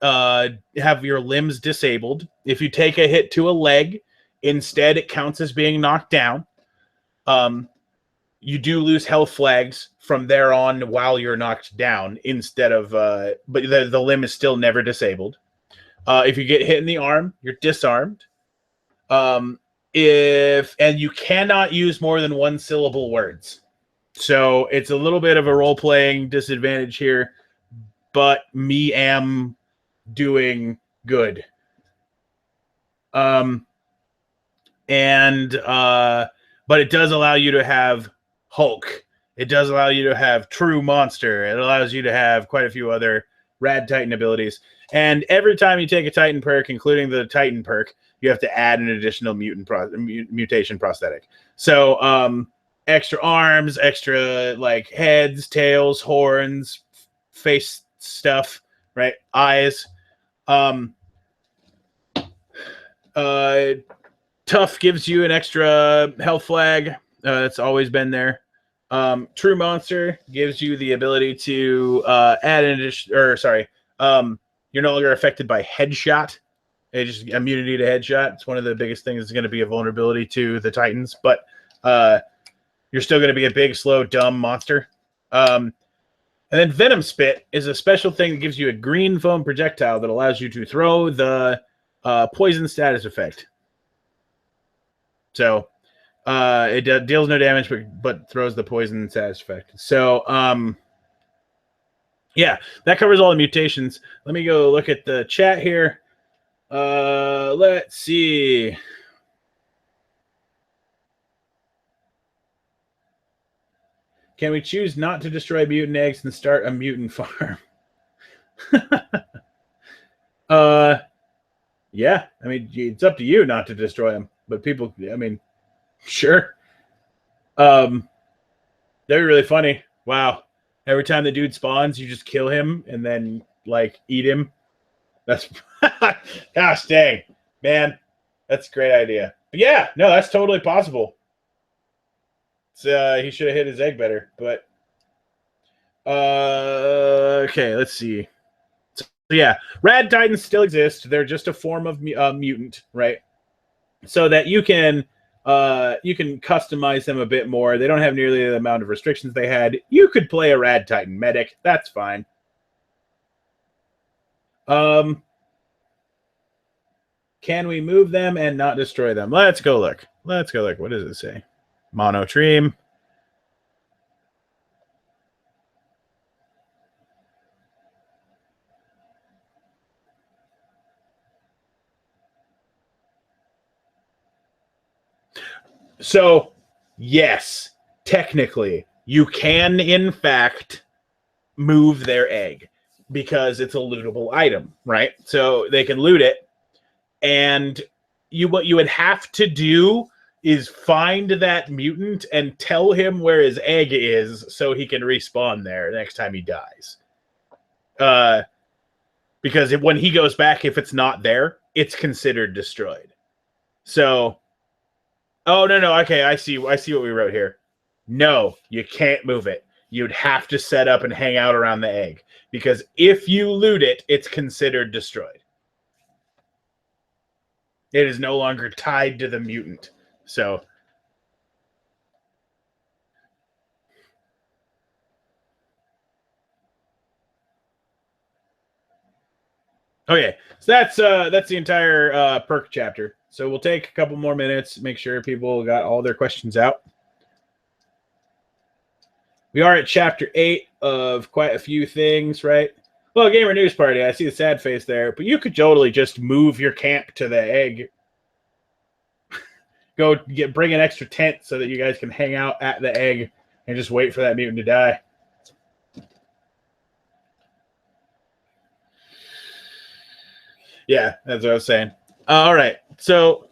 have your limbs disabled. If you take a hit to a leg, instead it counts as being knocked down. You do lose health flags from there on while you're knocked down instead of, but the limb is still never disabled. If you get hit in the arm, you're disarmed. And you cannot use more than 1 syllable words. So it's a little bit of a role-playing disadvantage here, but me am doing good. But it does allow you to have Hulk. It does allow you to have True Monster. It allows you to have quite a few other Rad Titan abilities. And every time you take a Titan perk, including the Titan perk, you have to add an additional mutation prosthetic. So extra arms, extra like heads, tails, horns, face stuff, right? Eyes. Tough gives you an extra health flag. That's always been there. True Monster gives you the ability to add an addition, or sorry, you're no longer affected by headshot. It's just immunity to headshot. It's one of the biggest things that's going to be a vulnerability to the Titans, but you're still going to be a big, slow, dumb monster. And then Venom Spit is a special thing that gives you a green foam projectile that allows you to throw the poison status effect. So it deals no damage, but throws the poison status effect. So yeah, that covers all the mutations. Let me go look at the chat here. Let's see. Can we choose not to destroy mutant eggs and start a mutant farm? Yeah, I mean, it's up to you not to destroy them, but people, I mean, sure. That'd be really funny. Wow. Every time the dude spawns, you just kill him and then like eat him. That's gosh dang, man. That's a great idea. But yeah, no, that's totally possible. He should have hit his egg better, but okay, let's see. So yeah, Rad Titans still exist. They're just a form of mutant, right? So that you can customize them a bit more. They don't have nearly the amount of restrictions they had. You could play a Rad Titan medic. That's fine. Can we move them and not destroy them? Let's go look. Let's go look. What does it say? Monotream. So, yes, technically, you can, in fact, move their egg because it's a lootable item, right? So they can loot it, and what you would have to do is find that mutant and tell him where his egg is so he can respawn there next time he dies. Because when he goes back, if it's not there, it's considered destroyed. So... Oh, no. Okay, I see what we wrote here. No, you can't move it. You'd have to set up and hang out around the egg. Because if you loot it, it's considered destroyed. It is no longer tied to the mutant. So... Okay, so that's the entire perk chapter. So we'll take a couple more minutes, make sure people got all their questions out. We are at chapter 8 of quite a few things, right? Well, Gamer News Party, I see the sad face there, but you could totally just move your camp to the egg. Go bring an extra tent so that you guys can hang out at the egg and just wait for that mutant to die. Yeah, that's what I was saying. All right, so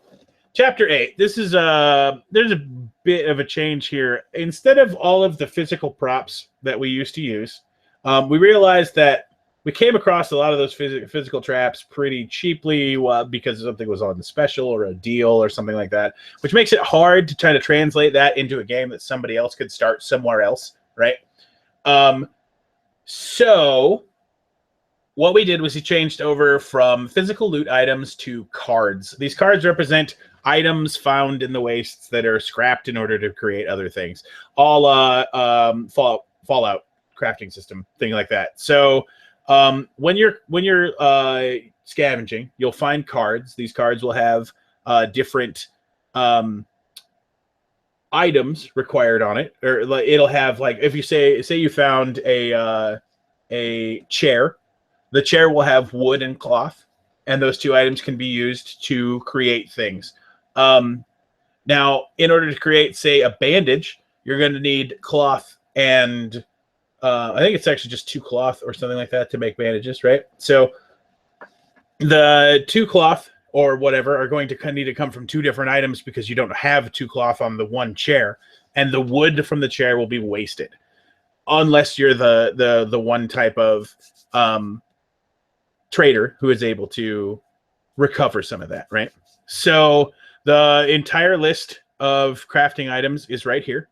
chapter 8. This is there's a bit of a change here. Instead of all of the physical props that we used to use, we realized that we came across a lot of those physical traps pretty cheaply because something was on the special or a deal or something like that, which makes it hard to try to translate that into a game that somebody else could start somewhere else, right? So what we did was we changed over from physical loot items to cards. These cards represent items found in the wastes that are scrapped in order to create other things. All Fallout crafting system, thing like that. So when you're scavenging, you'll find cards. These cards will have different items required on it, or like it'll have like if you say you found a chair, the chair will have wood and cloth, and those two items can be used to create things. Now, in order to create, say, a bandage, you're going to need cloth and I think it's actually just 2 cloth or something like that to make bandages, right? So the 2 cloth or whatever are going to need to come from 2 different items because you don't have 2 cloth on the one chair, and the wood from the chair will be wasted unless you're the one type of trader who is able to recover some of that, right? So the entire list of crafting items is right here.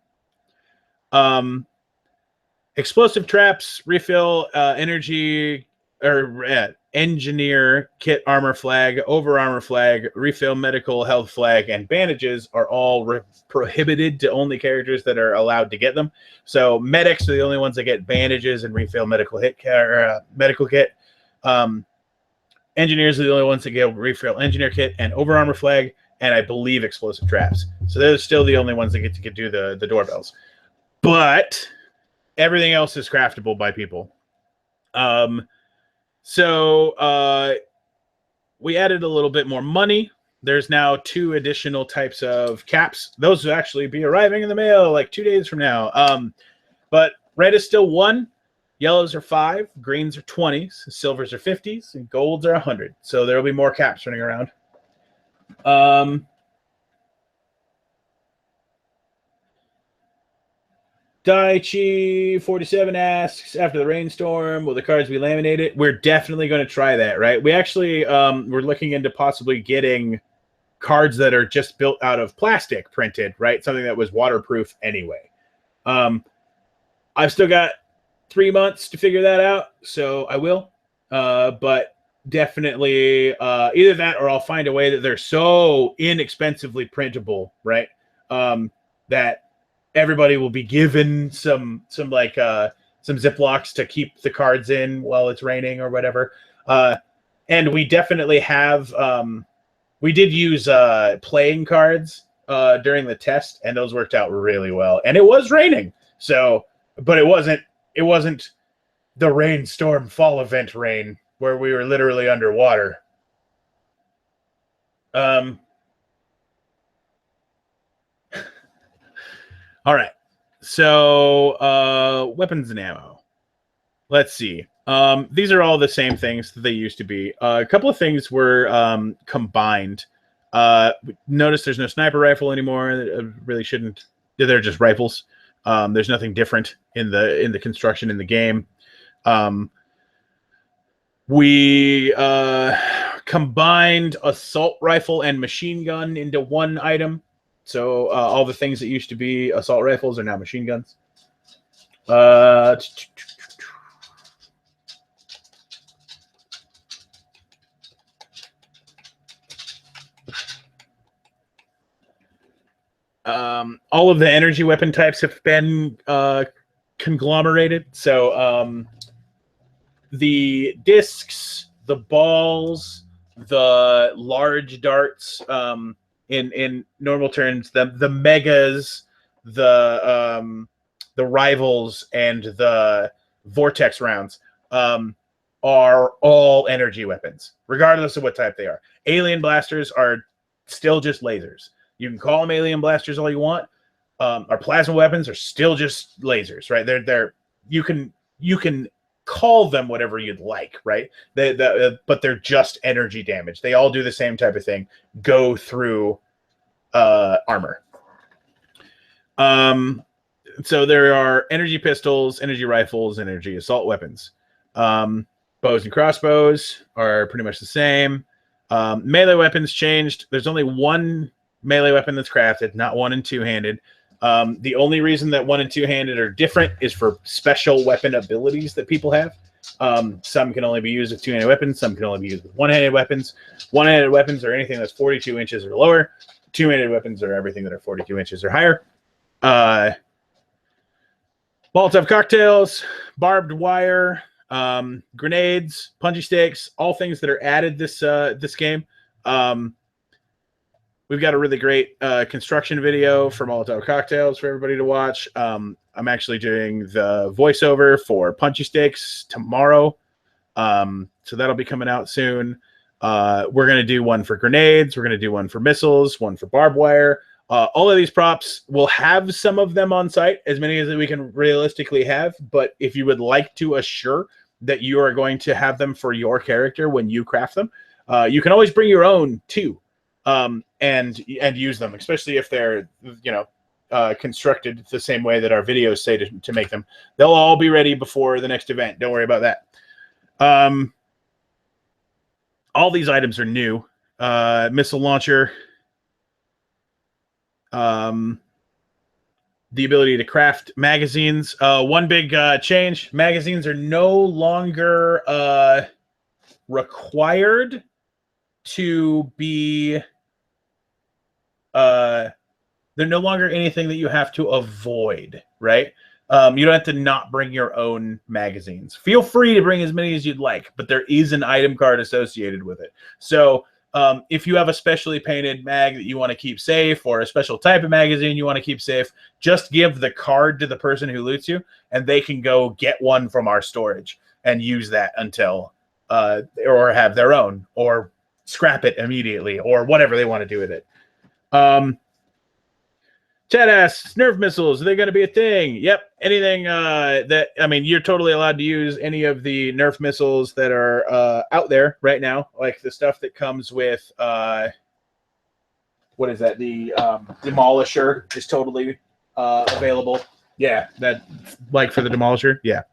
Explosive traps, refill, energy, or engineer kit, armor flag, over armor flag, refill, medical, health flag, and bandages are all prohibited to only characters that are allowed to get them. So medics are the only ones that get bandages and refill medical medical kit. Engineers are the only ones that get refill engineer kit and over armor flag, and I believe explosive traps. So they're still the only ones that get to do the doorbells. But everything else is craftable by people. So we added a little bit more money. There's now 2 additional types of caps. Those will actually be arriving in the mail like 2 days from now. But red is still 1, yellows are 5, greens are 20s, silvers are 50s, and golds are 100. So there will be more caps running around. Daichi47 asks, after the rainstorm, will the cards be laminated? We're definitely going to try that, right? We actually we're looking into possibly getting cards that are just built out of plastic printed, right? Something that was waterproof anyway. I've still got 3 months to figure that out, so I will. But definitely either that or I'll find a way that they're so inexpensively printable, right? That everybody will be given some Ziplocs to keep the cards in while it's raining or whatever. And we definitely have we did use playing cards during the test, and those worked out really well. And it was raining, so but it wasn't the rainstorm fall event rain where we were literally underwater. All right. So weapons and ammo. Let's see. These are all the same things that they used to be. A couple of things were combined. Notice there's no sniper rifle anymore. Really shouldn't. They're just rifles. There's nothing different in the construction in the game. We combined assault rifle and machine gun into one item. So all the things that used to be assault rifles are now machine guns. All of the energy weapon types have been conglomerated. So the discs, the balls, the large darts, in normal turns, the megas, the rivals, and the vortex rounds are all energy weapons, regardless of what type they are. Alien blasters are still just lasers. You can call them alien blasters all you want. Our plasma weapons are still just lasers, right? You can call them whatever you'd like, right? But they're just energy damage. They all do the same type of thing. Go through armor. So there are energy pistols, energy rifles, energy assault weapons. Bows and crossbows are pretty much the same. Melee weapons changed. There's only one melee weapon that's crafted, not one and two-handed. The only reason that one and two-handed are different is for special weapon abilities that people have. Some can only be used with two-handed weapons. Some can only be used with one-handed weapons. One-handed weapons are anything that's 42 inches or lower. Two-handed weapons are everything that are 42 inches or higher. Molotov cocktails, barbed wire, grenades, punji sticks, all things that are added this game. we've got a really great construction video for Molotov Cocktails for everybody to watch. I'm actually doing the voiceover for Punchy Sticks tomorrow. So that'll be coming out soon. We're going to do one for grenades. We're going to do one for missiles, one for barbed wire. All of these props, we'll have some of them on site, as many as we can realistically have. But if you would like to assure that you are going to have them for your character when you craft them, you can always bring your own too, and use them, especially if they're, constructed the same way that our videos say to make them. They'll all be ready before the next event. Don't worry about that. All these items are new. Missile launcher. The ability to craft magazines. One big change. Magazines are no longer required to be... they're no longer anything that you have to avoid, right? You don't have to not bring your own magazines. Feel free to bring as many as you'd like, but there is an item card associated with it. So if you have a specially painted mag that you want to keep safe, or a special type of magazine you want to keep safe, just give the card to the person who loots you, and they can go get one from our storage and use that until, or have their own, or scrap it immediately, or whatever they want to do with it. Chad asks, Nerf missiles, are they going to be a thing? Yep. Anything you're totally allowed to use any of the Nerf missiles that are out there right now, like the stuff that comes with, what is that? The Demolisher is totally available. Yeah, that, like for the Demolisher. Yeah.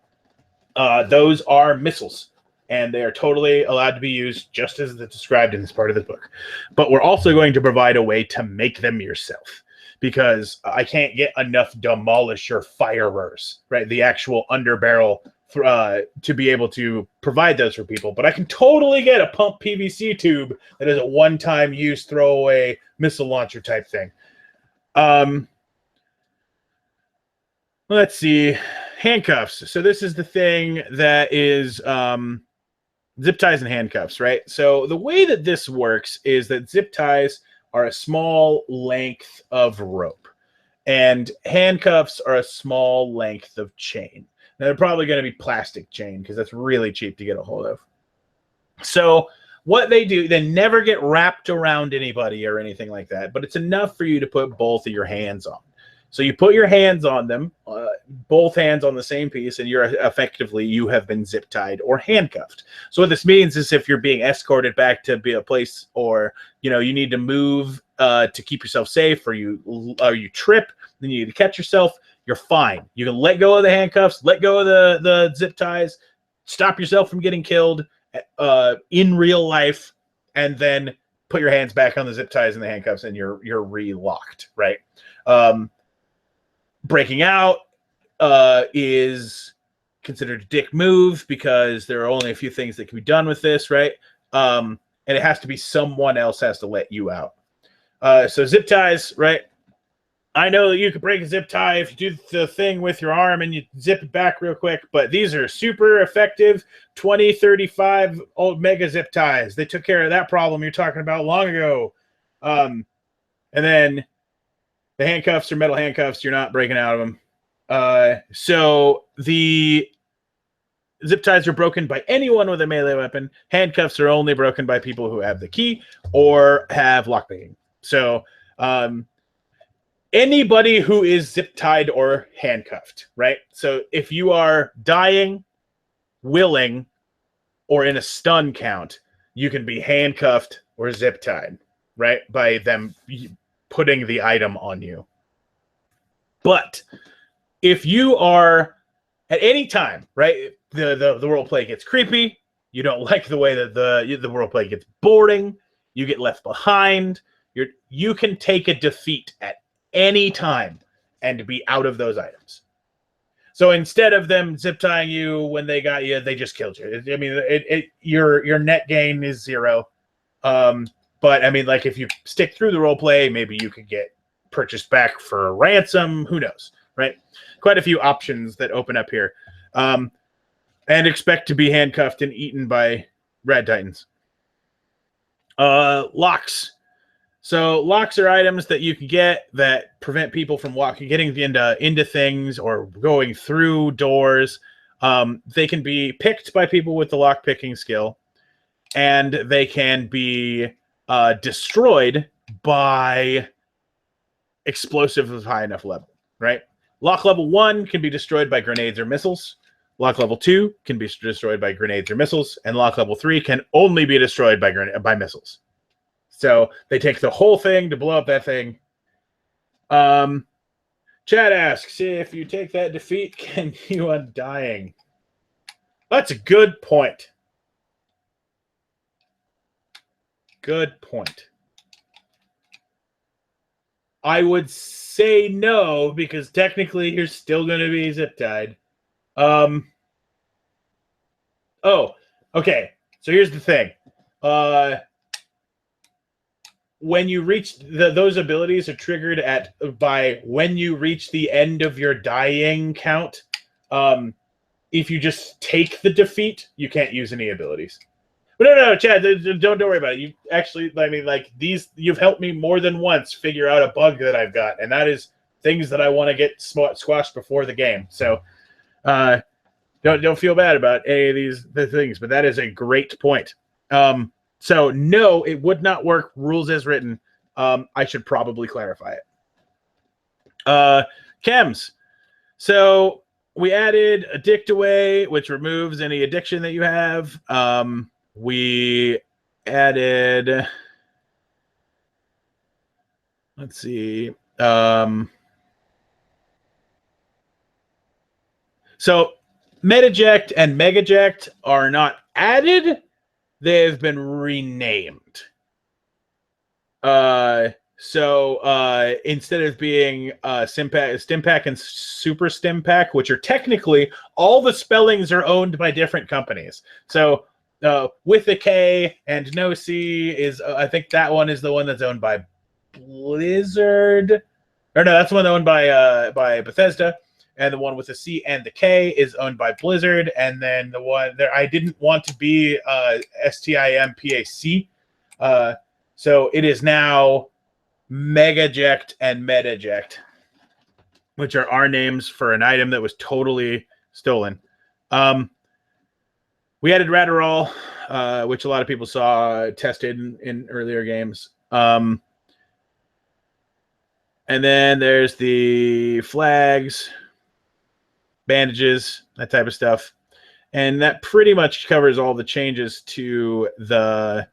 Those are missiles, and they are totally allowed to be used just as it's described in this part of the book. But we're also going to provide a way to make them yourself, because I can't get enough Demolisher firers, right? The actual underbarrel to be able to provide those for people. But I can totally get a pump PVC tube that is a one-time use throwaway missile launcher type thing. Let's see. Handcuffs. So this is the thing that is zip ties and handcuffs, right? So the way that this works is that zip ties are a small length of rope, and handcuffs are a small length of chain. Now, they're probably going to be plastic chain because that's really cheap to get a hold of. So what they do, they never get wrapped around anybody or anything like that, but it's enough for you to put both of your hands on. So you put your hands on them, both hands on the same piece, and you have been zip tied or handcuffed. So what this means is if you're being escorted back to be a place, or you need to move to keep yourself safe, or you trip, then you need to catch yourself, you're fine. You can let go of the handcuffs, let go of the zip ties, stop yourself from getting killed in real life, and then put your hands back on the zip ties and the handcuffs, and you're re-locked, right? Breaking out is considered a dick move because there are only a few things that can be done with this, right? And it has to be someone else has to let you out. So zip ties, right? I know that you could break a zip tie if you do the thing with your arm and you zip it back real quick, but these are super effective 2035 old mega zip ties. They took care of that problem you're talking about long ago. And then the handcuffs are metal handcuffs. You're not breaking out of them. So the zip ties are broken by anyone with a melee weapon. Handcuffs are only broken by people who have the key or have lockpicking. So anybody who is zip tied or handcuffed, right? So if you are dying, willing, or in a stun count, you can be handcuffed or zip tied, right? By them putting the item on you. But if you are at any time, right, the role play gets creepy, you don't like the way that the role play gets boring, you get left behind, you can take a defeat at any time and be out of those items. So instead of them zip tying you when they got you, they just killed you. I mean, your net gain is 0. But I mean, like if you stick through the role play, maybe you could get purchased back for a ransom. Who knows, right? Quite a few options that open up here. And expect to be handcuffed and eaten by Rad Titans. Locks. So locks are items that you can get that prevent people from getting into things or going through doors. They can be picked by people with the lock picking skill, and they can be destroyed by explosives of high enough level. Right? Lock level 1 can be destroyed by grenades or missiles. Lock level 2 can be destroyed by grenades or missiles, and lock level 3 can only be destroyed by missiles. So they take the whole thing to blow up that thing. Chad asks, if you take that defeat, can you undying? That's a good point. Good point. I would say no, because technically you're still going to be zip tied. Oh, okay. So here's the thing. When you reach those abilities are triggered by when you reach the end of your dying count. If you just take the defeat, you can't use any abilities. But no, Chad, don't worry about it. You actually, I mean, like these, you've helped me more than once figure out a bug that I've got, and that is things that I want to get squashed before the game. So, don't feel bad about any of the things. But that is a great point. So no, it would not work. Rules as written. I should probably clarify it. Chems. So we added Addict Away, which removes any addiction that you have. We added, let's see. So Meteject and Megaject are not added. They have been renamed. So instead of being Stimpack and Super Stimpack, which are technically all the spellings are owned by different companies. So with a K and no C is I think that one is the one that's owned by Blizzard. Or no, that's the one owned by Bethesda. And the one with the C and the K is owned by Blizzard. And then the one there, I didn't want to be Stimpac. So it is now Megaject and Meteject, which are our names for an item that was totally stolen. We added Ratterall, which a lot of people saw tested in earlier games. And then there's the flags, bandages, that type of stuff. And that pretty much covers all the changes to the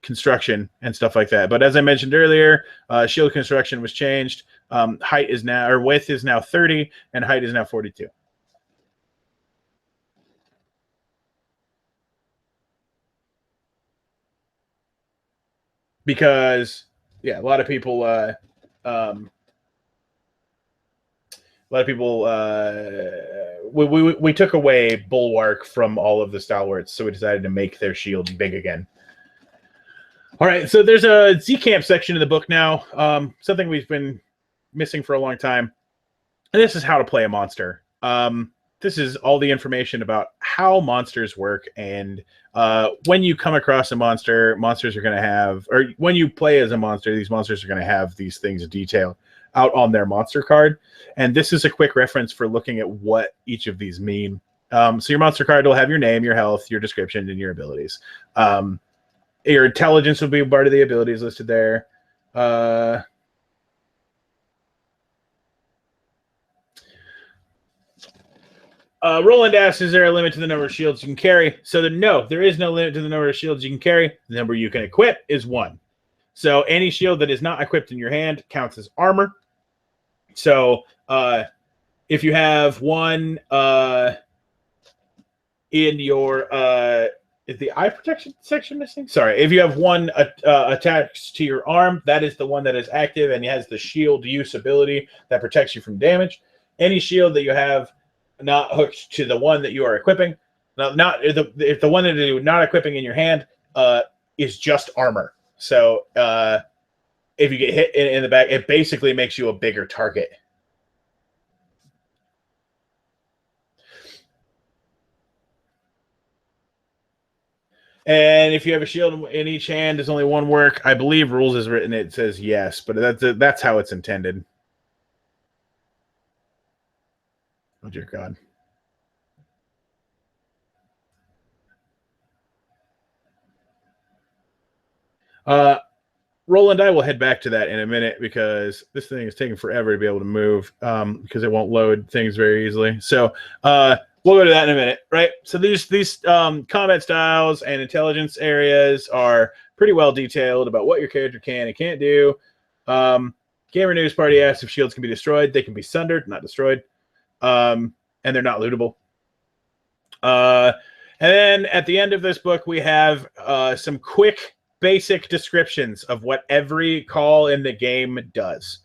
construction and stuff like that. But as I mentioned earlier, shield construction was changed. Height is now, or width is now 30, and height is now 42. Because yeah, a lot of people we took away Bulwark from all of the stalwarts, so we decided to make their shield big again. All right, so there's a Z-Camp section in the book now, something we've been missing for a long time. And this is how to play a monster. This is all the information about how monsters work, and when you come across a monster, monsters are going to have, or when you play as a monster, these monsters are going to have these things detailed out on their monster card. And this is a quick reference for looking at what each of these mean. So your monster card will have your name, your health, your description, and your abilities. Your intelligence will be part of the abilities listed there. Roland asks, is there a limit to the number of shields you can carry? So no, there is no limit to the number of shields you can carry. The number you can equip is 1. So any shield that is not equipped in your hand counts as armor. So if you have one in your is the eye protection section missing? Sorry, if you have one attached to your arm, that is the one that is active and has the shield use ability that protects you from damage. Any shield that you have not hooked to the one that you are equipping, if the one that you're not equipping in your hand is just armor. So if you get hit in the back, it basically makes you a bigger target. And if you have a shield in each hand, does only one work? I believe rules is written. It says yes, but that's how it's intended. Oh dear God. Roland, I will head back to that in a minute because this thing is taking forever to be able to move because it won't load things very easily. So we'll go to that in a minute, right? So these combat styles and intelligence areas are pretty well detailed about what your character can and can't do. Gamer News Party asks if shields can be destroyed. They can be sundered, not destroyed, and they're not lootable. And then at the end of this book, we have some quick, basic descriptions of what every call in the game does.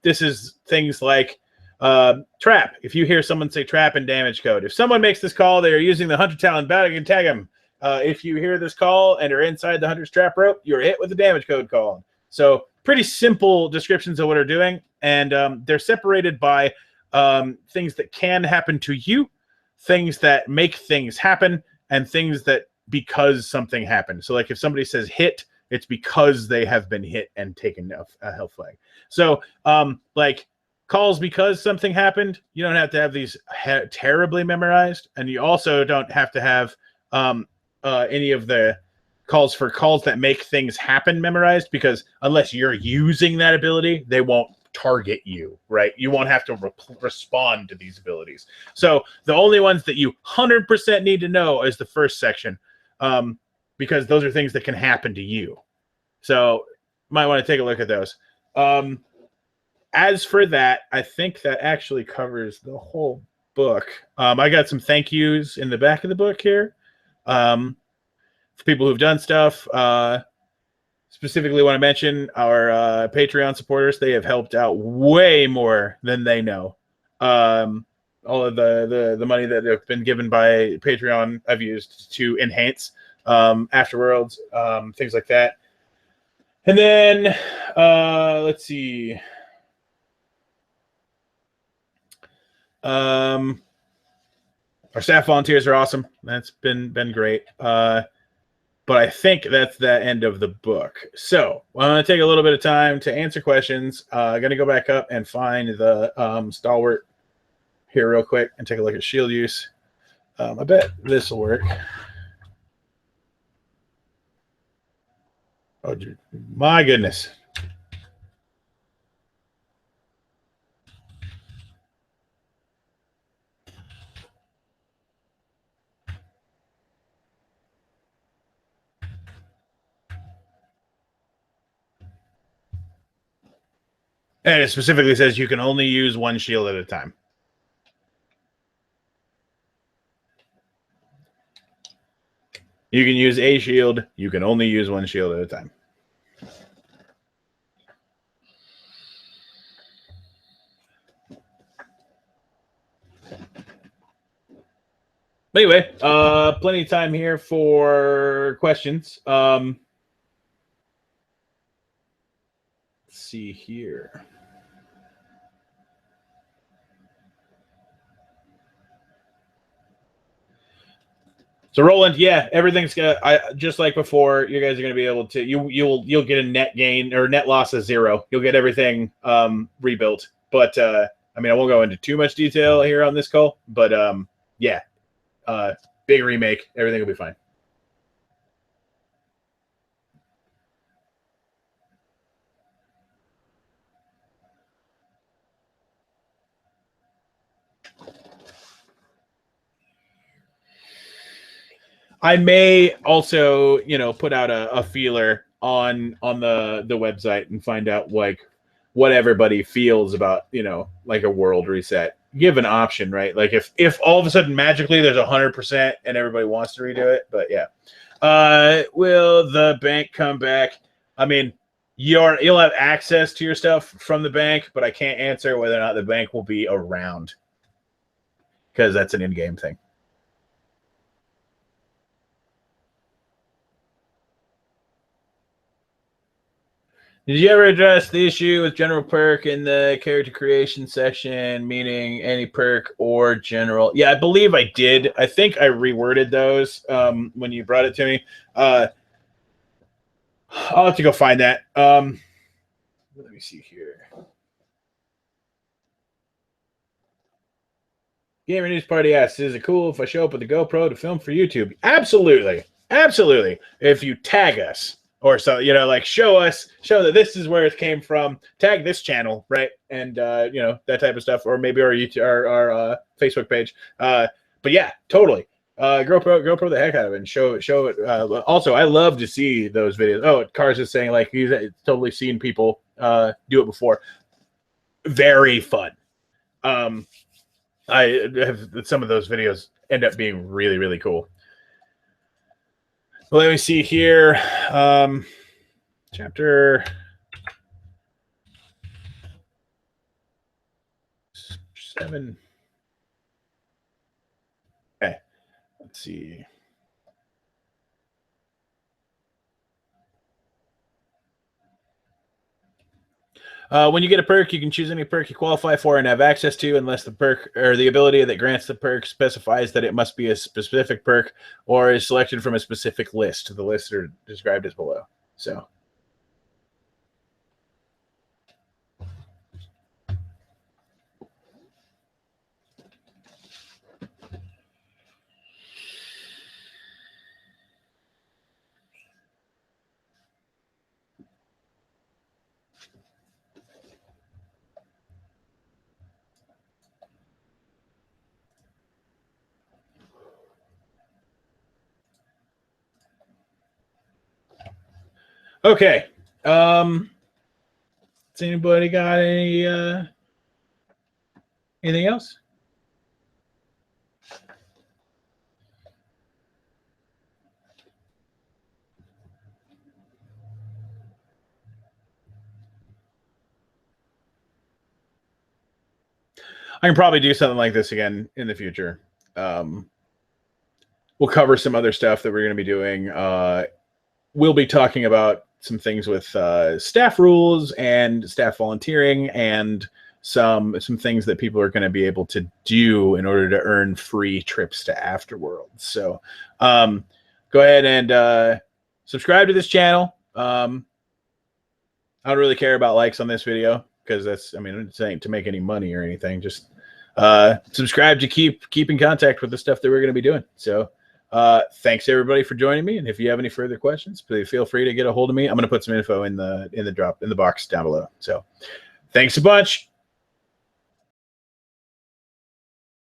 This is things like trap. If you hear someone say trap in damage code, if someone makes this call, they are using the Hunter Talon battle, you can tag them. If you hear this call and are inside the Hunter's trap rope, you're hit with the damage code call. So pretty simple descriptions of what they're doing. And they're separated by things that can happen to you, things that make things happen, and things that because something happened. So like if somebody says hit, it's because they have been hit and taken a health flag. So like calls because something happened, you don't have to have these terribly memorized, and you also don't have to have any of the calls for calls that make things happen memorized, because unless you're using that ability, they won't target you, right? You won't have to respond to these abilities. So the only ones that you 100% need to know is the first section, because those are things that can happen to you. So might want to take a look at those. As for that, I think that actually covers the whole book. I got some thank yous in the back of the book here for people who've done stuff. Specifically want to mention our Patreon supporters. They have helped out way more than they know. All of the money that have been given by Patreon I've used to enhance Afterworlds, things like that. And then let's see. Our staff volunteers are awesome. That's been great. But I think that's the end of the book. So I'm going to take a little bit of time to answer questions. I'm going to go back up and find the stalwart here real quick and take a look at shield use. I bet this will work. Oh, my goodness. And it specifically says you can only use one shield at a time. You can use a shield. You can only use one shield at a time. But anyway, plenty of time here for questions. Let's see here. So Roland, yeah, everything's just like before. You guys are going to be able to you'll get a net gain or net loss of 0. You'll get everything rebuilt. But I mean, I won't go into too much detail here on this call. But yeah, big remake. Everything will be fine. I may also, put out a feeler on the website and find out like what everybody feels about, like a world reset. Give an option, right? Like if all of a sudden magically there's 100% and everybody wants to redo it, but yeah. Will the bank come back? I mean, you'll have access to your stuff from the bank, but I can't answer whether or not the bank will be around because that's an in-game thing. Did you ever address the issue with general perk in the character creation section, meaning any perk or general? Yeah, I believe I did. I think I reworded those when you brought it to me. I'll have to go find that. Let me see here. Gamer News Party asks, is it cool if I show up with a GoPro to film for YouTube? Absolutely. Absolutely. If you tag us or so, you know, like show that this is where it came from, tag this channel, right? And, you know, that type of stuff, or maybe our YouTube, our Facebook page. But yeah, totally. GoPro the heck out of it and show it. Also, I love to see those videos. Oh, Cars is saying like he's totally seen people do it before. Very fun. I have some of those videos end up being really, really cool. Well, let me see here. Chapter 7. Okay, let's see. When you get a perk, you can choose any perk you qualify for and have access to, unless the perk or the ability that grants the perk specifies that it must be a specific perk or is selected from a specific list. The lists are described as below. So. Okay. Has anybody got anything else? I can probably do something like this again in the future. We'll cover some other stuff that we're going to be doing. We'll be talking about some things with staff rules and staff volunteering and some things that people are going to be able to do in order to earn free trips to Afterworld. So go ahead and subscribe to this channel. I don't really care about likes on this video because that's, I mean, it's saying to make any money or anything. Just subscribe to keep in contact with the stuff that we're going to be doing. So thanks everybody for joining me. And if you have any further questions, please feel free to get a hold of me. I'm going to put some info in the box down below. So thanks a bunch.